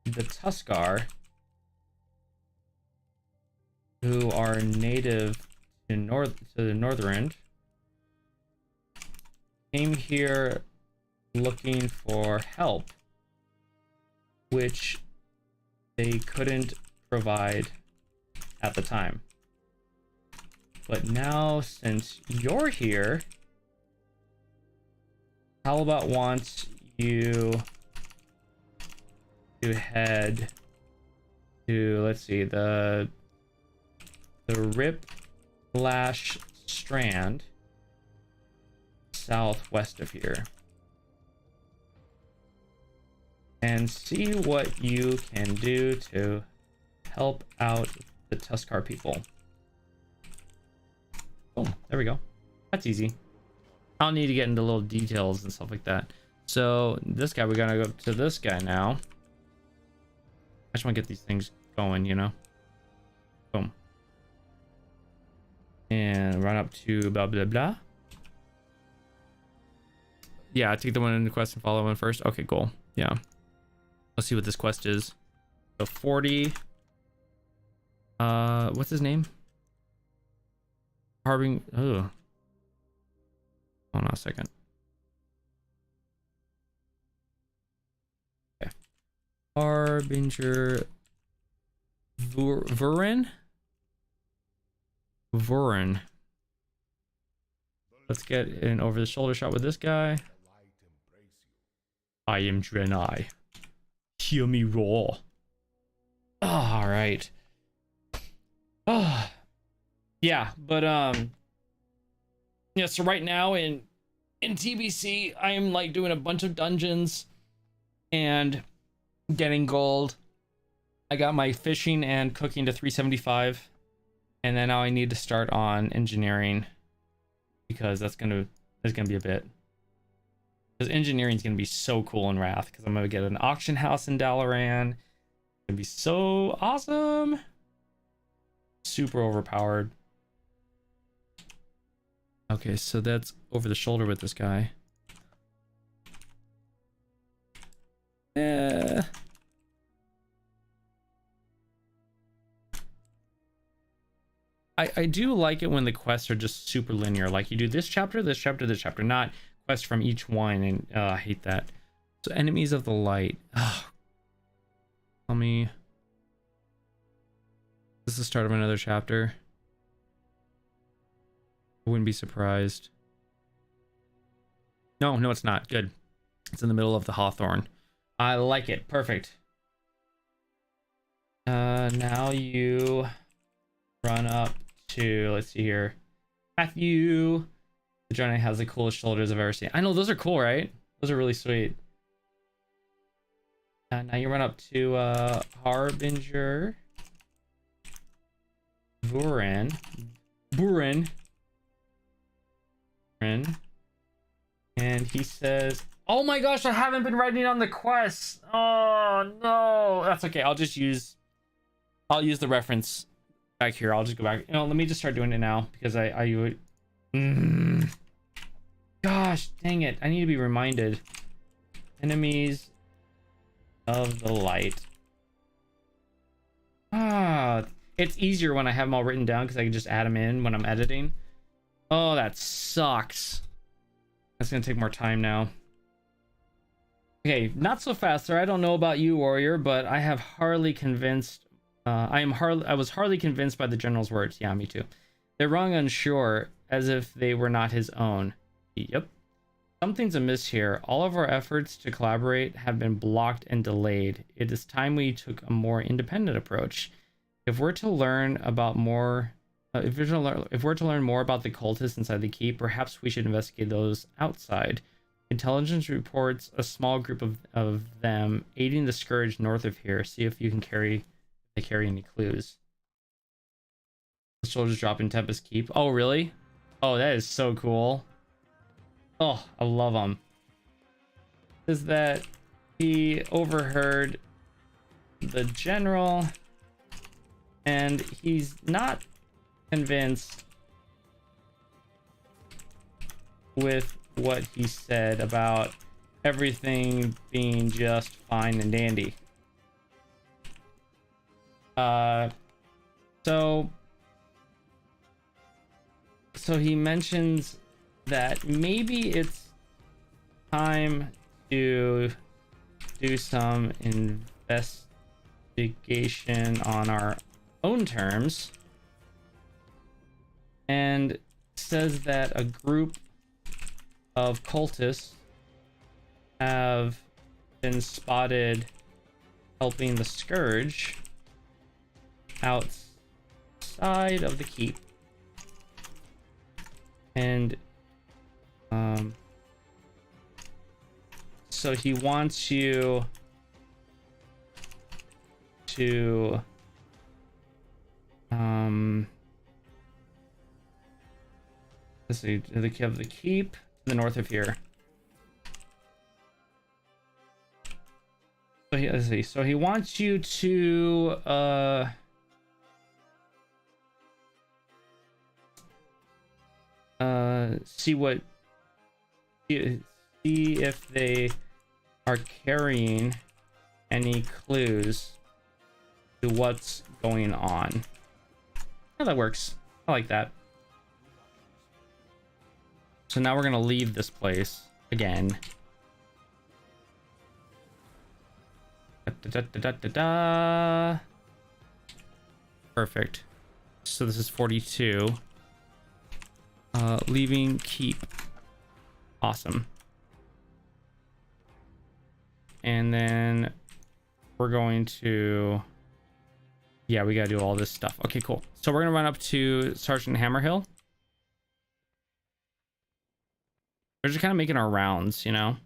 [SPEAKER 1] the Tuskar, who are native to the Northern, came here looking for help, which they couldn't provide at the time. But now, since you're here, Talbot wants you to head to, let's see, the Riplash Strand southwest of here, and see what you can do to help out the Tuskar people. Oh, there we go. That's easy. I don't need to get into little details and stuff like that. So this guy, we're gonna go to this guy now. I just want to get these things going, you know. Boom. And run up to blah blah blah. Yeah, take the one in the quest and follow one first. Okay, cool. Yeah. Let's see what this quest is. So 40. What's his name? Harbing. Oh. Hold on a second. Okay. Harbinger Vuren. Let's get an over the shoulder shot with this guy. I am Draenei. Hear me roar. Oh, all right. Oh. Yeah, but yeah, so right now in TBC, I am like doing a bunch of dungeons and getting gold. I got my fishing and cooking to 375, and then now I need to start on engineering because that's gonna be a bit. Because engineering is going to be so cool in Wrath. Because I'm going to get an auction house in Dalaran. It's going to be so awesome. Super overpowered. Okay, so that's over the shoulder with this guy. Yeah. I do like it when the quests are just super linear. Like you do this chapter, this chapter, this chapter, not quests from each one. And I hate that. So enemies of the light. Oh, tell me. This is the start of another chapter. I wouldn't be surprised. No, it's not. Good. It's in the middle of the Hawthorne. I like it. Perfect. Now you run up to, let's see here, Matthew. The Johnny has the coolest shoulders I've ever seen. I know, those are cool, right? Those are really sweet. Now you run up to Harbinger. Borean. And he says, oh my gosh, I haven't been writing on the quests. Oh no, that's okay. I'll use the reference back here. I'll just go back. Let me just start doing it now because gosh dang it, I need to be reminded. Enemies of the light. It's easier when I have them all written down because I can just add them in when I'm editing. Oh, that sucks. That's gonna take more time now. Okay, not so fast, sir. I don't know about you, warrior, but I have hardly convinced. I was hardly convinced by the general's words. Yeah, me too. They're wrong, unsure, as if they were not his own. Yep. Something's amiss here. All of our efforts to collaborate have been blocked and delayed. It is time we took a more independent approach. If we're to learn more about the cultists inside the keep, perhaps we should investigate those outside. Intelligence reports a small group of them aiding the scourge north of here. See if you can carry any clues. The soldiers drop in Tempest Keep. Oh, really? Oh, that is so cool. Oh, I love them. Is that he overheard the general, and he's not convinced with what he said about everything being just fine and dandy. So he mentions that maybe it's time to do some investigation on our own terms, and says that a group of cultists have been spotted helping the scourge outside of the keep, and so he wants you to let's see, the keep to the north of here. So let's see. So he wants you to see if they are carrying any clues to what's going on. Yeah, that works. I like that. So now we're gonna leave this place again. Perfect. So this is 42. Leaving keep. Awesome. And then we're going to, yeah, we gotta do all this stuff. Okay, cool. So we're gonna run up to Sergeant Hammerhill. We're just kind of making our rounds, you know.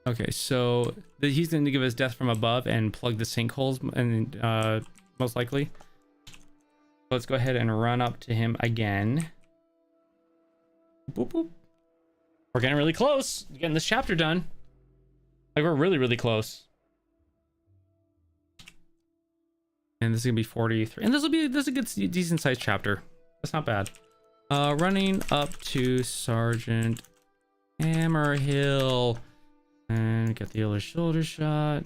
[SPEAKER 1] Okay, so he's going to give us death from above and plug the sinkholes, and most likely. Let's go ahead and run up to him again. Boop, boop. We're getting really close. Getting this chapter done. Like, we're really, really close. And this is gonna be 43. And this is a good, decent sized chapter. That's not bad. Running up to Sergeant Hammerhill. And get the other shoulder shot.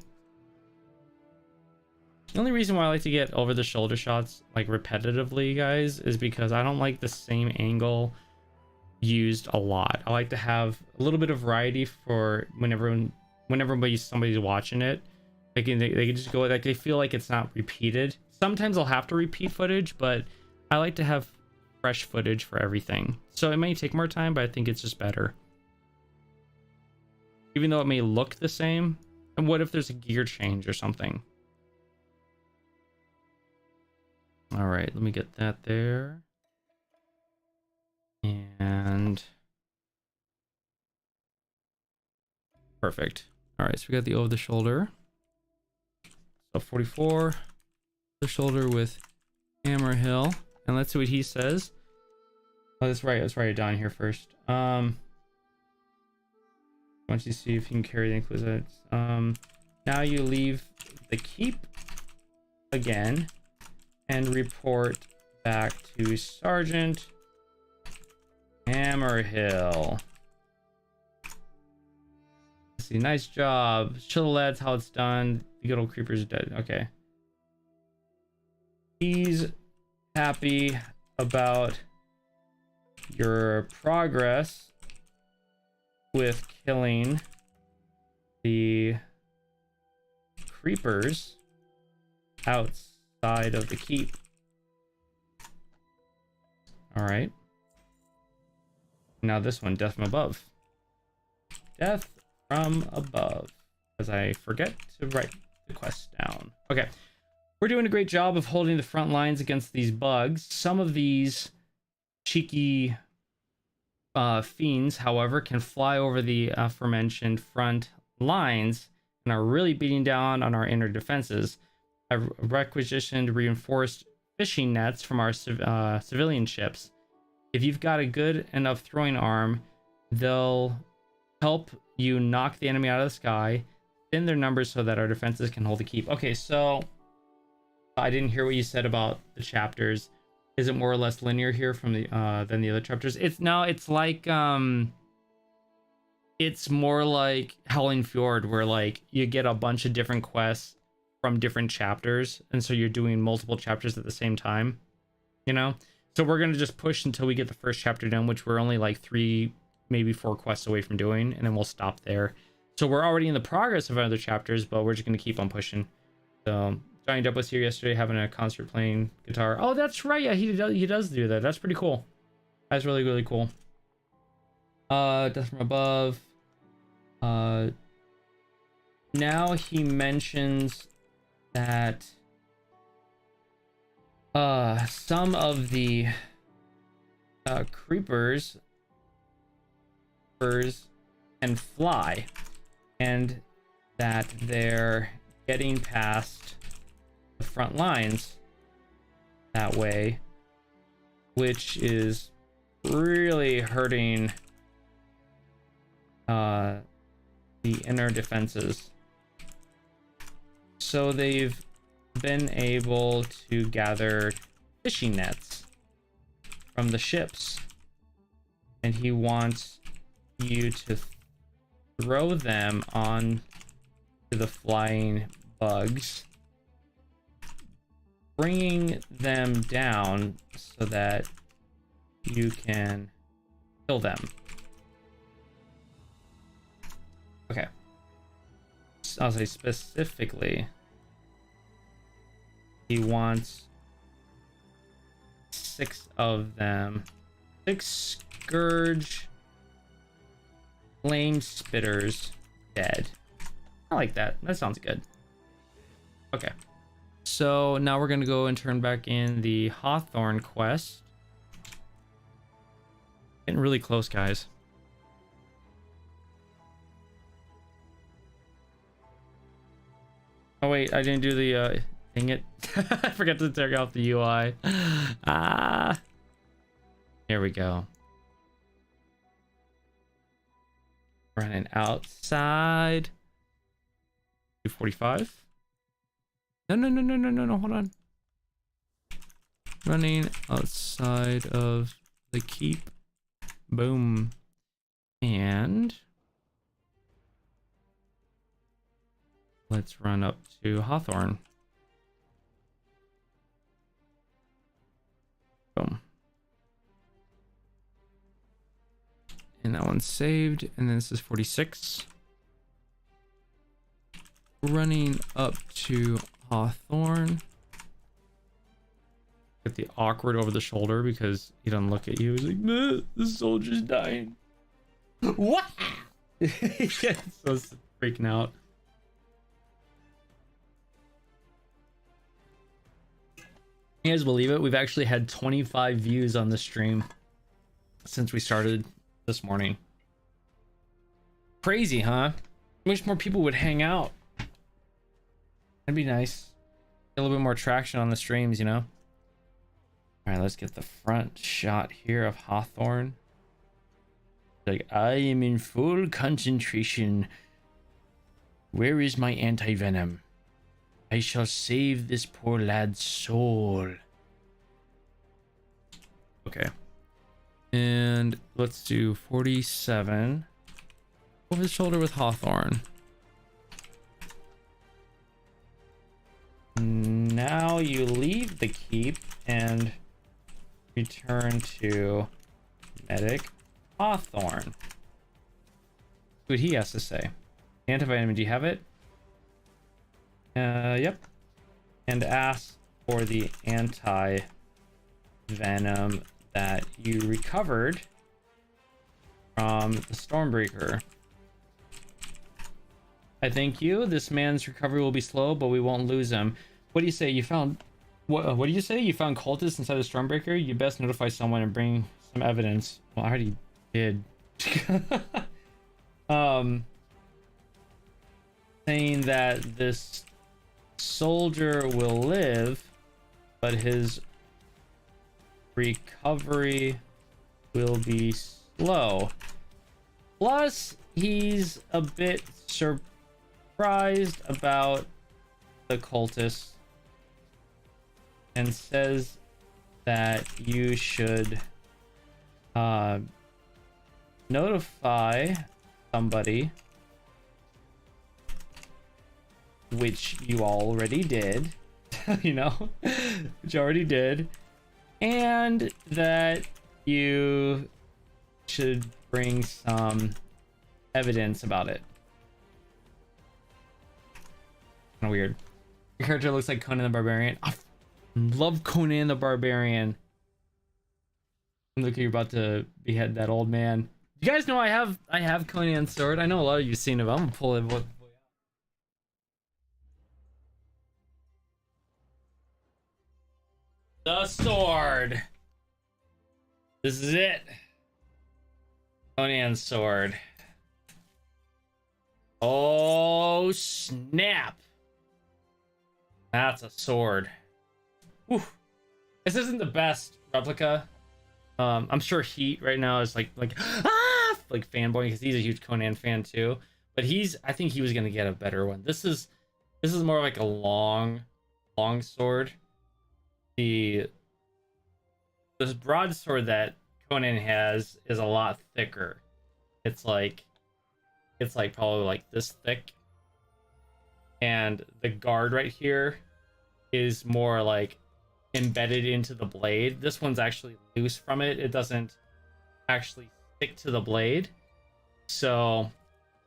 [SPEAKER 1] The only reason why I like to get over the shoulder shots like repetitively, guys, is because I don't like the same angle used a lot. I like to have a little bit of variety for whenever somebody's watching it. They can just go like they feel like it's not repeated. Sometimes I'll have to repeat footage, but I like to have fresh footage for everything. So it may take more time, but I think it's just better. Even though it may look the same. And what if there's a gear change or something? All right, let me get that there. And perfect. All right, so we got the over the shoulder. So 44, the shoulder with Hammerhill, and let's see what he says. Oh, that's right. Let's write it down here first. Once you see if you can carry the Inquisitors. Now you leave the keep again and report back to Sergeant Hammerhill. Let's see, nice job. That's how it's done. The good old creeper's dead. Okay. He's happy about your progress with killing the creepers outside of the keep. All right. Now this one, death from above. Death from above. As I forget to write the quest down. Okay. We're doing a great job of holding the front lines against these bugs. Some of these cheeky fiends, however, can fly over the aforementioned front lines and are really beating down on our inner defenses. I've requisitioned reinforced fishing nets from our civilian ships. If you've got a good enough throwing arm, they'll help you knock the enemy out of the sky, thin their numbers so that our defenses can hold the keep. Okay, so I didn't hear what you said about the chapters. Is it more or less linear here from the than the other chapters? It's like it's more like Howling Fjord, where like you get a bunch of different quests from different chapters, and so you're doing multiple chapters at the same time, you know. So we're gonna just push until we get the first chapter done, which we're only like 3, maybe 4 quests away from doing, and then we'll stop there. So we're already in the progress of other chapters, but we're just gonna keep on pushing. So Johnny Depp was here yesterday having a concert playing guitar. Oh, that's right. Yeah, he does do that. That's pretty cool. That's really, really cool. Death from above. Now he mentions that some of the creepers can fly, and that they're getting past the front lines that way, which is really hurting the inner defenses. So they've been able to gather fishing nets from the ships, and he wants you to throw them on to the flying bugs, bringing them down so that you can kill them. Okay. I'll say specifically, he wants 6 of them. 6 Scourge Flame Spitters dead. I like that. That sounds good. Okay. So now we're going to go and turn back in the Hawthorne quest. Getting really close, guys. Oh wait, I didn't do the dang it. I forgot to take off the UI. Here we go. Running outside. 245. No, hold on. Running outside of the keep. Boom. And let's run up to Hawthorne. Boom. And that one's saved. And then this is 46. Running up to Hawthorne. Get the awkward over the shoulder because he doesn't look at you. He's like, the soldier's dying. What? Yeah, so freaking out. You guys believe it? We've actually had 25 views on the stream since we started this morning. Crazy, huh? I wish more people would hang out. That'd be nice. Get a little bit more traction on the streams, you know? All right, let's get the front shot here of Hawthorne. Like, I am in full concentration. Where is my anti-venom? I shall save this poor lad's soul. Okay. And let's do 47. Over the shoulder with Hawthorne. Now you leave the keep and return to Medic Hawthorne. See what he has to say. Antivitamin, do you have it? Yep. And ask for the anti-venom that you recovered from the Stormbreaker. I thank you. This man's recovery will be slow, but we won't lose him. What do you say? You found... What do you say? You found cultists inside the Stormbreaker? You best notify someone and bring some evidence. Well, I already did. Saying that this soldier will live, but his recovery will be slow. Plus, he's a bit surprised about the cultists and says that you should notify somebody, which you already did, you know, which you already did, and that you should bring some evidence about it. Kind of weird. Your character looks like Conan the Barbarian. I love Conan the Barbarian. Look, you're about to behead that old man. You guys know I have Conan's sword. I know a lot of you've seen it. I'm gonna pull it. The sword. This is it. Conan's sword. Oh snap! That's a sword. Whew. This isn't the best replica. I'm sure Heat right now is like fanboy because he's a huge Conan fan too. But I think he was gonna get a better one. This is more like a long sword. This broadsword that Conan has is a lot thicker. It's like probably like this thick. And the guard right here is more like embedded into the blade. This one's actually loose from it. It doesn't actually stick to the blade. So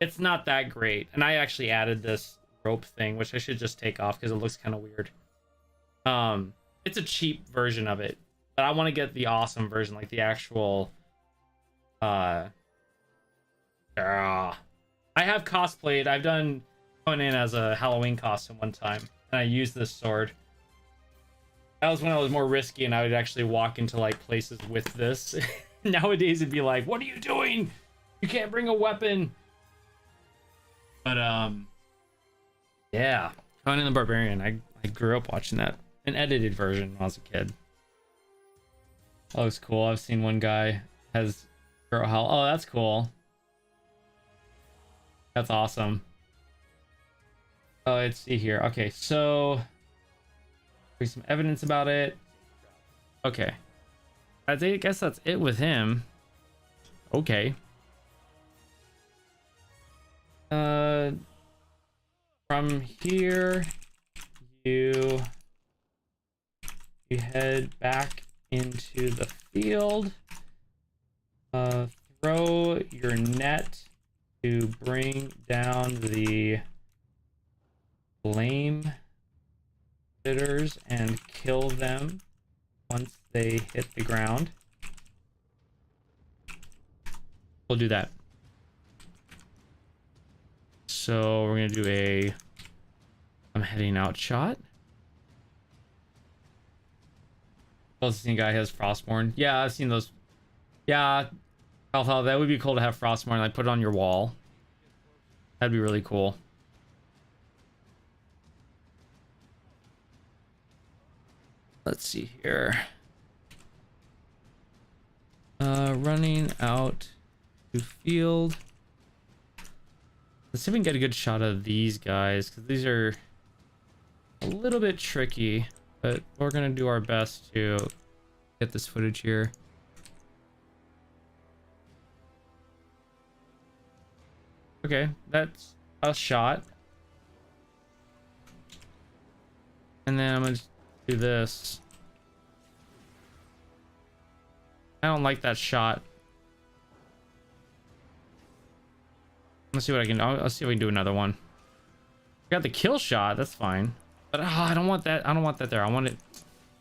[SPEAKER 1] it's not that great. And I actually added this rope thing, which I should just take off because it looks kind of weird. It's a cheap version of it, but I want to get the awesome version, like the actual I have cosplayed. I've done Conan as a Halloween costume one time, and I used this sword. That was when I was more risky, and I would actually walk into like places with this. Nowadays, it'd be like, "What are you doing? You can't bring a weapon." But yeah, Conan the Barbarian. I grew up watching that, an edited version when I was a kid. That looks cool. I've seen one guy has girl howl. Oh, that's cool. That's awesome. Oh, let's see here. Okay, so there's some evidence about it. Okay. I guess that's it with him. Okay. From here, you head back into the field. Throw your net to bring down the flame bitters and kill them once they hit the ground. We'll do that. So we're gonna do a I'm heading out shot. Closest guy has Frostborn. Yeah, I've seen those. Yeah, Alpha, that would be cool to have Frostborn. Like put it on your wall. That'd be really cool. Let's see here. Running out to field. Let's see if we can get a good shot of these guys, because these are a little bit tricky, but we're gonna do our best to get this footage here. Okay, that's a shot. And then I'm gonna do this. I don't like that shot. Let's see what I can do. I'll see if we can do another one. Got the kill shot, that's fine. But I don't want that. I don't want that there. I want it.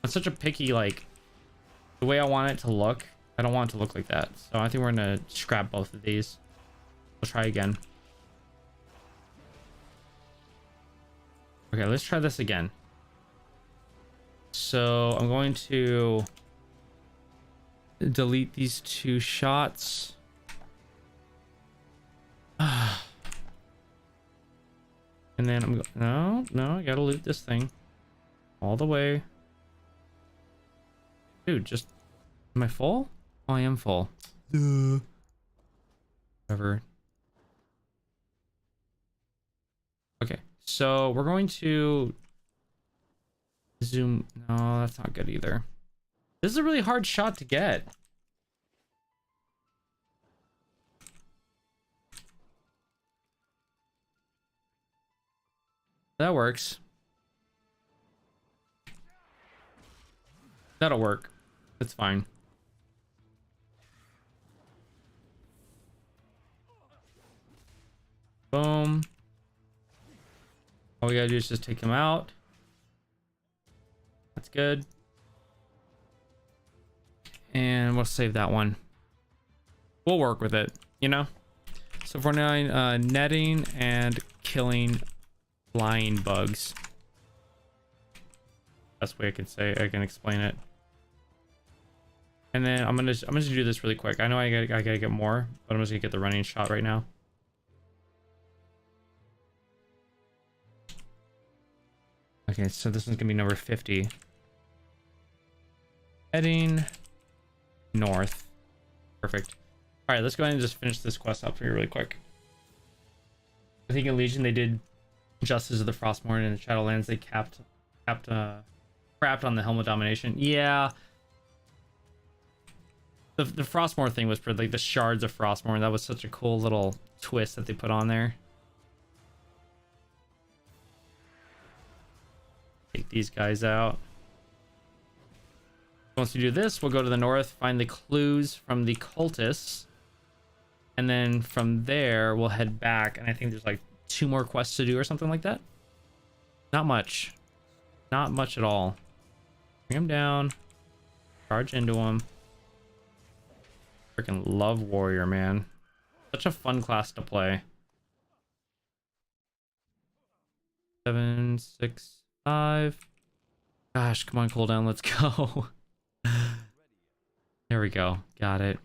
[SPEAKER 1] I'm such a picky, like, the way I want it to look. I don't want it to look like that. So I think we're gonna scrap both of these. We'll try again. Okay, let's try this again. So I'm going to delete these two shots. And then I'm no, I gotta loot this thing all the way. Dude, just am I full? Oh, I am full. Whatever. Okay, so we're going to zoom. No, that's not good either. This is a really hard shot to get. That works. That'll work. That's fine. Boom. All we gotta do is just take him out. That's good. And we'll save that one. We'll work with it, you know? So for now, netting and killing flying bugs. Best way I can explain it. And then I'm gonna do this really quick. I know I gotta get more, but I'm just gonna get the running shot right now. Okay, so this one's gonna be number 50. Heading north. Perfect. All right, let's go ahead and just finish this quest up for you really quick. I think in Legion they did Justice of the Frostmourne, and in Shadowlands they crapped on the Helm of Domination. Yeah. The Frostmourne thing was for like the shards of Frostmourne. That was such a cool little twist that they put on there. Take these guys out. Once we do this, we'll go to the north, find the clues from the cultists, and then from there we'll head back. And I think there's like 2 more quests to do or something like that. Not much. Not much at all. Bring him down. Charge into him. Freaking love warrior, man. Such a fun class to play. 7, 6, 5. Gosh, come on, cooldown. Let's go. There we go. Got it.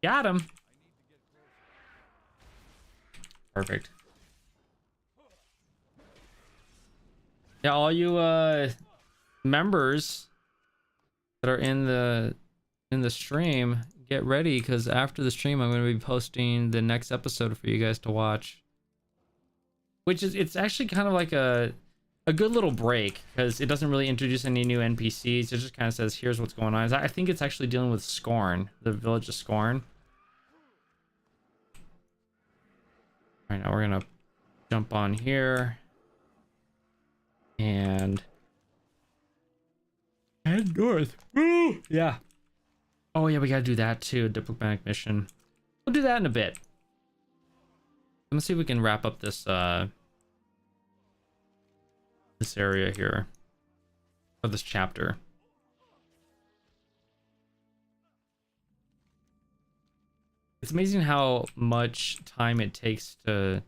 [SPEAKER 1] Got him. Perfect. Yeah, all you members that are in the stream, get ready, because after the stream I'm going to be posting the next episode for you guys to watch, which is, it's actually kind of like a good little break, because it doesn't really introduce any new NPCs. It just kind of says here's what's going on. I think it's actually dealing with Scorn, the village of Scorn. All right, now we're gonna jump on here and head north. Woo! Yeah. Oh yeah, we gotta do that too. Diplomatic mission. We'll do that in a bit. Let's see if we can wrap up this this area here, or this chapter. It's amazing how much time it takes to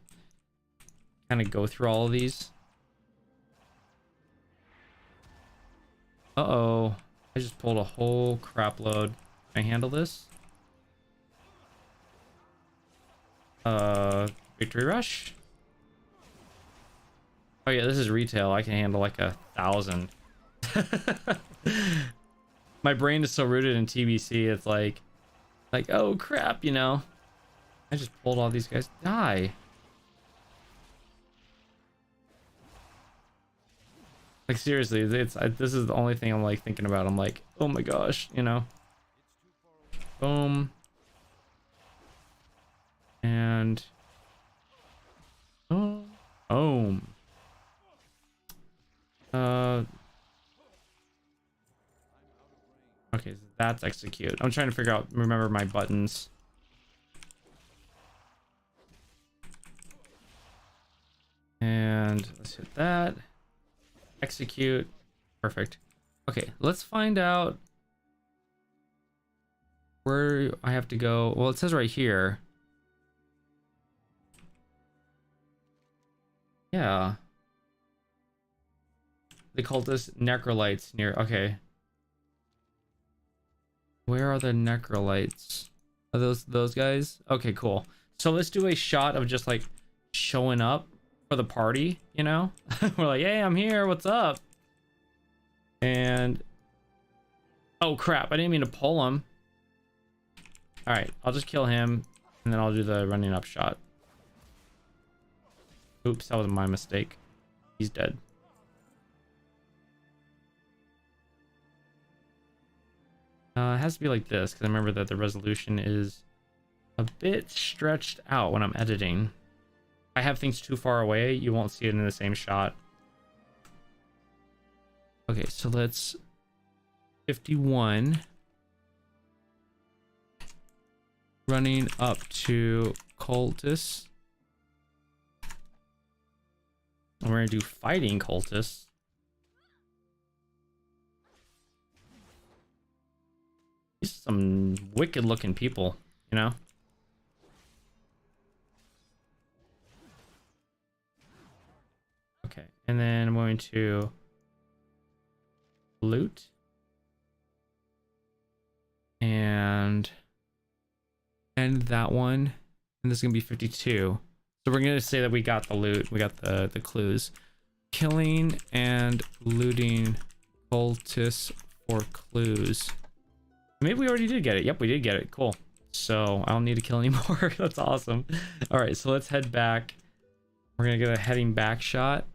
[SPEAKER 1] kind of go through all of these. Uh-oh. I just pulled a whole crap load. Can I handle this? Victory rush? Oh yeah, this is retail. I can handle like 1,000. My brain is so rooted in TBC, it's like, oh crap, you know. I just pulled all these guys. Die. Like seriously, this is the only thing I'm like thinking about. I'm like, oh my gosh, you know. Boom. And boom. Boom. Okay, so that's execute. I'm trying to figure out, remember my buttons. And let's hit that. Execute. Perfect. Okay, let's find out where I have to go. Well, it says right here. Yeah. They called this necrolytes near. Okay. Where are the necrolytes? Are those guys? Okay, cool. So let's do a shot of just like showing up for the party, you know? We're like, hey, I'm here, what's up? And oh crap, I didn't mean to pull him. All right, I'll just kill him and then I'll do the running up shot. Oops, that was my mistake. He's dead. It has to be like this, because I remember that the resolution is a bit stretched out when I'm editing. If I have things too far away, you won't see it in the same shot. Okay, so let's 51. Running up to cultists. And we're gonna do fighting cultists. These are some wicked looking people, you know? Okay, and then I'm going to loot. And end that one. And this is gonna be 52. So we're gonna say that we got the loot, we got the clues. Killing and looting cultists for clues. Maybe we already did get it. Yep, we did get it. Cool. So I don't need to kill anymore. That's awesome. All right, so let's head back. We're gonna get a heading back shot.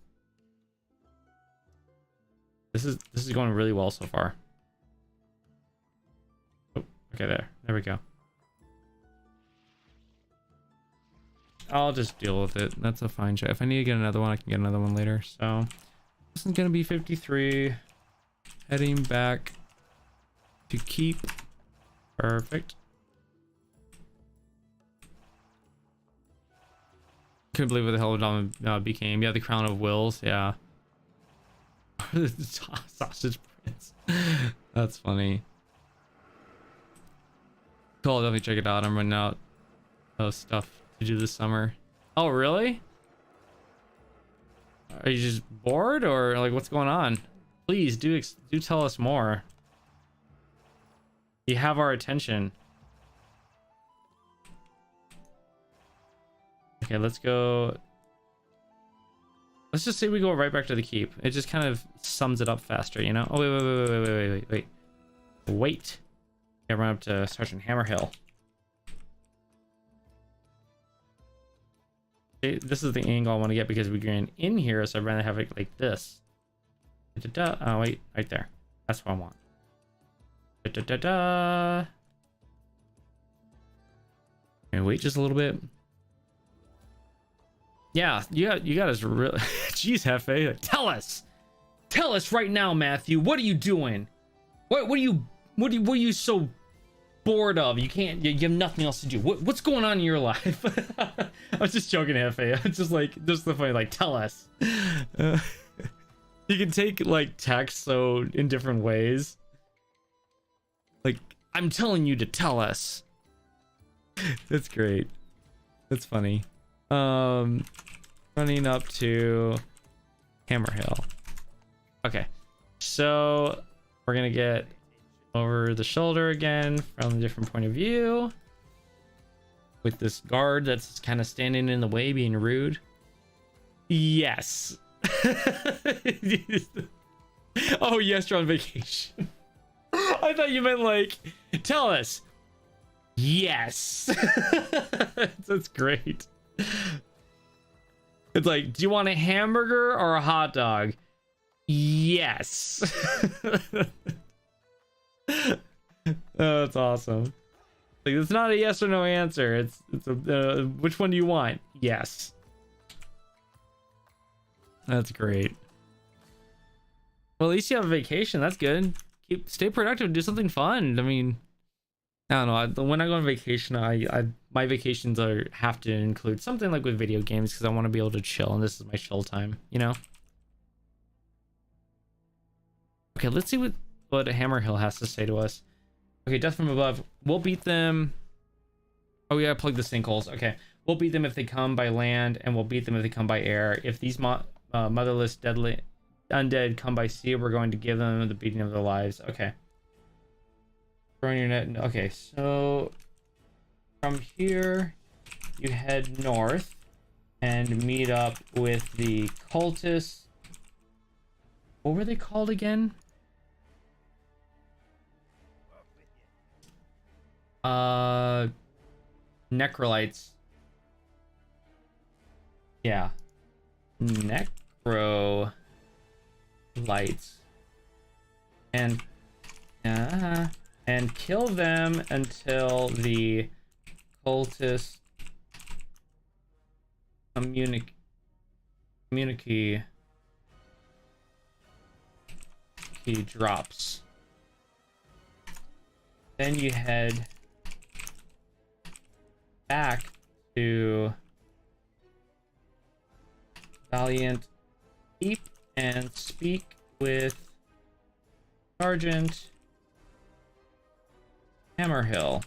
[SPEAKER 1] This is going really well so far. Oh, okay, there we go. I'll just deal with it. That's a fine shot. If I need to get another one, I can get another one later. So this is gonna be 53. Heading back to keep. Perfect. Couldn't believe what the hell it became. Yeah, the Crown of Wills. Yeah. Sausage Prince. That's funny. Cool, I'll definitely check it out. I'm running out of stuff to do this summer. Oh, really? Are you just bored, or like what's going on? Please do tell us more. You have our attention. Okay, let's go. Let's just say we go right back to the keep. It just kind of sums it up faster, you know? Oh, wait. Wait. Yeah, run up to Sergeant Hammerhill. Okay, this is the angle I want to get because we're going in here, so I'd rather have it like this. Oh wait, right there. That's what I want. And wait just a little bit. Yeah, you got us really. Jeez, Hefe, tell us right now, Matthew. What are you doing? What are you so bored of? You have nothing else to do. What's going on in your life? I was just joking, Hefe. I'm just the funny, like, tell us. You can take like text so in different ways. Like, I'm telling you to tell us. That's great. That's funny. Running up to Hammerhill. Okay, so we're gonna get over the shoulder again from a different point of view with this guard that's kind of standing in the way, being rude. Yes. Oh yes, you're on vacation. I thought you meant like, tell us. Yes. That's great. It's like, do you want a hamburger or a hot dog? Yes. Oh, that's awesome. Like, it's not a yes or no answer. It's a which one do you want? Yes. That's great. Well, at least you have a vacation. That's good. Stay productive. Do something fun. I mean, I don't know. When I go on vacation, my vacations have to include something like with video games because I want to be able to chill, and this is my chill time. You know. Okay, let's see what Hammerhill has to say to us. Okay, death from above. We'll beat them. Oh, we gotta plug the sinkholes. Okay, we'll beat them if they come by land, and we'll beat them if they come by air. If these motherless, deadly undead come by sea, we're going to give them the beating of their lives. Okay. Throwing your net. Okay, so from here, you head north and meet up with the cultists. What were they called again? Necrolites. Yeah. Necrolites. And kill them until the cultist community drops. Then you head back to Valiant Keep and speak with Sergeant Hammerhill.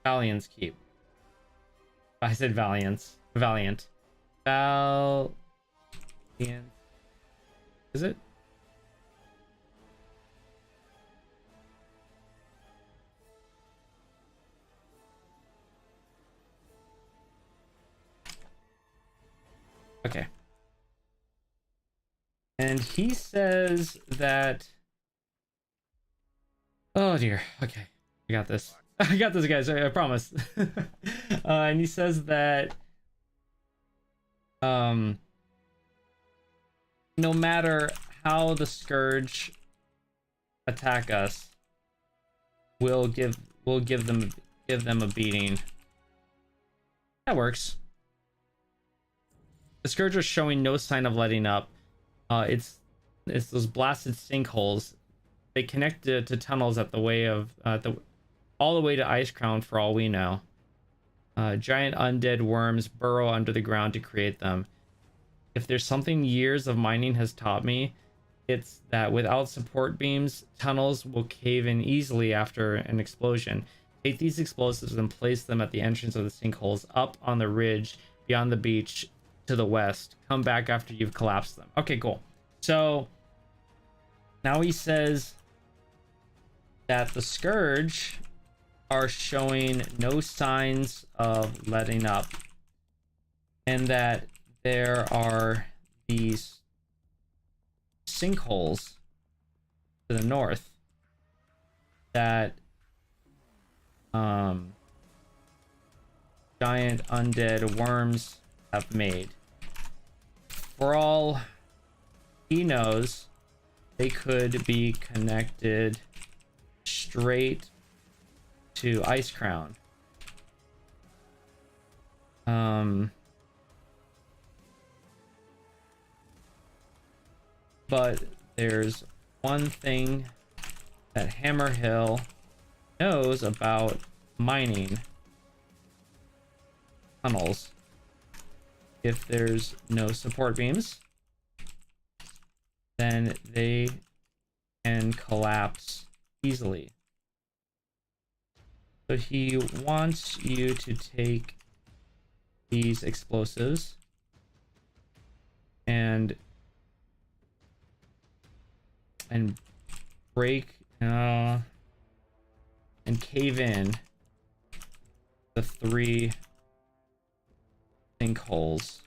[SPEAKER 1] Valiant's Keep. I said Valiant's. Valiant. Valiant. Is it? Okay. And he says that... Oh dear. Okay. I got this. I got this, guys. I promise. And he says that... no matter how the Scourge attack us, we'll give them a beating. That works. The Scourge are showing no sign of letting up. It's those blasted sinkholes. They connect to tunnels at the way of all the way to Ice Crown for all we know. Giant undead worms burrow under the ground to create them. If there's something years of mining has taught me, it's that without support beams, tunnels will cave in easily after an explosion. Take these explosives and place them at the entrance of the sinkholes up on the ridge beyond the beach to the west. Come back after you've collapsed them. Okay, cool. So now he says that the Scourge are showing no signs of letting up, and that there are these sinkholes to the north that giant undead worms have made. For all he knows, they could be connected straight to Ice Crown. But there's one thing that Hammer Hill knows about mining tunnels. If there's no support beams, then they can collapse easily. So he wants you to take these explosives and break and cave in the 3 sinkholes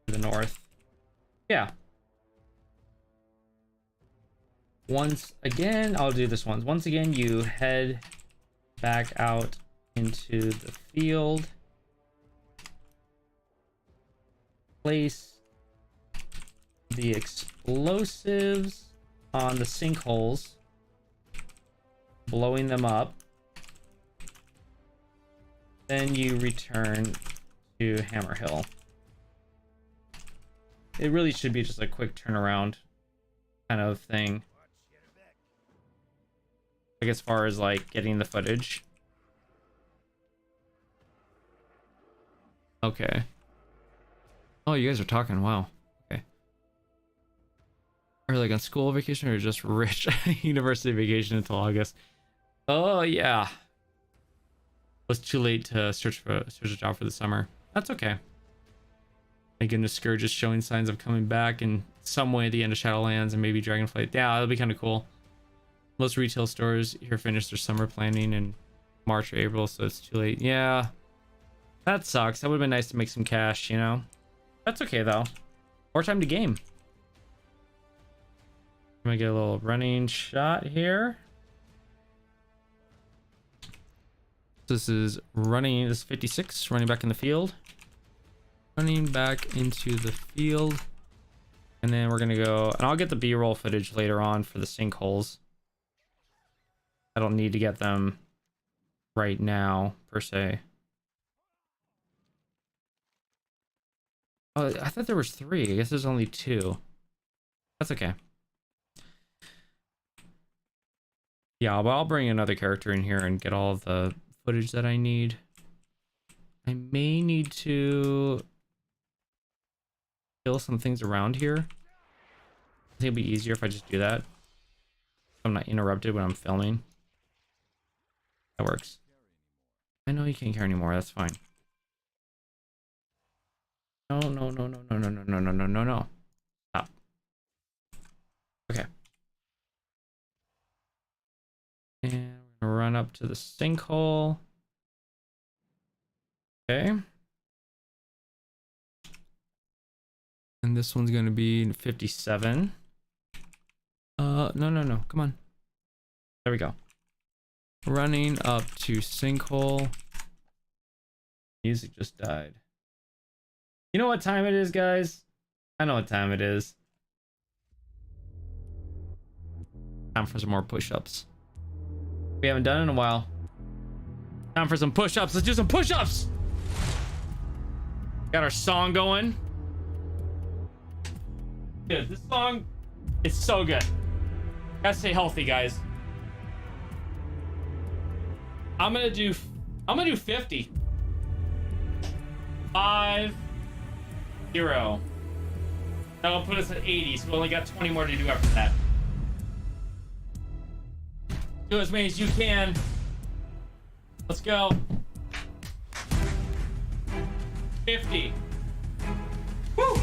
[SPEAKER 1] to the north. Yeah. Once again, I'll do this once. Once again, you head back out into the field. Place the explosives on the sinkholes, blowing them up. Then you return to Hammer Hill. It really should be just a quick turnaround kind of thing. Like as far as like getting the footage. Okay. Oh, you guys are talking. Wow. Okay. Are you like on school vacation or just rich university vacation until August? Oh yeah. It was too late to search a job for the summer. That's okay. Thank goodness Scourge is showing signs of coming back in some way at the end of Shadowlands and maybe Dragonflight. Yeah, that'll be kind of cool. Most retail stores here finish their summer planning in March or April, so it's too late. Yeah, that sucks. That would have been nice to make some cash, you know? That's okay, though. More time to game. I'm gonna get a little running shot here. This is running, this is 56, running back in the field. Running back into the field. And then we're gonna go, and I'll get the B-roll footage later on for the sinkholes. I don't need to get them right now, per se. Oh, I thought there was 3. I guess there's only 2. That's okay. Yeah, but I'll bring another character in here and get all of the footage that I need. I may need to kill some things around here. I think it'll be easier if I just do that. I'm not interrupted when I'm filming. That works. I know you can't care anymore. That's fine. No, no, no, no, no, no, no, no, no, no, no, no. Stop. Okay. And we're gonna run up to the sinkhole. Okay. And this one's gonna be 57. No, no, no. Come on. There we go. Running up to sinkhole. Music just died. You know what time it is, guys? I know what time it is. Time for some more push-ups. We haven't done it in a while. Time for some push-ups. Let's do some push-ups. Got our song going. Dude, this song is so good. Gotta stay healthy, guys. I'm gonna do 50. 5 0. That'll put us at 80, so we only got 20 more to do after that. Do as many as you can. Let's go. 50. Woo!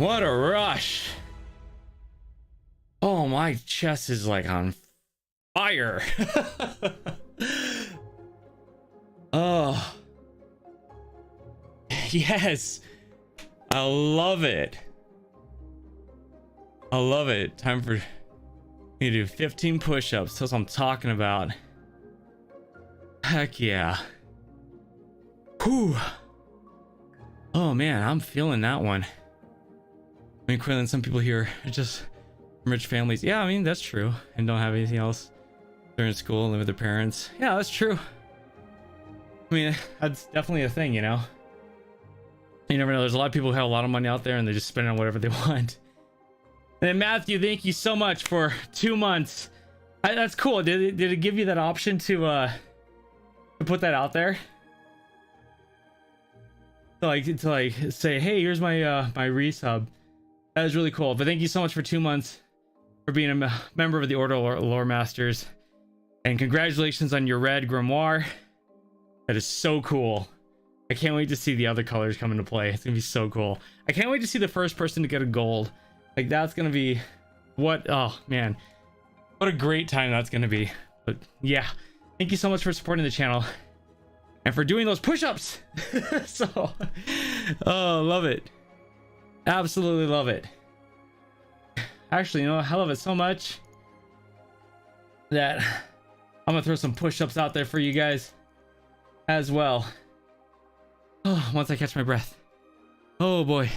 [SPEAKER 1] What a rush. Oh, my chest is like on fire. Oh. Yes. I love it. I love it. Time for me to do 15 push-ups. That's what I'm talking about. Heck yeah. Whew. Oh man, I'm feeling that one. I mean, Quillen, some people here are just from rich families. Yeah, I mean, that's true. And don't have anything else. They're in school and live with their parents. Yeah, that's true. I mean, that's definitely a thing, you know? You never know. There's a lot of people who have a lot of money out there and they just spend it on whatever they want. And then Matthew, thank you so much for 2 months. That's cool. Did it give you that option to put that out there? To like say, hey, here's my my resub. That was really cool. But thank you so much for 2 months for being a member of the Order of Lore Masters. And congratulations on your red grimoire. That is so cool. I can't wait to see the other colors come into play. It's gonna be so cool. I can't wait to see the first person to get a gold. Like, that's gonna be what, oh man, what a great time that's gonna be. But yeah, thank you so much for supporting the channel and for doing those push-ups. So, oh, love it. Absolutely love it. Actually, you know, I love it so much that I'm gonna throw some push-ups out there for you guys as well. Oh, once I catch my breath. Oh boy.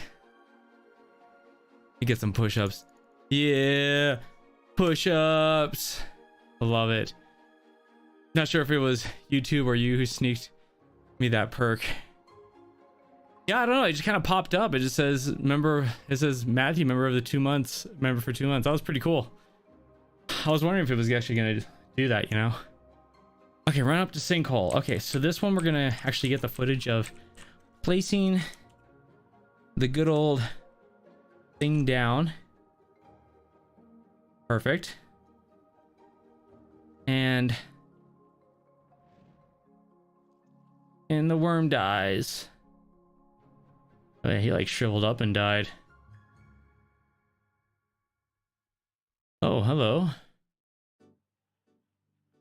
[SPEAKER 1] You get some push-ups. Yeah, push-ups. I love it. Not sure if it was YouTube or you who sneaked me that perk. Yeah, I don't know. It just kind of popped up. It just says member. It says Matthew, member of the 2 months. Member for 2 months. That was pretty cool. I was wondering if it was actually gonna do that. You know. Okay, run up to sinkhole. Okay, so this one we're gonna actually get the footage of placing the good old thing down. Perfect. And the worm dies. Oh, yeah, he like shriveled up and died. Oh, hello.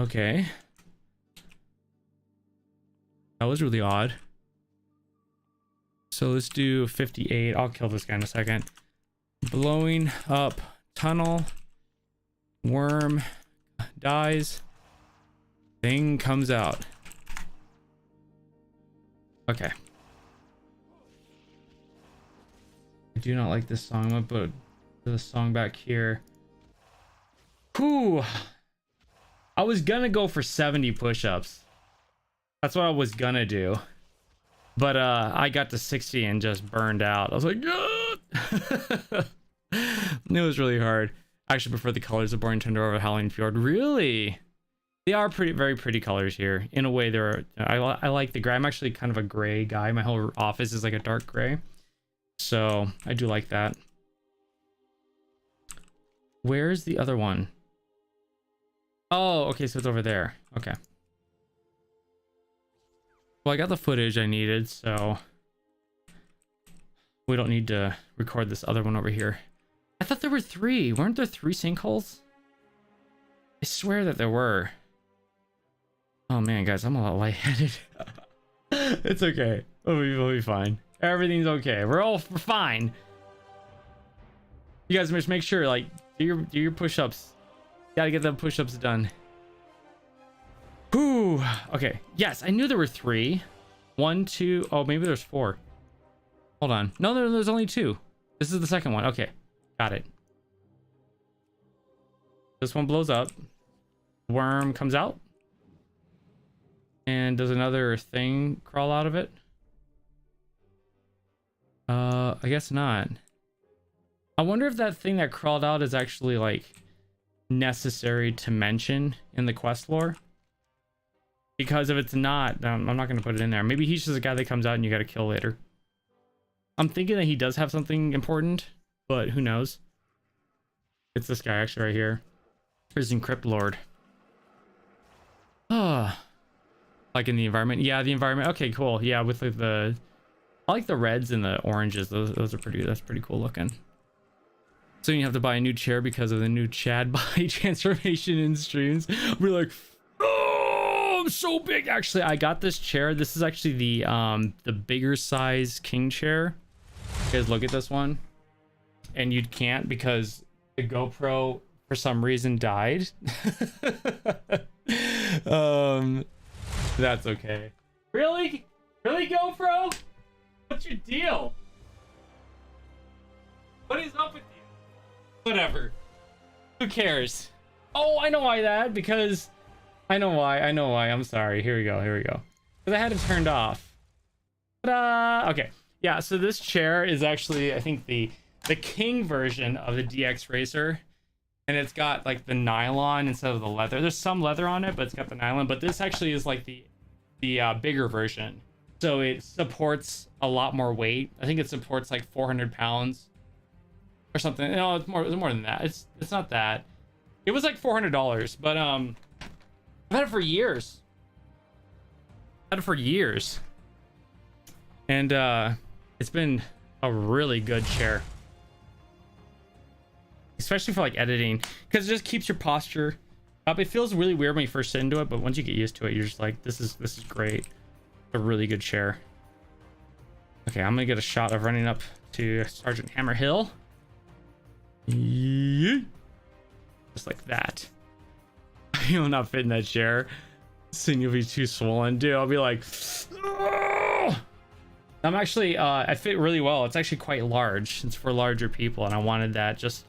[SPEAKER 1] Okay. That was really odd. So let's do 58. I'll kill this guy in a second. Blowing up tunnel. Worm dies. Thing comes out. Okay. I do not like this song. I'm gonna put the song back here. Whew. I was gonna go for 70 push-ups. That's what I was gonna do. But I got to 60 and just burned out. I was like, it was really hard. I actually prefer the colors of Borean Tundra over Howling Fjord. Really? They are very pretty colors here. In a way, they're I like the gray. I'm actually kind of a gray guy. My whole office is like a dark gray. So I do like that. Where's the other one? Oh, okay, so it's over there. Okay. Well, I got the footage I needed, so we don't need to record this other one over here. I thought there were 3. Weren't there 3 sinkholes? I swear that there were. Oh man, guys, I'm a lot lightheaded. It's okay. We'll be fine. Everything's okay. We're fine. You guys must make sure, like, do your push-ups. Gotta get the push-ups done. Whew. Okay. Yes, I knew there were 3. 1, 2. Oh, maybe there's 4. Hold on. No, there's only 2. This is the second one. Okay. Got it. This one blows up. Worm comes out. And does another thing crawl out of it? I guess not. I wonder if that thing that crawled out is actually, like, necessary to mention in the quest lore. Because if it's not, I'm not going to put it in there. Maybe he's just a guy that comes out and you got to kill later. I'm thinking that he does have something important, but who knows? It's this guy actually right here. Prison Crypt Lord. Ah, like in the environment. Yeah, the environment. Okay, cool. Yeah, with like the I like the reds and the oranges. Those are pretty. That's pretty cool looking. So you have to buy a new chair because of the new Chad body transformation in streams. We're like, oh, I'm so big. Actually, I got this chair. This is actually the bigger size king chair. You guys look at this one, and you can't because the GoPro for some reason died. That's okay. Really GoPro? What's your deal? What is up with you? Whatever. Who cares? Oh, I know why because I know why. I'm sorry. Here we go. Because I had it turned off. Ta-da! Okay. Yeah, so this chair is actually, I think, the king version of the DX Racer. And it's got like the nylon instead of the leather. There's some leather on it, but it's got the nylon. But this actually is like the bigger version. So it supports a lot more weight. I think it supports like 400 pounds or something. No, it's more than that. It's not that. It was like $400, but I've had it for years. And it's been a really good chair. Especially for like editing, because it just keeps your posture up. It feels really weird when you first sit into it, but once you get used to it, you're just like, this is great. A really good chair. Okay, I'm gonna get a shot of running up to Sergeant Hammer Hill. Just like that. You'll not fit in that chair. Soon you'll be too swollen, dude. I'll be like, oh! I'm actually I fit really well. It's actually quite large. It's for larger people, and I wanted that just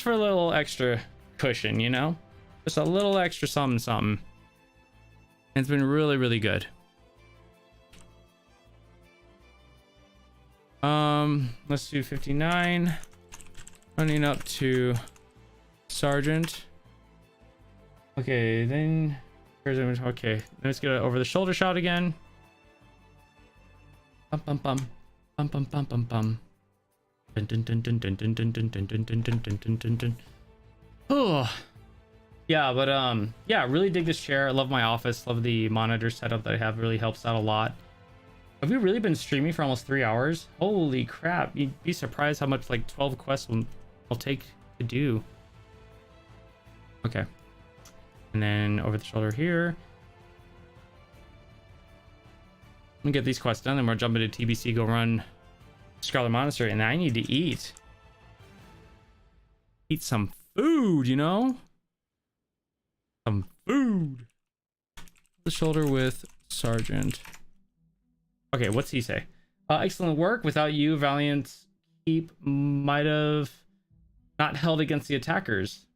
[SPEAKER 1] for a little extra cushion, you know? Just a little extra something. And it's been really good. Let's do 59. Running up to Sergeant. Okay, then okay. Let's get an over the shoulder shot again. Bum. Oh yeah, but yeah, really dig this chair. I love my office, love the monitor setup that I have. Really helps out a lot. Have we really been streaming for almost 3 hours? Holy crap, you'd be surprised how much like 12 quests will take to do. Okay, and then over the shoulder here. Let me get these quests done, then we're jumping to TBC, go run Scarlet Monastery, and I need to eat some food, you know? Some food. The shoulder with Sergeant. Okay, what's he say? Excellent work. Without you, Valiant Keep might have not held against the attackers.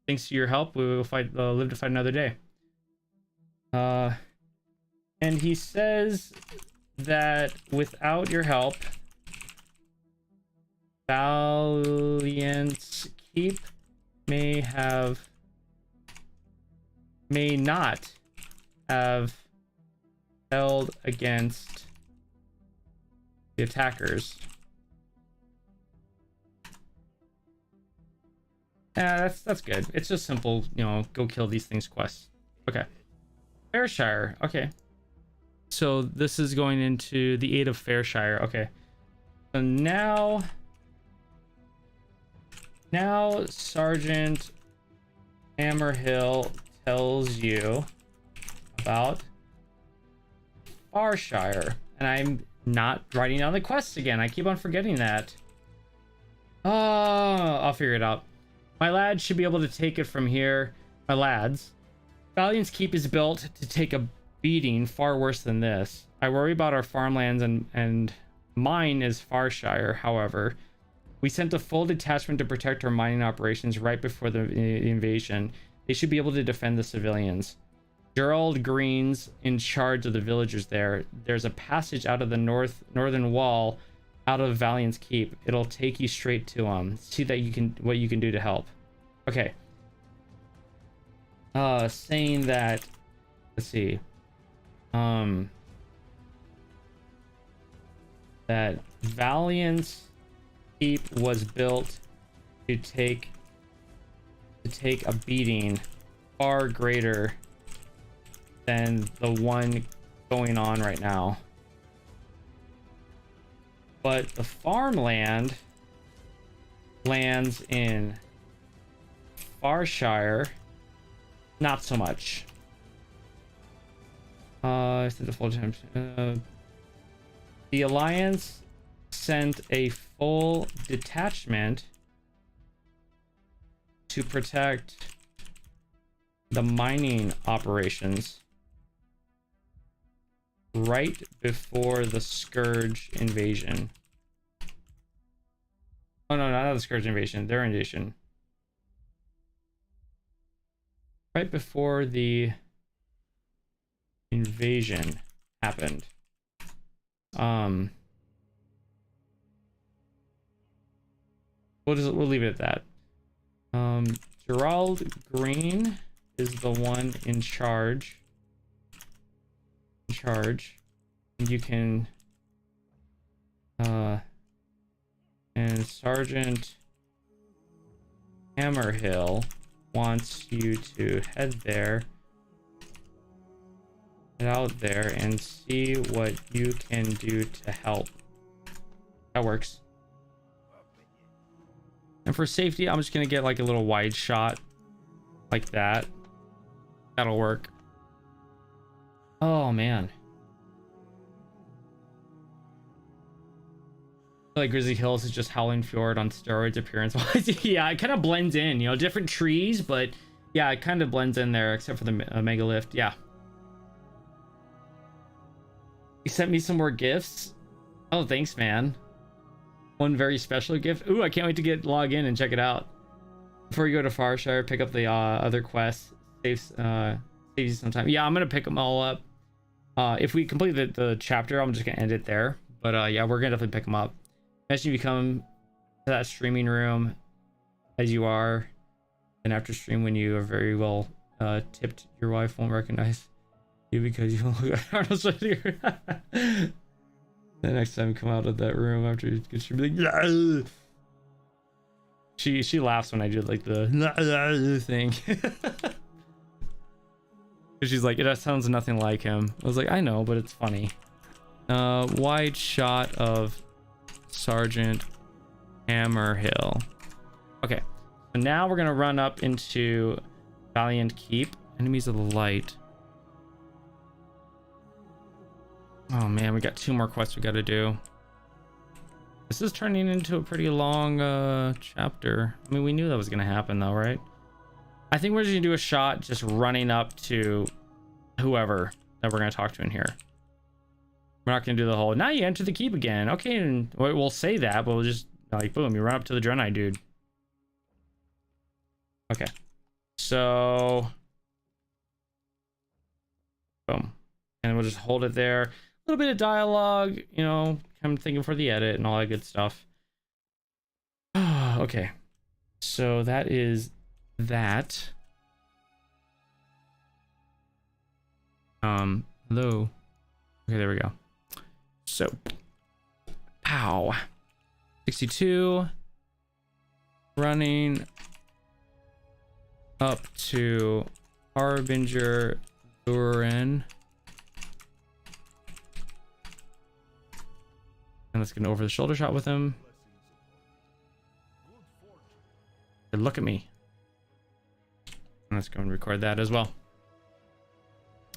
[SPEAKER 1] Thanks to your help, we will fight. Live to fight another day. And he says that without your help, Valiant Keep may not have held against the attackers. Yeah, that's good. It's just simple, you know, go kill these things quests. Okay. Fairshire. Okay. So this is going into the aid of Fairshire. Okay. So now Sergeant Hammerhill tells you about Farshire, and I'm not writing down the quests again. I keep on forgetting that. Oh, I'll figure it out. My lads should be able to take it from here. My lads. Valiant's Keep is built to take a beating far worse than this. I worry about our farmlands, and mine is Farshire. However, we sent a full detachment to protect our mining operations right before the invasion. They should be able to defend the civilians. Gerald Green's in charge of the villagers there. There's a passage out of the northern wall out of Valiant's Keep. It'll take you straight to them. See that what you can do to help. Okay. Saying that, let's see. That Valiant's Keep was built to take a beating far greater than the one going on right now. but the farmland lands in Farshire, not so much. It's the full time. The Alliance sent a full detachment to protect the mining operations right before the Scourge invasion. Oh no, not the Scourge invasion, their invasion. Right before the invasion happened. We'll leave it at that. Gerald Green is the one in charge. You can and Sergeant Hammerhill wants you to head out there and see what you can do to help. That works. And for safety, I'm just gonna get like a little wide shot like that. That'll work. Oh man. Like Grizzly Hills is just Howling Fjord on steroids appearance wise. Yeah, it kind of blends in, you know, different trees, but yeah, it kind of blends in there except for the megalith. Yeah. You sent me some more gifts. Oh, thanks, man. One very special gift. Ooh, I can't wait to log in and check it out. Before you go to Farshire, pick up the other quests. Saves you some time. Yeah, I'm gonna pick them all up. If we complete the chapter, I'm just gonna end it there. But yeah, we're gonna definitely pick them up. Imagine you come to that streaming room as you are, and after stream when you are very well tipped, your wife won't recognize you because you look like Arnold Schwarzenegger. The next time you come out of that room after you get she'll be like, yeah. She laughs when I do like the thing. She's like, that sounds nothing like him. I was like, I know, but it's funny. Wide shot of Sergeant Hammerhill. Okay, so now we're gonna run up into Valiant Keep. Enemies of the Light. Oh man, we got 2 more quests we gotta do. This is turning into a pretty long chapter. I mean, we knew that was gonna happen though, right? I think we're just gonna do a shot just running up to whoever that we're gonna talk to in here. We're not gonna do the whole, now you enter the keep again. Okay, and we'll say that, but we'll just like, boom, you run up to the Draenei dude. Okay, so boom, and we'll just hold it there. A little bit of dialogue, you know, I'm thinking for the edit and all that good stuff. Okay, so that is that. Hello. Okay, there we go. So, pow. 62. Running up to Harbinger Durin. And let's get an over the shoulder shot with him. Good, look at me. And let's go and record that as well.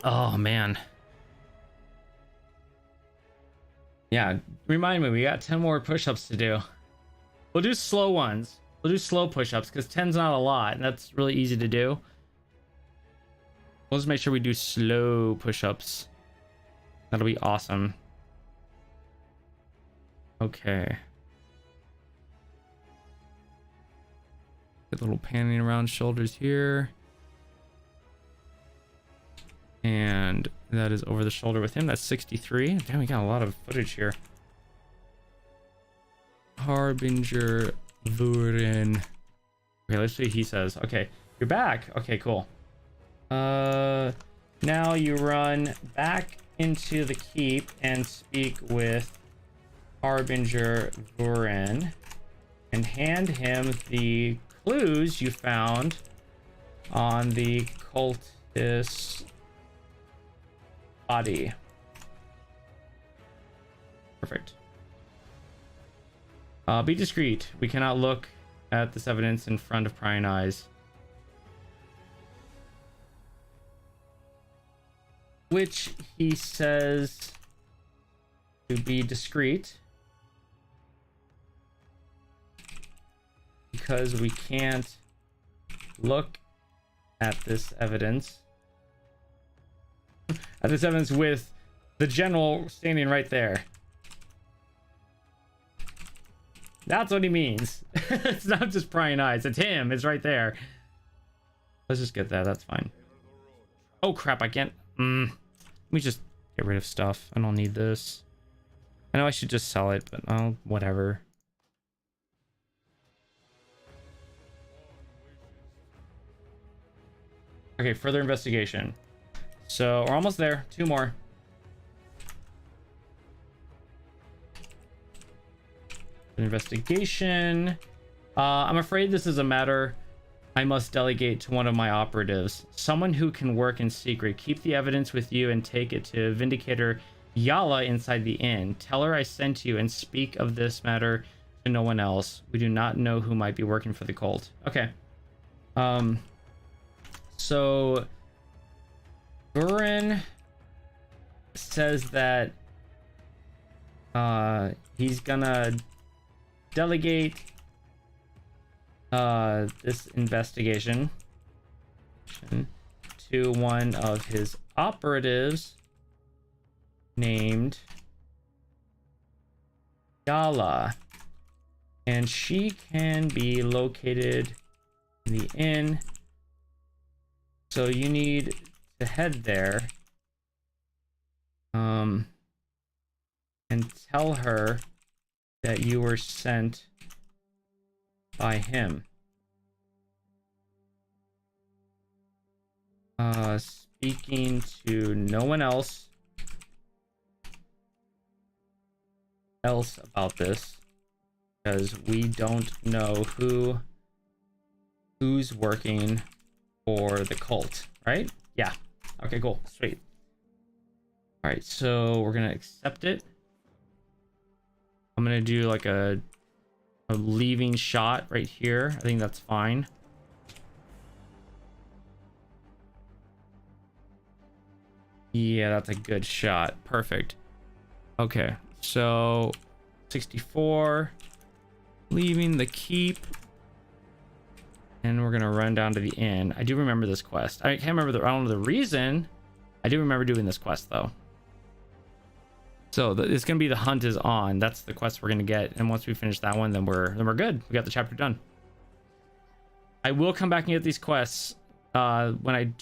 [SPEAKER 1] Oh man. Yeah, remind me, we got 10 more push-ups to do. We'll do slow ones. We'll do slow push-ups because 10's not a lot, and that's really easy to do. We'll just make sure we do slow push-ups. That'll be awesome. Okay. Get a little panning around shoulders here. And that is over the shoulder with him. That's 63. Damn, we got a lot of footage here. Harbinger Vurin. Okay, let's see what he says. Okay, you're back. Okay, cool. Now you run back into the keep and speak with Harbinger Vurin and hand him the clues you found on the cultist body. Perfect. Be discreet. We cannot look at this evidence in front of prying eyes. Which he says to be discreet. Because we can't look at this evidence. At this evidence with the general standing right there. That's what he means. It's not just prying eyes. It's him. It's right there. Let's just get that. That's fine. Oh, crap. I can't. Let me just get rid of stuff. I don't need this. I know I should just sell it, but oh, whatever. Okay, further investigation. So we're almost there. 2 more. Investigation. I'm afraid this is a matter I must delegate to one of my operatives. Someone who can work in secret. Keep the evidence with you and take it to Vindicator Yala inside the inn. Tell her I sent you and speak of this matter to no one else. We do not know who might be working for the cult. Okay. So Burin says that he's gonna delegate this investigation to one of his operatives named Yala, and she can be located in the inn. So you need to head there and tell her that you were sent by him. Speaking to no one else about this, because we don't know who's working for the cult, right? Yeah. Okay, cool. Sweet. All right, so we're gonna accept it. I'm gonna do like a leaving shot right here. I think that's fine. Yeah, that's a good shot. Perfect. Okay, so 64, leaving the keep. And we're gonna run down to the inn. I do remember this quest. I can't remember I don't know the reason. I do remember doing this quest though. So it's gonna be the hunt is on. That's the quest we're gonna get. And once we finish that one, then we're good. We got the chapter done. I will come back and get these quests when I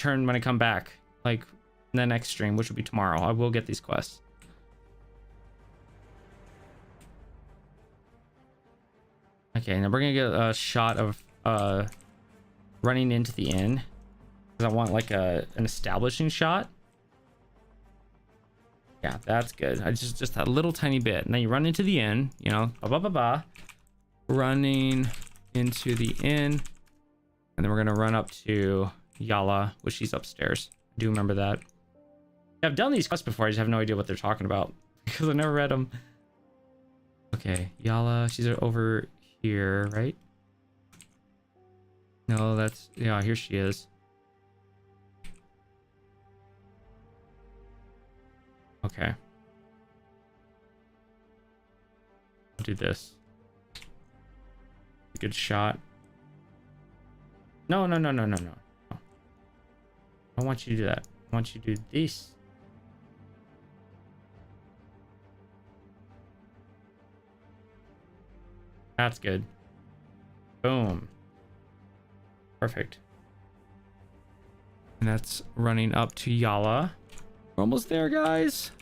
[SPEAKER 1] come back, like in the next stream, which will be tomorrow. I will get these quests. Okay, now we're gonna get a shot of running into the inn, because I want like an establishing shot. Yeah, that's good. I just that little tiny bit. And then you run into the inn, you know, running into the inn, and then we're gonna run up to Yala, which she's upstairs. I do remember that. I've done these quests before. I just have no idea what they're talking about because I never read them. Okay, Yala, she's over here, right? No, that's, yeah, here she is. Okay. I'll do this. Good shot. No. I don't want you to do that. I want you to do this. That's good. Boom. Perfect. And that's running up to Yala. We're almost there, guys.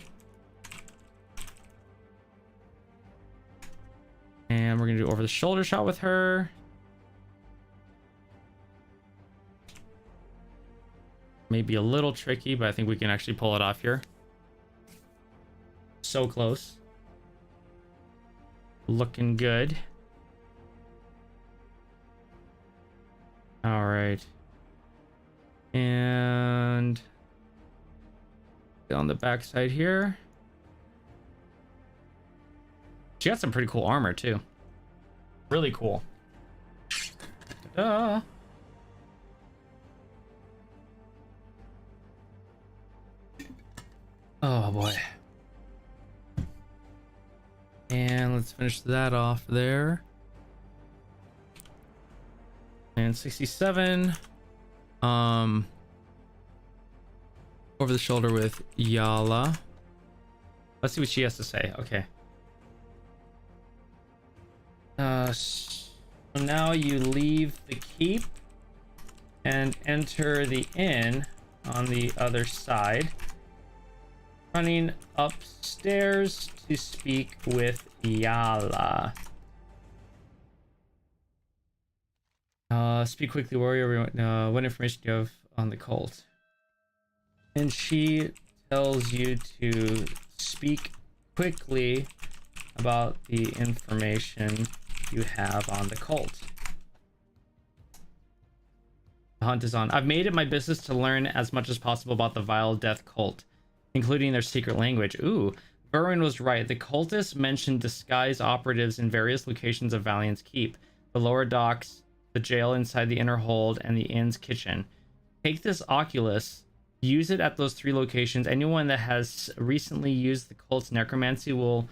[SPEAKER 1] And we're gonna do over the shoulder shot with her. Maybe a little tricky, but I think we can actually pull it off here. So close. Looking good. All right. And on the back side here. She got some pretty cool armor too. Really cool. Ta-da. Oh boy. And let's finish that off there. And 67. Over the shoulder with Yala. Let's see what she has to say. Okay. So now you leave the keep and enter the inn on the other side, running upstairs to speak with Yala. Speak quickly, warrior. What information do you have on the cult? And she tells you to speak quickly about the information you have on the cult. The hunt is on. I've made it my business to learn as much as possible about the vile death cult, including their secret language. Ooh, Borean was right. The cultists mentioned disguised operatives in various locations of Valiant's Keep, the lower docks, the jail inside the inner hold, and the inn's kitchen. Take this Oculus, use it at those 3 locations. Anyone that has recently used the cult's necromancy will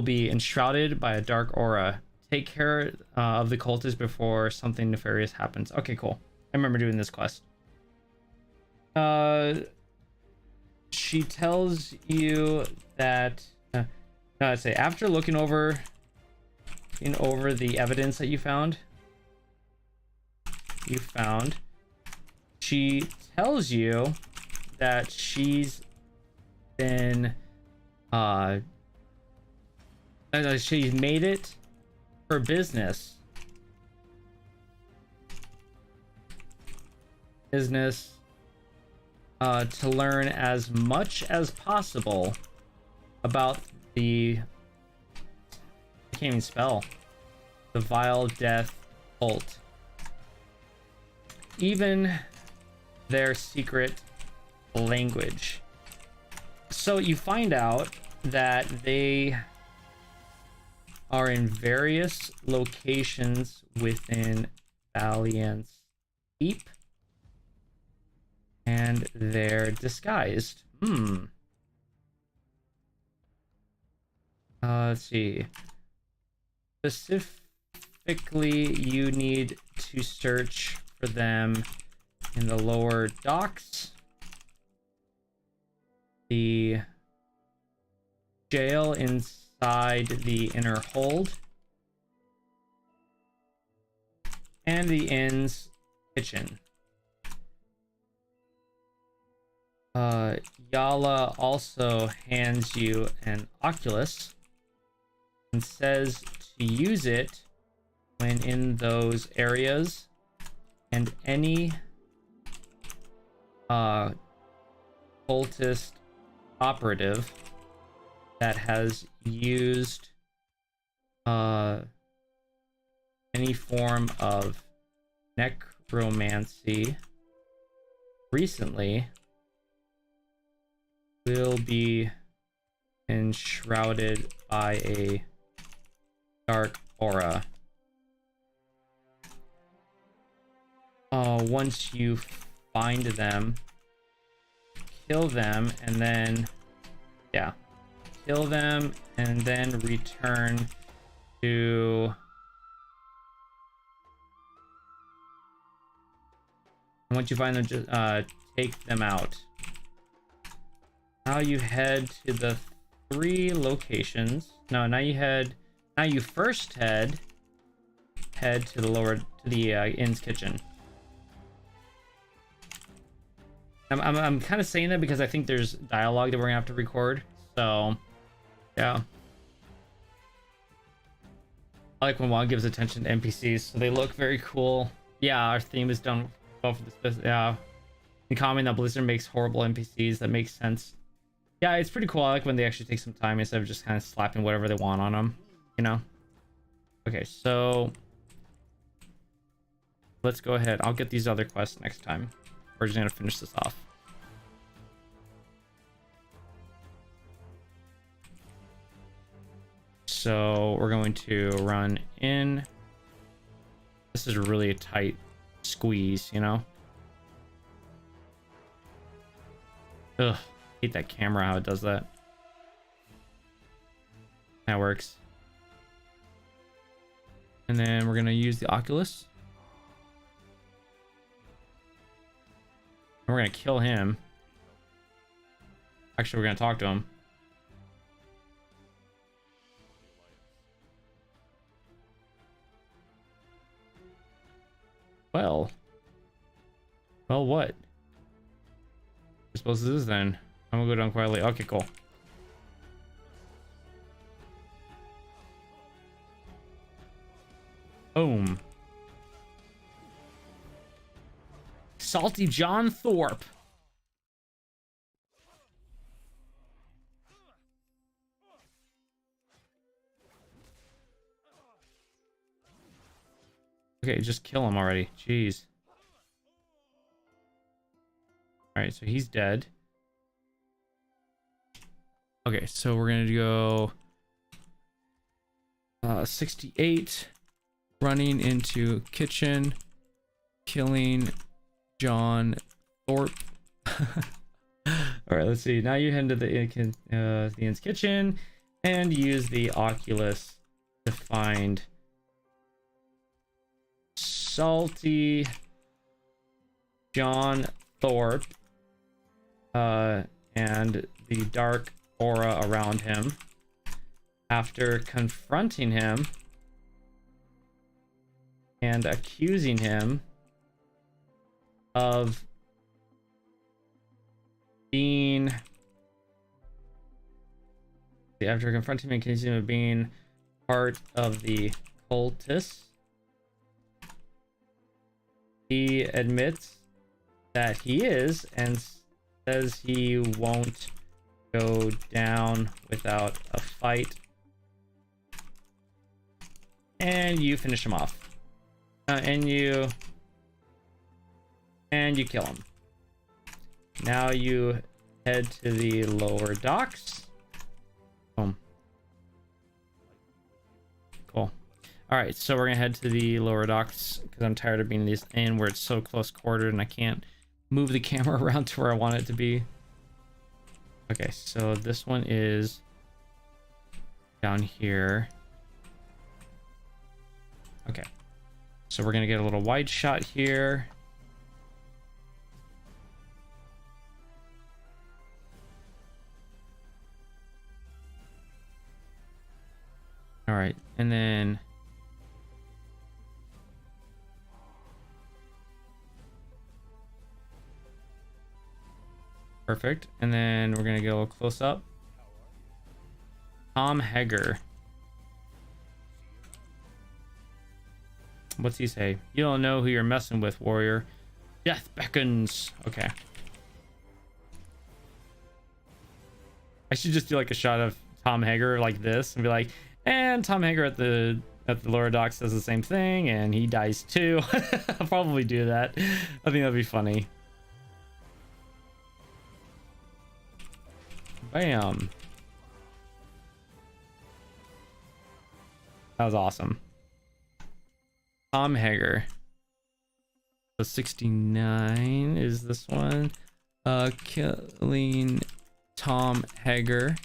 [SPEAKER 1] be enshrouded by a dark aura. Take care of the cultists before something nefarious happens. Okay, cool. I remember doing this quest. She tells you that let's say after looking over the evidence that you found, she tells you that she's been she's made it her business to learn as much as possible about the I can't even spell the vile death cult, even their secret language. So you find out that they are in various locations within Valiant's Keep, and they're disguised. Let's see. Specifically, you need to search for them in the lower docks, the jail inside the inner hold, and the inn's kitchen. Yala also hands you an Oculus and says to use it when in those areas, and any cultist operative that has used any form of necromancy recently will be enshrouded by a dark aura. Once you find them, kill them, and then kill them and then return to once you find them, just take them out. Now you head to the 3 locations. No, now you first head to the inn's kitchen. I'm kind of saying that because I think there's dialogue that we're gonna have to record. So yeah, I like when WoW gives attention to NPCs, so they look very cool. Yeah, our theme is done well for this. Yeah, in common that Blizzard makes horrible NPCs. That makes sense. Yeah, it's pretty cool. I like when they actually take some time instead of just kind of slapping whatever they want on them, you know. Okay, so let's go ahead. I'll get these other quests next time. We're just gonna finish this off. So we're going to run in This is really a tight squeeze, you know? Ugh, hate that camera, how it does that. That works. And then we're gonna use the Oculus. And we're gonna kill him. Actually, we're gonna talk to him. Well, what? I suppose this is then. I'm gonna go down quietly. Okay, cool. Boom. Salty John Thorpe. Okay, just kill him already. Jeez. Alright, so he's dead. Okay, so we're gonna go 68, running into kitchen, killing John Thorpe. Alright, let's see. Now you head to the inn's kitchen and use the Oculus to find Salty John Thorpe and the dark aura around him. After confronting him and accusing him of being part of the cultists, he admits that he is and says he won't go down without a fight. And you finish him off. And you kill him. Now you head to the lower docks. Boom. Cool. Alright, so we're gonna head to the lower docks because I'm tired of being in these in where it's so close quartered and I can't move the camera around to where I want it to be. Okay, so this one is down here. Okay, so we're gonna get a little wide shot here. All right, and then perfect, and then we're gonna get a little close up. Tom Hager. What's he say? You don't know who you're messing with, warrior. Death beckons. Okay. I should just do like a shot of Tom Hager like this and be like, and Tom Hager at the lower dock says the same thing and he dies too. I'll probably do that. I think that'd be funny. Bam. That was awesome. Tom Hager. So 69 is this one. Killing Tom Hager.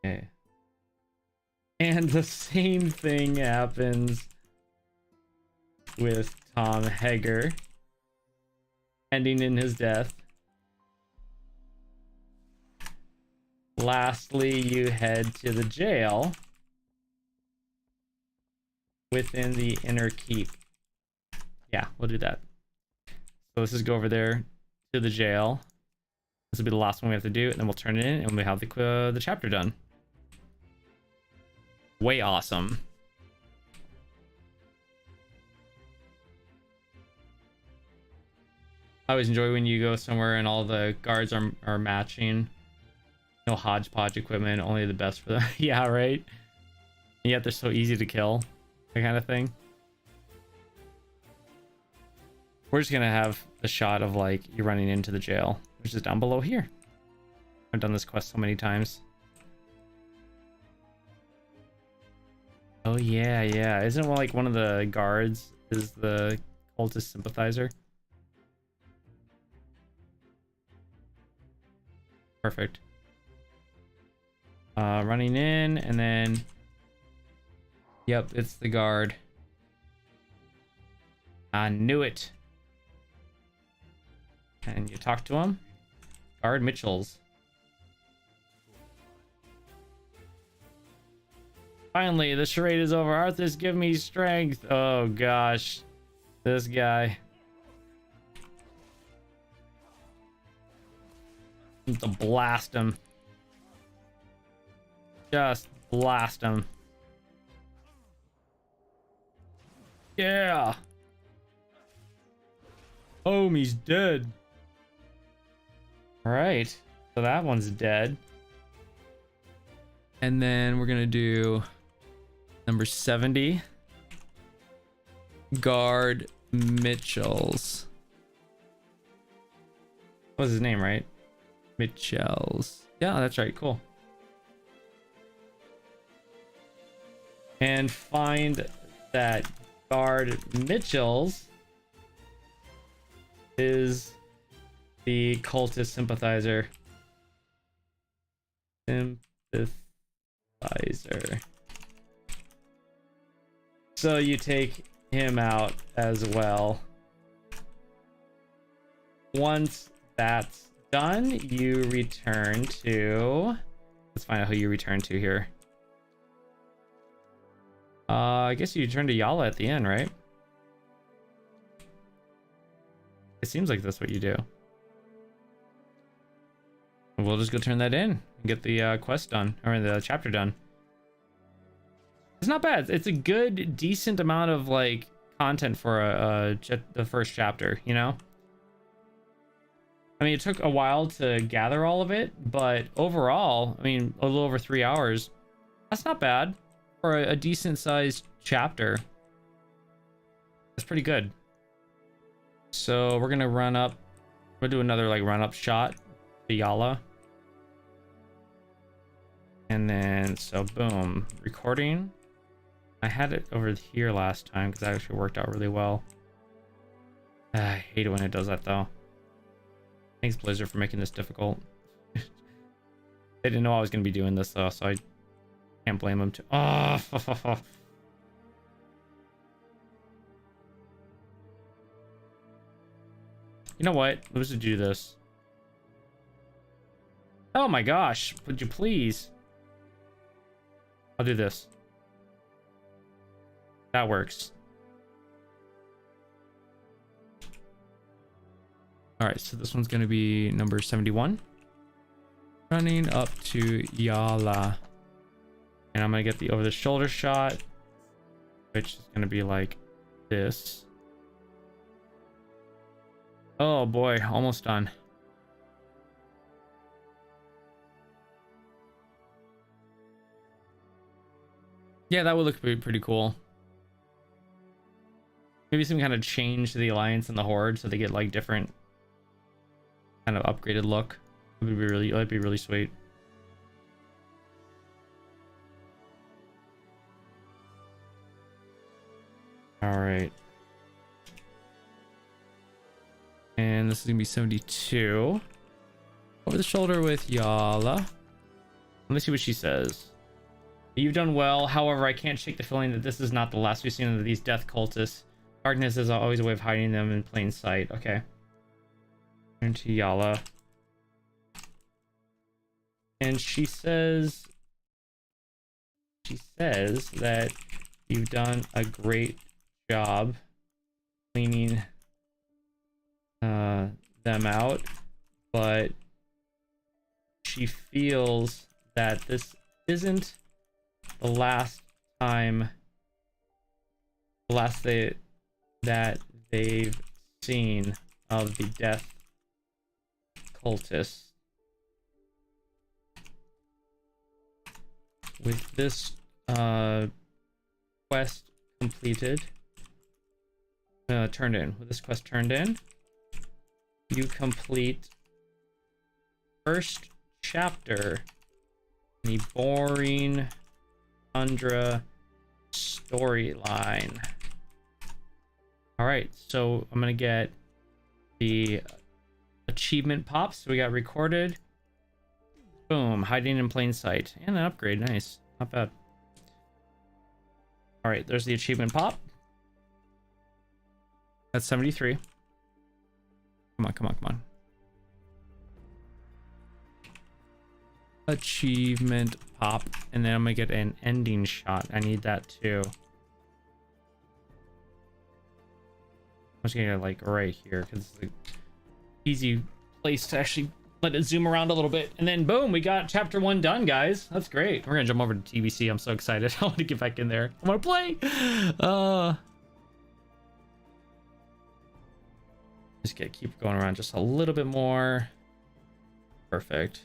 [SPEAKER 1] Okay. And the same thing happens with Tom Hager, ending in his death. Lastly, you head to the jail within the inner keep. Yeah, we'll do that. So let's just go over there to the jail. This will be the last one we have to do, and then we'll turn it in and we have the chapter done. Way awesome. I always enjoy when you go somewhere and all the guards are matching. No hodgepodge equipment, only the best for them. Yeah, right? And yet they're so easy to kill. That kind of thing. We're just gonna have the shot of like you running into the jail, which is down below here. I've done this quest so many times. Oh yeah, yeah. Isn't one like one of the guards is the cultist sympathizer? Perfect. Running in, and then yep, it's the guard. I knew it. And you talk to him. Guard Mitchell's. Finally, the charade is over. Arthas, give me strength. Oh gosh. This guy. To blast him. Just blast him. Yeah. Oh, he's dead. All right. So that one's dead. And then we're gonna do number 70. Guard Mitchell's. What's his name, right? Mitchell's. Yeah, that's right. Cool. And find that Guard Mitchell's is the cultist sympathizer. Sympathizer. So you take him out as well. Once that's done, you return to... Let's find out who you return to here. I guess you return to Yala at the end, right? It seems like that's what you do. We'll just go turn that in and get the quest done, or the chapter done. It's not bad. It's a good, decent amount of like content for the first chapter, you know? I mean, it took a while to gather all of it, but overall, I mean, a little over 3 hours. That's not bad for a decent sized chapter. That's pretty good. So we're gonna run up. We'll do another like run up shot to Yala. And then, so boom, recording. I had it over here last time because that actually worked out really well. I hate it when it does that though. Thanks Blizzard for making this difficult. They didn't know I was going to be doing this though, so I can't blame them too. Oh, you know what? Let's just do this. Oh my gosh, would you please? I'll do this. That works. All right, so this one's going to be number 71. Running up to Yala. And I'm going to get the over the shoulder shot, which is going to be like this. Oh boy, almost done. Yeah, that would look pretty cool. Maybe some kind of change to the Alliance and the Horde so they get like different kind of upgraded look. It would be really, that'd be really sweet. All right. And this is gonna be 72. Over the shoulder with Yala. Let me see what she says. You've done well. However, I can't shake the feeling that this is not the last we've seen of these death cultists. Darkness is always a way of hiding them in plain sight. Okay. Turn to Yala. And she says that you've done a great job cleaning them out, but she feels that this isn't the last time, that they've seen of the death cultists. With this quest completed, turned in. With this quest turned in, you complete first chapter in the Borean Tundra storyline. All right, so I'm gonna get the achievement pops. So we got recorded. Boom, hiding in plain sight. And an upgrade, nice. Not bad. All right, there's the achievement pop. That's 73. Come on, come on, come on. Achievement pop. And then I'm gonna get an ending shot. I need that too. I'm just gonna like right here because it's an easy place to actually let it zoom around a little bit. And then boom, we got chapter 1 done, guys. That's great. We're gonna jump over to TBC. I'm so excited. I want to get back in there. I want to play. Just gotta keep going around just a little bit more. Perfect.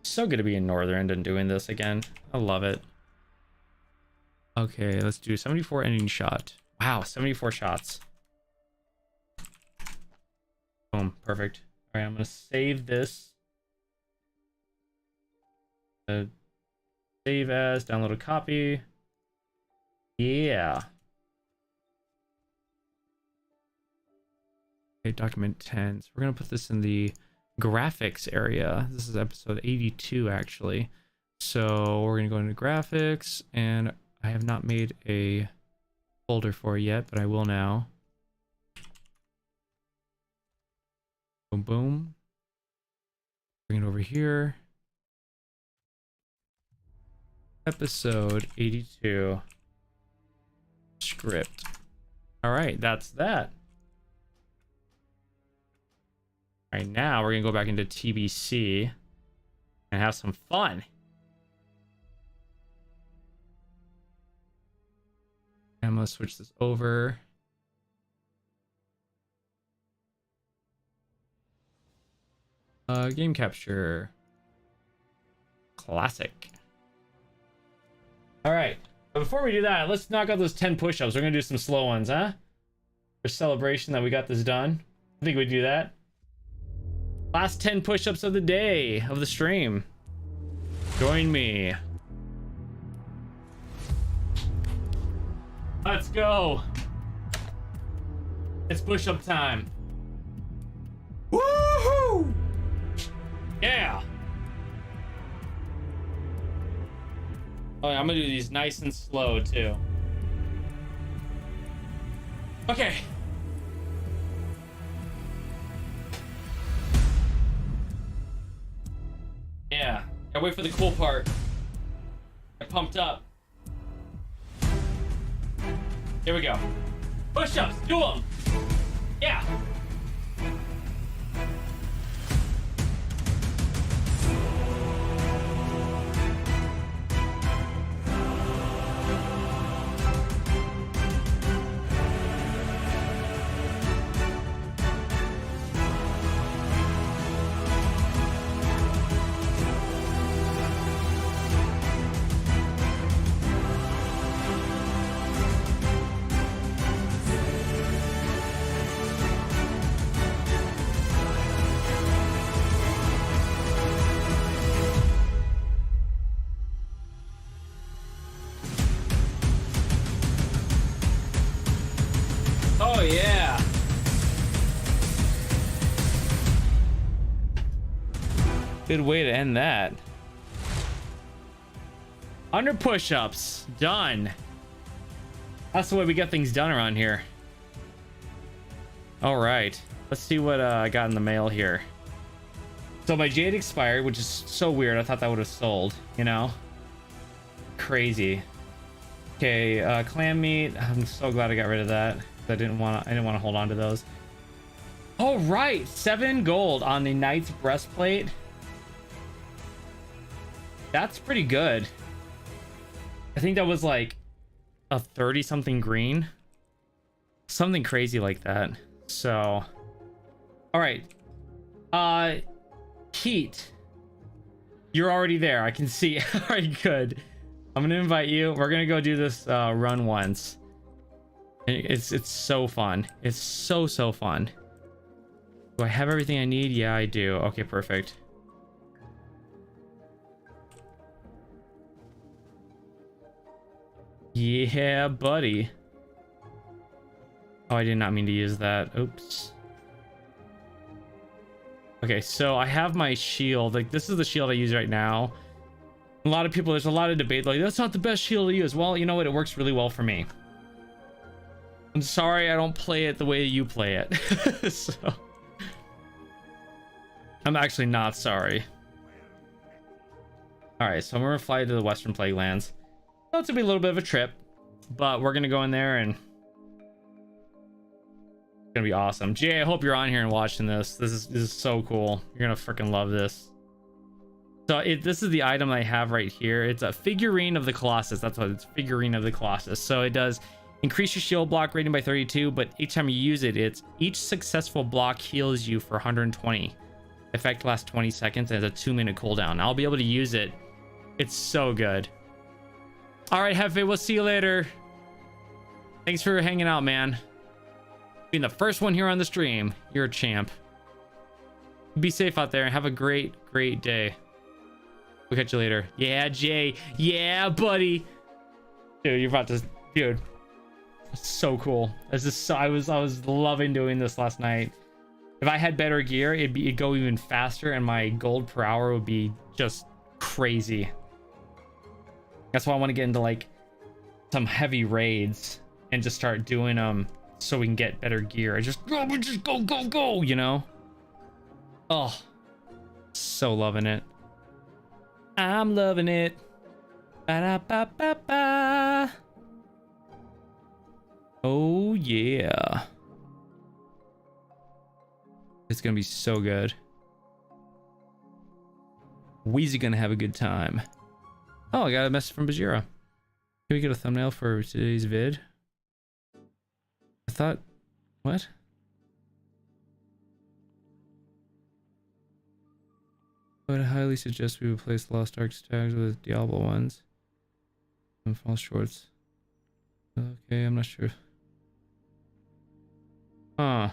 [SPEAKER 1] So good to be in Northern and doing this again. I love it. Okay, let's do 74 ending shot. Wow, 74 shots. Boom, perfect. All right, I'm gonna save this. Save as, download a copy. Yeah. Okay, document 10. So we're gonna put this in the graphics area. This is episode 82 actually. So we're gonna go into graphics, and I have not made a folder for it yet, but I will now. Boom, boom. Bring it over here. Episode 82. Script. All right, that's that. All right, now we're gonna go back into TBC and have some fun. I'm gonna switch this over. Game capture. Classic. All right, but before we do that, let's knock out those 10 push-ups. We're gonna do some slow ones, huh? For celebration that we got this done. I think we do that. Last 10 push-ups of the day, of the stream. Join me. Let's go. It's push-up time. Woohoo! Yeah. Oh, yeah, I'm gonna do these nice and slow too. Okay. Yeah. Gotta wait for the cool part. Get pumped up. Here we go. Push-ups, do them. Yeah. Oh yeah. Good way to end that. 100 push-ups. Done. That's the way we get things done around here. All right. Let's see what I got in the mail here. So my Jade expired, which is so weird. I thought that would have sold, you know? Crazy. Okay, clam meat. I'm so glad I got rid of that. I didn't want to hold on to those. All right, 7 gold on the knight's breastplate. That's pretty good. I think that was like a 30 something green, something crazy like that. So all right, Heat, you're already there. I can see. All right, good. I'm gonna invite you. We're gonna go do this run once. It's so fun. It's so fun. Do I have everything I need? Yeah, I do. Okay, perfect. Yeah, buddy. Oh, I did not mean to use that. Oops. Okay, so I have my shield. Like, this is the shield I use right now. A lot of people, there's a lot of debate, like, that's not the best shield to use. Well, you know what? It works really well for me. I'm sorry I don't play it the way you play it. So, I'm actually not sorry. Alright, so I'm gonna fly to the Western Plague Lands. That's gonna be a little bit of a trip, but we're gonna go in there and it's gonna be awesome. Jay, I hope you're on here and watching this. This is so cool. You're gonna freaking love this. So this is the item I have right here. It's a figurine of the Colossus. That's what it's, figurine of the Colossus. So it does increase your shield block rating by 32, but each time you use it, it's each successful block heals you for 120. Effect lasts 20 seconds and it's a 2-minute cooldown. I'll be able to use it. It's so good. All right, Hefe, we'll see you later. Thanks for hanging out, man. Being the first one here on the stream. You're a champ. Be safe out there and have a great day. We'll catch you later. Yeah, Jay. Yeah, buddy. Dude, you're about to... Dude. So cool. This is so... I was loving doing this last night. If I had better gear, it'd go even faster and my gold per hour would be just crazy. That's why I want to get into like some heavy raids and just start doing them so we can get better gear. Just go, you know? Oh, so loving it. I'm loving it. Ba-da-ba-ba-ba. Oh yeah. It's gonna be so good. Weezy gonna have a good time. Oh, I got a message from Bajira. Can we get a thumbnail for today's vid? I thought... What? I would highly suggest we replace Lost Arks tags with Diablo ones. And false shorts. Okay, I'm not sure. Huh.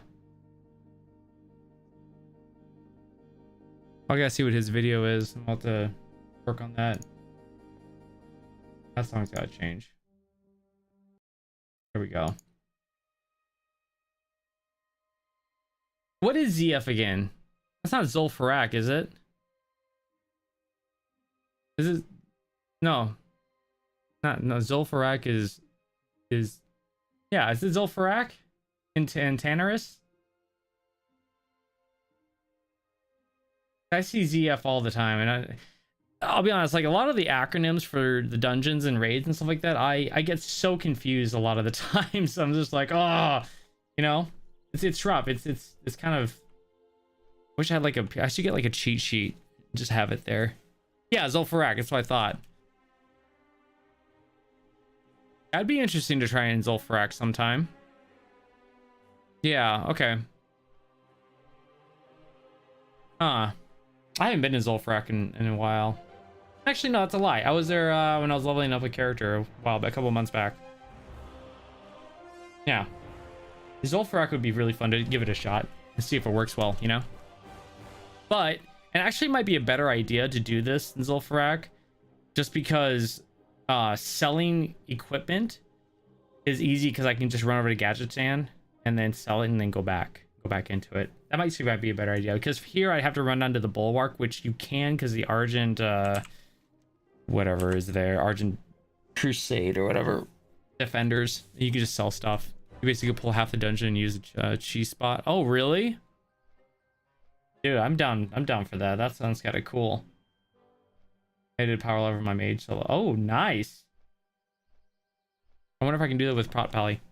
[SPEAKER 1] I gotta see what his video is. I'll have to work on that. That song's gotta change. There we go. What is ZF again? That's not Zul'Farrak, is it? Is it? No. No, Zul'Farrak is... Yeah, is it Zul'Farrak? In Tanarus? I see ZF all the time, and I'll be honest, like a lot of the acronyms for the dungeons and raids and stuff like that, I get so confused a lot of the times. I'm just like, oh, you know, it's rough. It's kind of. Wish I had like I should get like a cheat sheet, just have it there. Yeah, Zul'Farrak. That's what I thought. That'd be interesting to try in Zul'Farrak sometime. Yeah. Okay. I haven't been in Zul'Farrak in a while. Actually, no, that's a lie. I was there when I was leveling up a character a couple months back. Yeah. Zul'Farrak would be really fun to give it a shot and see if it works well, you know? But it actually might be a better idea to do this in Zul'Farrak just because selling equipment is easy because I can just run over to Gadget Stand and then sell it and then go back into it. That might be a better idea because here I have to run down to the Bulwark, which you can because the Argent whatever is there, Argent Crusade or whatever Defenders, you can just sell stuff. You basically pull half the dungeon and use a cheese spot. Oh really? Dude, I'm down for that. That sounds kind of cool. I did power lever my mage solo. Oh nice. I wonder if I can do that with Prot Pally.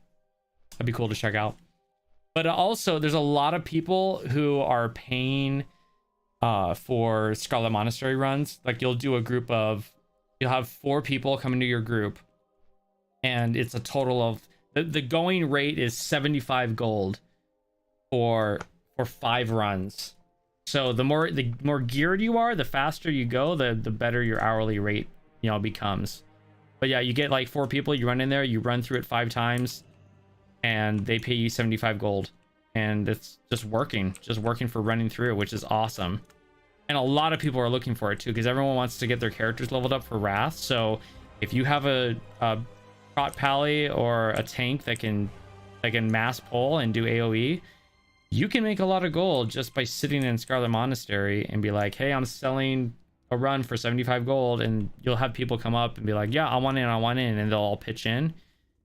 [SPEAKER 1] That'd be cool to check out. But also, there's a lot of people who are paying for Scarlet Monastery runs. Like, you'll do a group of... You'll have 4 people come into your group. And it's a total of... The going rate is 75 gold for 5 runs. So the more geared you are, the faster you go, the better your hourly rate, you know, becomes. But yeah, you get like 4 people, you run in there, you run through it 5 times. And they pay you 75 gold, and it's just working for running through, which is awesome. And a lot of people are looking for it too, because everyone wants to get their characters leveled up for Wrath. So if you have a Trot Pally or a tank that can mass pull and do AoE, you can make a lot of gold just by sitting in Scarlet Monastery and be like, hey, I'm selling a run for 75 gold, and you'll have people come up and be like, yeah, I want in, and they'll all pitch in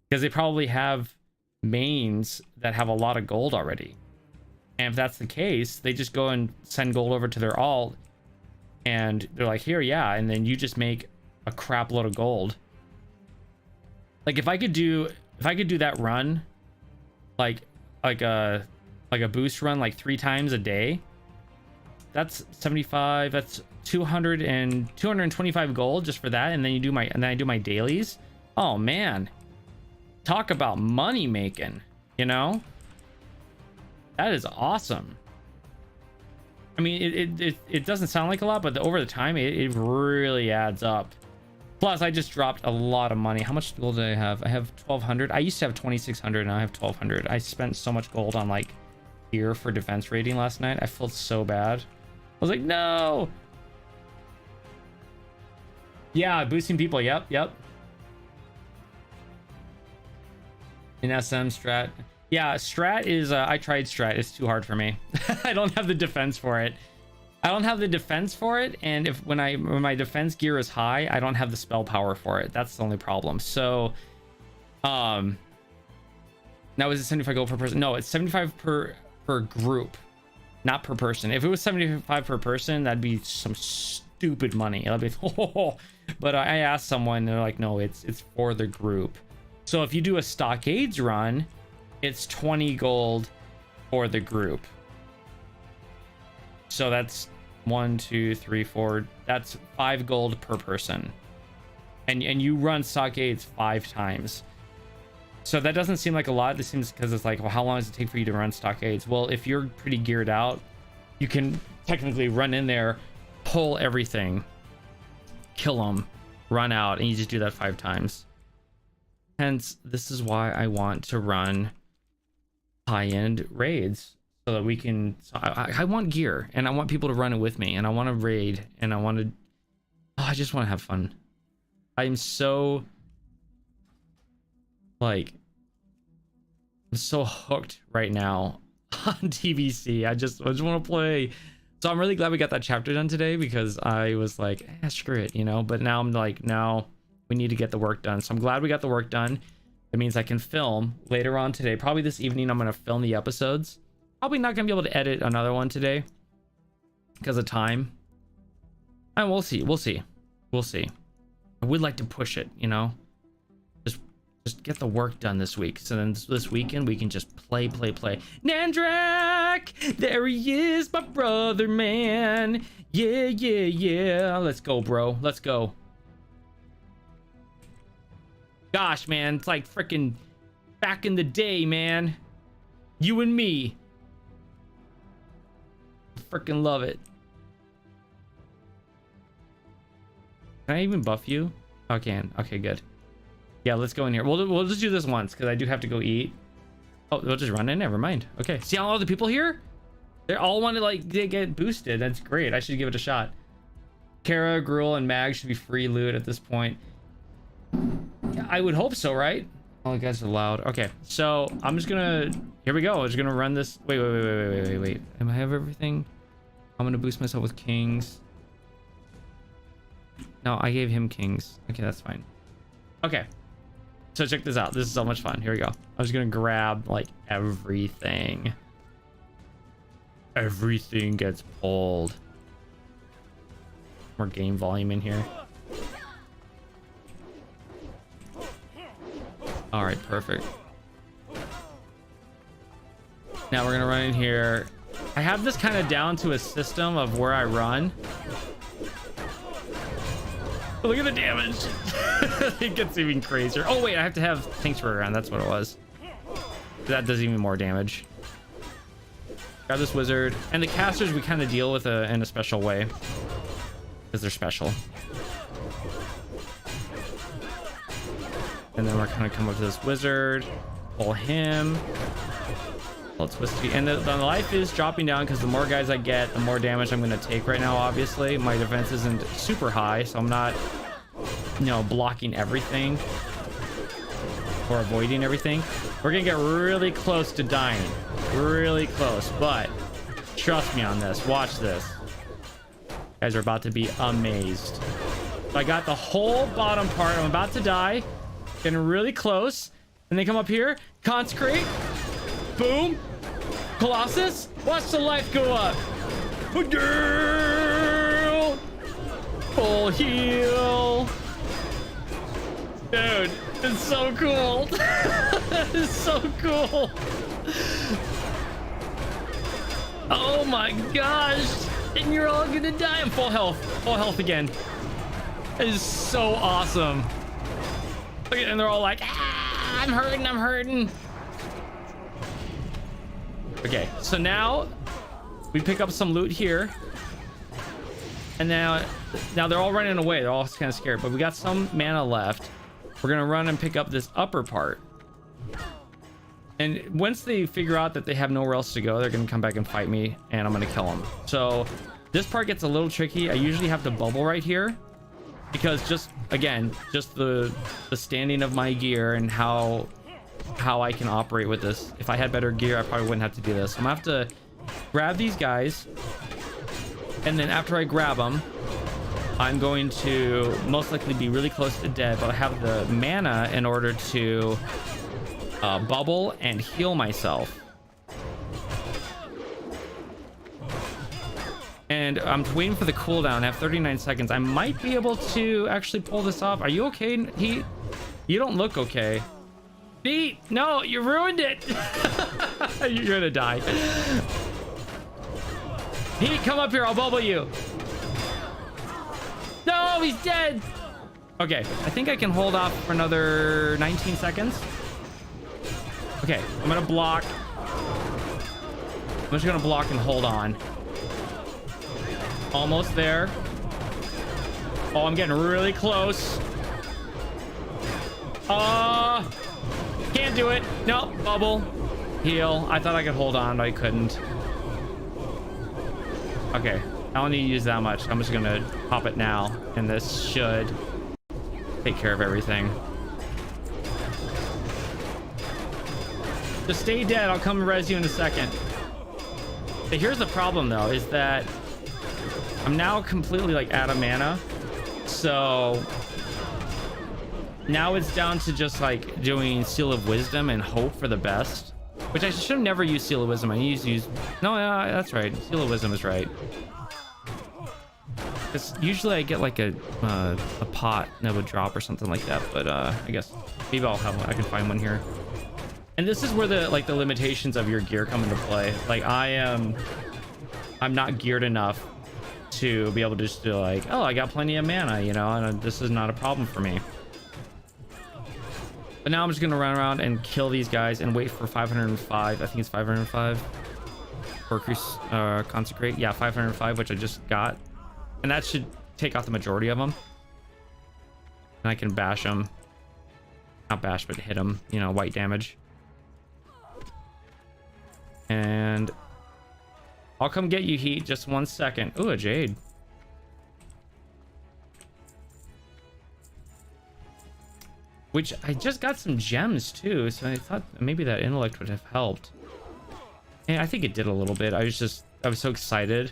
[SPEAKER 1] because they probably have mains that have a lot of gold already. And if that's the case, they just go and send gold over to their alt, and they're like, here, yeah, and then you just make a crap load of gold. Like if I could do that run, like a boost run like 3 times a day, that's 75, that's 225 gold just for that. And then I do my dailies. Oh man, talk about money making, you know? That is awesome. I mean, it doesn't sound like a lot, but over the time it really adds up. Plus, I just dropped a lot of money. How much gold do I have? I have 1,200. I used to have 2,600, and I have 1,200. I spent so much gold on like gear for defense rating last night. I felt so bad. I was like, no. Yeah, boosting people. Yep. In SM strat. Yeah, strat is, I tried strat. It's too hard for me. I don't have the defense for it. And when my defense gear is high, I don't have the spell power for it. That's the only problem. So, now is it 75 gold per person? No, it's 75 per group, not per person. If it was 75 per person, that'd be some stupid money. That'd be, oh, but I asked someone, and they're like, no, it's for the group. So if you do a stockades run, it's 20 gold for the group. So that's 1, 2, 3, 4. That's 5 gold per person, and you run stockades 5 times. So that doesn't seem like a lot. This seems, because it's like, well, how long does it take for you to run stockades? Well, if you're pretty geared out, you can technically run in there, pull everything, kill them, run out, and you just do that 5 times. Hence, this is why I want to run high-end raids, so that we can, so I want gear, and I want people to run it with me, and I want to raid, and I just want to have fun. I'm so, like, I'm so hooked right now on TBC. I just want to play. So I'm really glad we got that chapter done today, because I was like, screw it, you know. But now I'm like, no, we need to get the work done. So I'm glad we got the work done. It means I can film later on today. Probably this evening I'm going to film the episodes. Probably not going to be able to edit another one today because of time. And we'll see. I would like to push it, you know. Just get the work done this week. So then this weekend we can just play. Nandrak! There he is, my brother, man. Yeah. Let's go, bro. Let's go. Gosh, man, it's like freaking back in the day, man. You and me. Freaking love it. Can I even buff you? Oh, I can. Okay, good. Yeah, let's go in here. We'll just do this once, because I do have to go eat. Oh, we'll just run in. Never mind. Okay. See all the people here? They all want to, like, they get boosted. That's great. I should give it a shot. Kara, Gruel, and Mag should be free loot at this point. I would hope so, right? Oh, you guys are loud. Okay, so I'm just gonna, here we go. I'm just gonna run this. Wait. Am I have everything? I'm gonna boost myself with kings. No, I gave him kings. Okay, that's fine. Okay, so check this out. This is so much fun. Here we go. I'm just gonna grab like everything. Everything gets pulled. More game volume in here. All right, perfect. Now we're gonna run in here. I have this kind of down to a system of where I run. Oh, look at the damage. It gets even crazier. Oh wait, I have to have Tanksburg around. That's what it was. That does even more damage. Grab this wizard. And the casters we kind of deal with in a special way, because they're special. And then we're gonna come up to this wizard, pull him. Let's whisky. And the life is dropping down, because the more guys I get, the more damage I'm gonna take right now. Obviously, my defense isn't super high, so I'm not, you know, blocking everything. for avoiding everything. We're gonna get really close to dying, really close, but trust me on this. Watch this. You guys are about to be amazed. So I got the whole bottom part. I'm about to die, getting really close, and they come up here, consecrate, boom, Colossus, watch the life go up. Girl, full heal. Dude, it's so cool. It's so cool. Oh my gosh. And you're all gonna die. I'm full health again. It is so awesome. Look at, and they're all like, ah, I'm hurting. Okay, so now we pick up some loot here. And now they're all running away. They're all kind of scared, but we got some mana left. We're gonna run and pick up this upper part. And once they figure out that they have nowhere else to go, they're gonna come back and fight me, and I'm gonna kill them. So this part gets a little tricky. I usually have the bubble right here because just the standing of my gear and how I can operate with this. If I had better gear, I probably wouldn't have to do this. I'm gonna have to grab these guys, and then after I grab them, I'm going to most likely be really close to dead, but I have the mana in order to bubble and heal myself. And I'm waiting for the cooldown. I have 39 seconds. I might be able to actually pull this off. Are you okay, Heat? You don't look okay. Heat, no, you ruined it. You're gonna die. Heat, come up here. I'll bubble you. No, he's dead. Okay, I think I can hold off for another 19 seconds. Okay, I'm gonna block. I'm just gonna block and hold on. Almost there. Oh, I'm getting really close. Can't do it. Nope, bubble. Heal. I thought I could hold on, but I couldn't. Okay, I don't need to use that much. I'm just gonna pop it now, and this should take care of everything. Just stay dead. I'll come res you in a second. But here's the problem, though, is that I'm now completely like out of mana. So now it's down to just like doing Seal of Wisdom and hope for the best. Which I should have never used Seal of Wisdom. I need to use... No, that's right. Seal of Wisdom is right. Because usually I get like a pot that would drop or something like that. But I guess maybe I'll have one. I can find one here. And this is where the limitations of your gear come into play. Like I'm not geared enough to be able to just do like, oh, I got plenty of mana, you know, and this is not a problem for me. But now I'm just gonna run around and kill these guys and wait for 505. I think it's 505 for consecrate. Yeah, 505, which I just got, and that should take off the majority of them. And I can bash them, not bash, but hit them. You know, white damage. And I'll come get you, Heat. Just 1 second. Ooh, a jade. Which I just got some gems too, so I thought maybe that intellect would have helped. And I think it did a little bit. I was so excited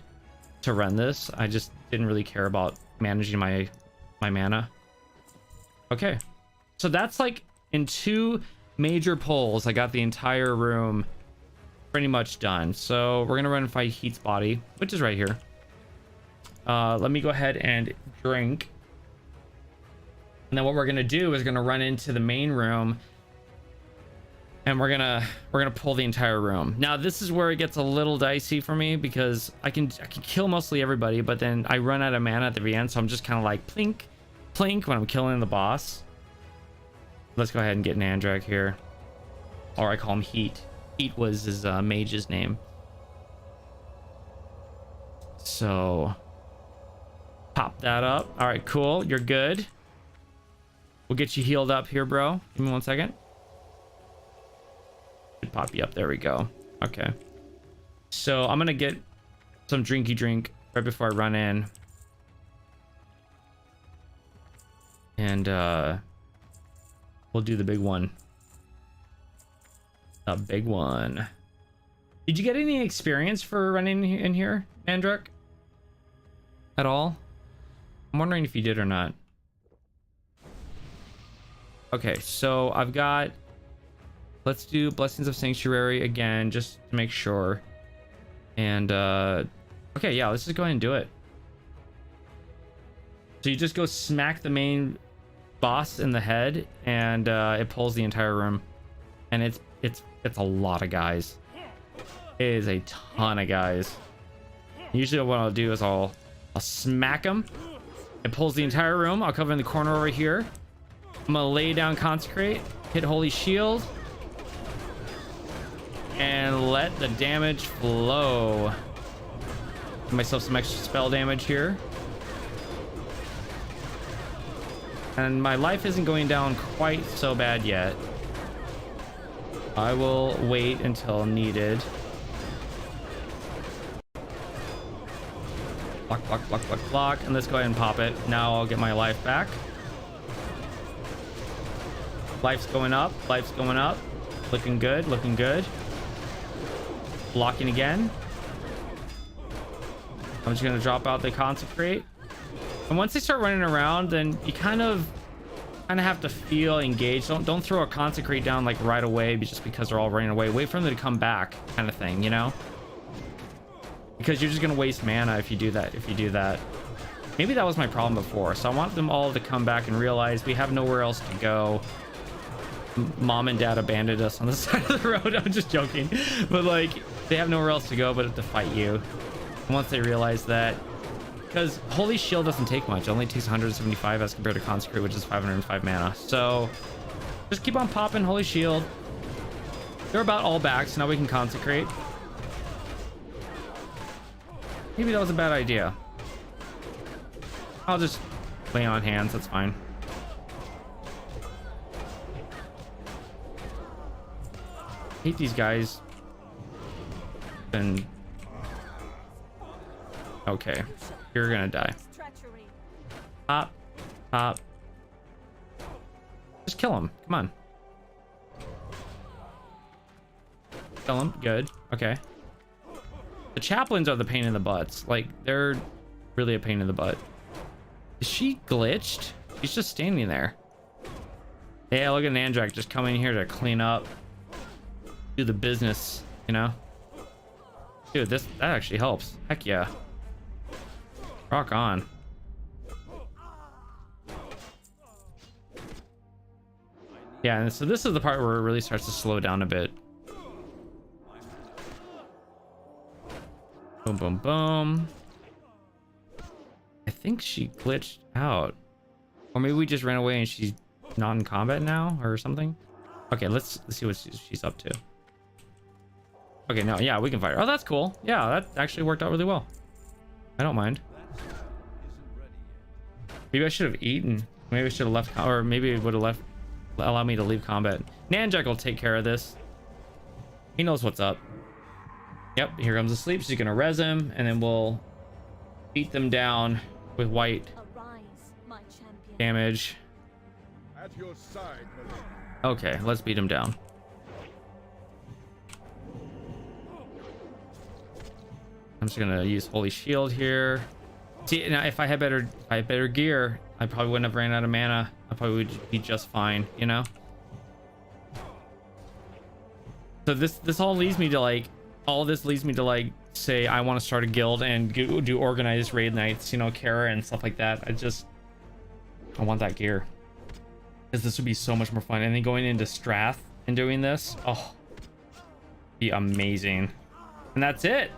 [SPEAKER 1] to run this. I just didn't really care about managing my mana. Okay, so that's like in 2 major pulls, I got the entire room pretty much done. So we're gonna run and fight Heat's body, which is right here. Let me go ahead and drink. And then what we're gonna do is gonna run into the main room, and we're gonna pull the entire room. Now this is where it gets a little dicey for me because I can kill mostly everybody, but then I run out of mana at the very end, so I'm just kind of like plink, plink when I'm killing the boss. Let's go ahead and get Nandrak here, or I call him Heat. Heat was his mage's name. So pop that up. All right, cool. You're good. We'll get you healed up here, bro. Give me 1 second. Should pop you up. There we go. Okay. So I'm gonna get some drinky drink right before I run in. And we'll do the big one. A big one. Did you get any experience for running in here, Andrek? At all? I'm wondering if you did or not. Okay, so I've got... Let's do Blessings of Sanctuary again, just to make sure. And, okay, yeah, let's just go ahead and do it. So you just go smack the main boss in the head, and it pulls the entire room. And it's a lot of guys. It is a ton of guys. Usually what I'll do is I'll smack them. It pulls the entire room. I'll cover in the corner over here. I'm gonna lay down Consecrate, hit Holy Shield, and let the damage flow. Give myself some extra spell damage here. And my life isn't going down quite so bad yet. I will wait until needed. Block, block, block, block, block. And let's go ahead and pop it. Now I'll get my life back. Life's going up. Life's going up. Looking good. Looking good. Blocking again. I'm just going to drop out the Consecrate. And once they start running around, then you kind of have to feel engaged. Don't throw a Consecrate down like right away just because they're all running away. Wait for them to come back, kind of thing, you know? Because you're just gonna waste mana if you do that. Maybe that was my problem before. So I want them all to come back and realize we have nowhere else to go. Mom and dad abandoned us on the side of the road. I'm just joking, but like they have nowhere else to go but to fight you. And once they realize that. Because Holy Shield doesn't take much. It only takes 175 as compared to Consecrate, which is 505 mana. So just keep on popping Holy Shield. They're about all back, so now we can Consecrate. Maybe that was a bad idea. I'll just lay on hands. That's fine. Hate these guys. And okay. You're gonna die. Pop. Pop. Just kill him. Come on. Kill him. Good. Okay. The chaplains are the pain in the butts. Like, they're really a pain in the butt. Is she glitched? She's just standing there. Yeah, look at Nandrak just coming here to clean up. Do the business, you know? Dude, that actually helps. Heck yeah. Rock on. Yeah, and so this is the part where it really starts to slow down a bit. Boom, boom, boom. I think she glitched out. Or maybe we just ran away and she's not in combat now or something. Okay, let's see what she's up to. Okay, no, yeah, we can fight her. Oh, that's cool. Yeah, that actually worked out really well. I don't mind. Maybe I should have eaten. Maybe I should have left, or maybe it would have left, allow me to leave combat. Nanjak will take care of this. He knows what's up. Yep, here comes the sleep. She's gonna res him, and then we'll beat them down with white damage.
[SPEAKER 2] At your side,
[SPEAKER 1] okay, let's beat him down. I'm just gonna use Holy Shield here. See, now if I had better gear, I probably wouldn't have ran out of mana. I probably would be just fine, you know. So this all leads me to like, say I want to start a guild and do organized raid nights, you know, Kara and stuff like that. I want that gear because this would be so much more fun. And then going into Strath and doing this, oh, be amazing. And that's it.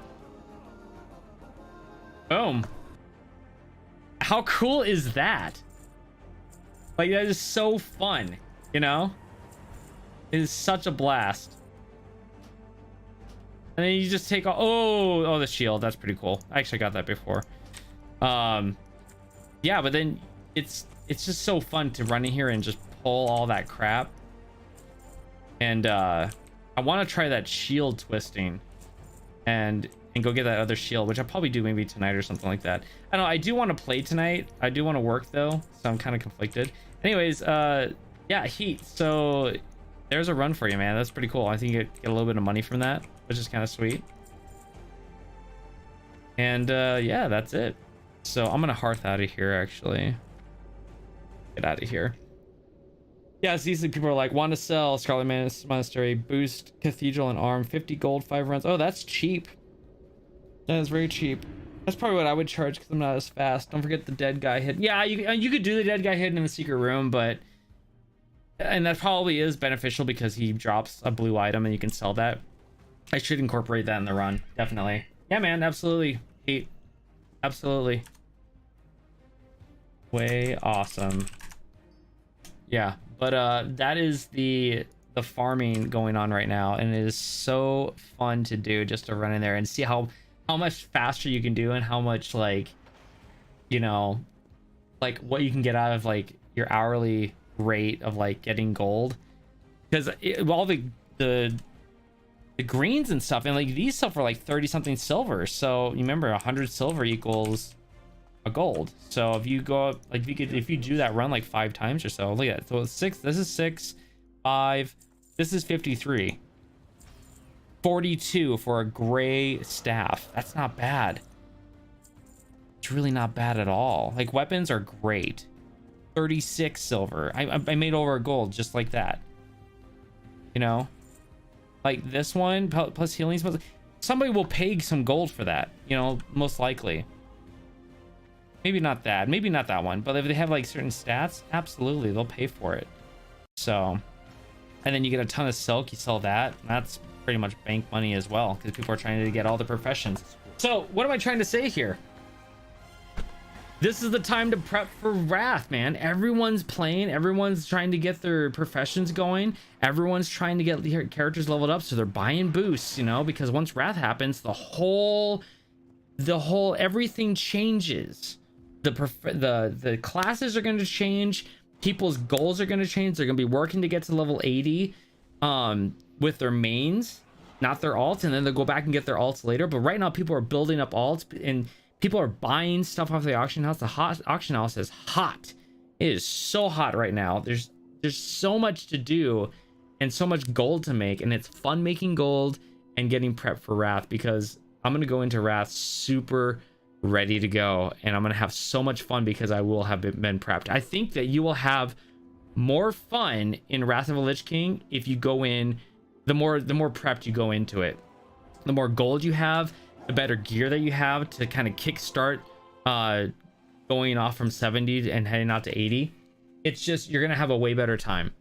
[SPEAKER 1] Boom. How cool is that? Like, that is so fun, you know? It is such a blast. And then you just take oh, the shield. That's pretty cool. I actually got that before. Yeah, but then it's just so fun to run in here and just pull all that crap. And I want to try that shield twisting and go get that other shield, which I'll probably do maybe tonight or something like that. I don't know. I do want to play tonight. I do want to work though, so I'm kind of conflicted. Anyways, yeah, heat. So there's a run for you, man. That's pretty cool. I think you get a little bit of money from that, which is kind of sweet. And yeah, that's it. So I'm gonna hearth out of here, actually. Get out of here. Yeah, it's easily people are like, want to sell Scarlet Monastery, boost Cathedral and Arm, 50 gold, 5 runs. Oh, that's cheap. That is very cheap. That's probably what I would charge because I'm not as fast. Don't forget the dead guy hidden. Yeah, you could do the dead guy hidden in the secret room, but... And that probably is beneficial because he drops a blue item and you can sell that. I should incorporate that in the run, definitely. Yeah, man, absolutely. Heat. Absolutely. Way awesome. Yeah, but that is the farming going on right now, and it is so fun to do, just to run in there and see how much faster you can do and how much, like, you know, like what you can get out of like your hourly rate of like getting gold, because all the greens and stuff, and like these stuff are like 30 something silver. So you remember 100 silver equals a gold. So if you go up, like if you do that run like 5 times or so, look at it. So it's 6, this is 6, 5, this is 53, 42 for a gray staff. That's not bad. It's really not bad at all. Like weapons are great. 36 silver. I made over a gold just like that. You know, like this one plus healing spells. Somebody will pay some gold for that, you know, most likely. Maybe not that, maybe not that one, but if they have like certain stats, absolutely they'll pay for it. So, and then you get a ton of silk, you sell that, and that's pretty much bank money as well, because people are trying to get all the professions. So what am I trying to say here? This is the time to prep for Wrath, man. Everyone's playing, everyone's trying to get their professions going, everyone's trying to get their characters leveled up, so they're buying boosts, you know, because once Wrath happens, the whole everything changes. The classes are going to change, people's goals are going to change. They're going to be working to get to level 80 with their mains, not their alts, and then they'll go back and get their alts later. But right now people are building up alts, and people are buying stuff off the auction house. The auction house is hot. It is so hot right now. There's so much to do and so much gold to make, and it's fun making gold and getting prepped for Wrath, because I'm going to go into Wrath super ready to go, and I'm going to have so much fun because I will have been prepped. I think that you will have more fun in Wrath of the Lich King if you go in, the more prepped you go into it. The more gold you have, the better gear that you have to kind of kickstart going off from 70 and heading out to 80. It's just, you're gonna have a way better time.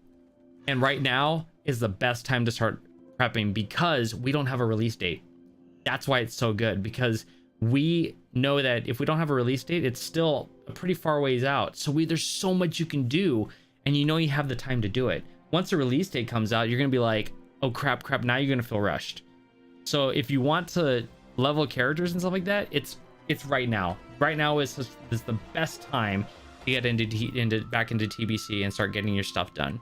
[SPEAKER 1] And right now is the best time to start prepping, because we don't have a release date. That's why it's so good, because we know that if we don't have a release date, it's still a pretty far ways out. So there's so much you can do, and you know you have the time to do it. Once a release date comes out, you're gonna be like, oh crap, now you're gonna feel rushed. So if you want to level characters and stuff like that, it's right now. Right now is the best time to get back into TBC and start getting your stuff done,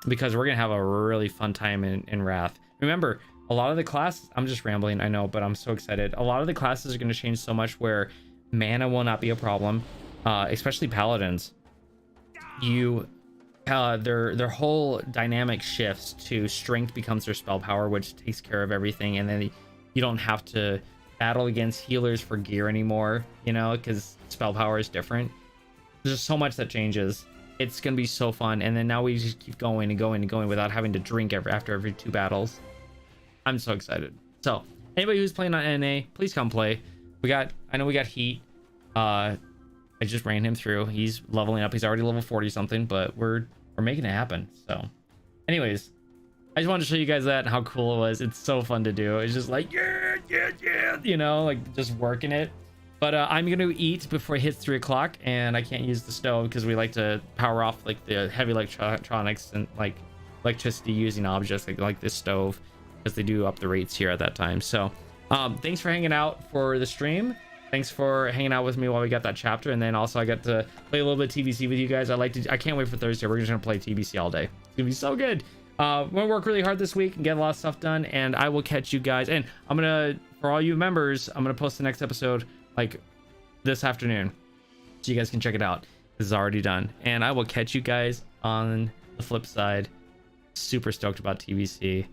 [SPEAKER 1] because we're gonna have a really fun time in Wrath. Remember, a lot of the classes, I'm just rambling, I know, but I'm so excited. A lot of the classes are going to change so much where mana will not be a problem, especially paladins. Their whole dynamic shifts to strength becomes their spell power, which takes care of everything, and then you don't have to battle against healers for gear anymore, you know, because spell power is different. There's just so much that changes. It's going to be so fun, and then now we just keep going and going and going without having to drink after every 2 battles. I'm so excited. So anybody who's playing on NA, please come play. I know we got Heat. I just ran him through. He's leveling up. He's already level 40 something, but we're making it happen. So anyways, I just wanted to show you guys that and how cool it was. It's so fun to do. It's just like, yeah, you know, like just working it. But I'm going to eat before it hits 3 o'clock, and I can't use the stove because we like to power off like the heavy electronics and like electricity using objects like this stove, because they do up the rates here at that time. So thanks for hanging out for the stream. Thanks for hanging out with me while we got that chapter, and then also I got to play a little bit of TBC with you guys. I can't wait for Thursday. We're just gonna play TBC all day. It's gonna be so good. We're gonna work really hard this week and get a lot of stuff done, and I will catch you guys. And I'm gonna, for all you members, I'm gonna post the next episode like this afternoon, so you guys can check it out. This is already done, and I will catch you guys on the flip side super stoked about TBC.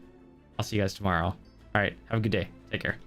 [SPEAKER 1] I'll see you guys tomorrow. All right, have a good day. Take care.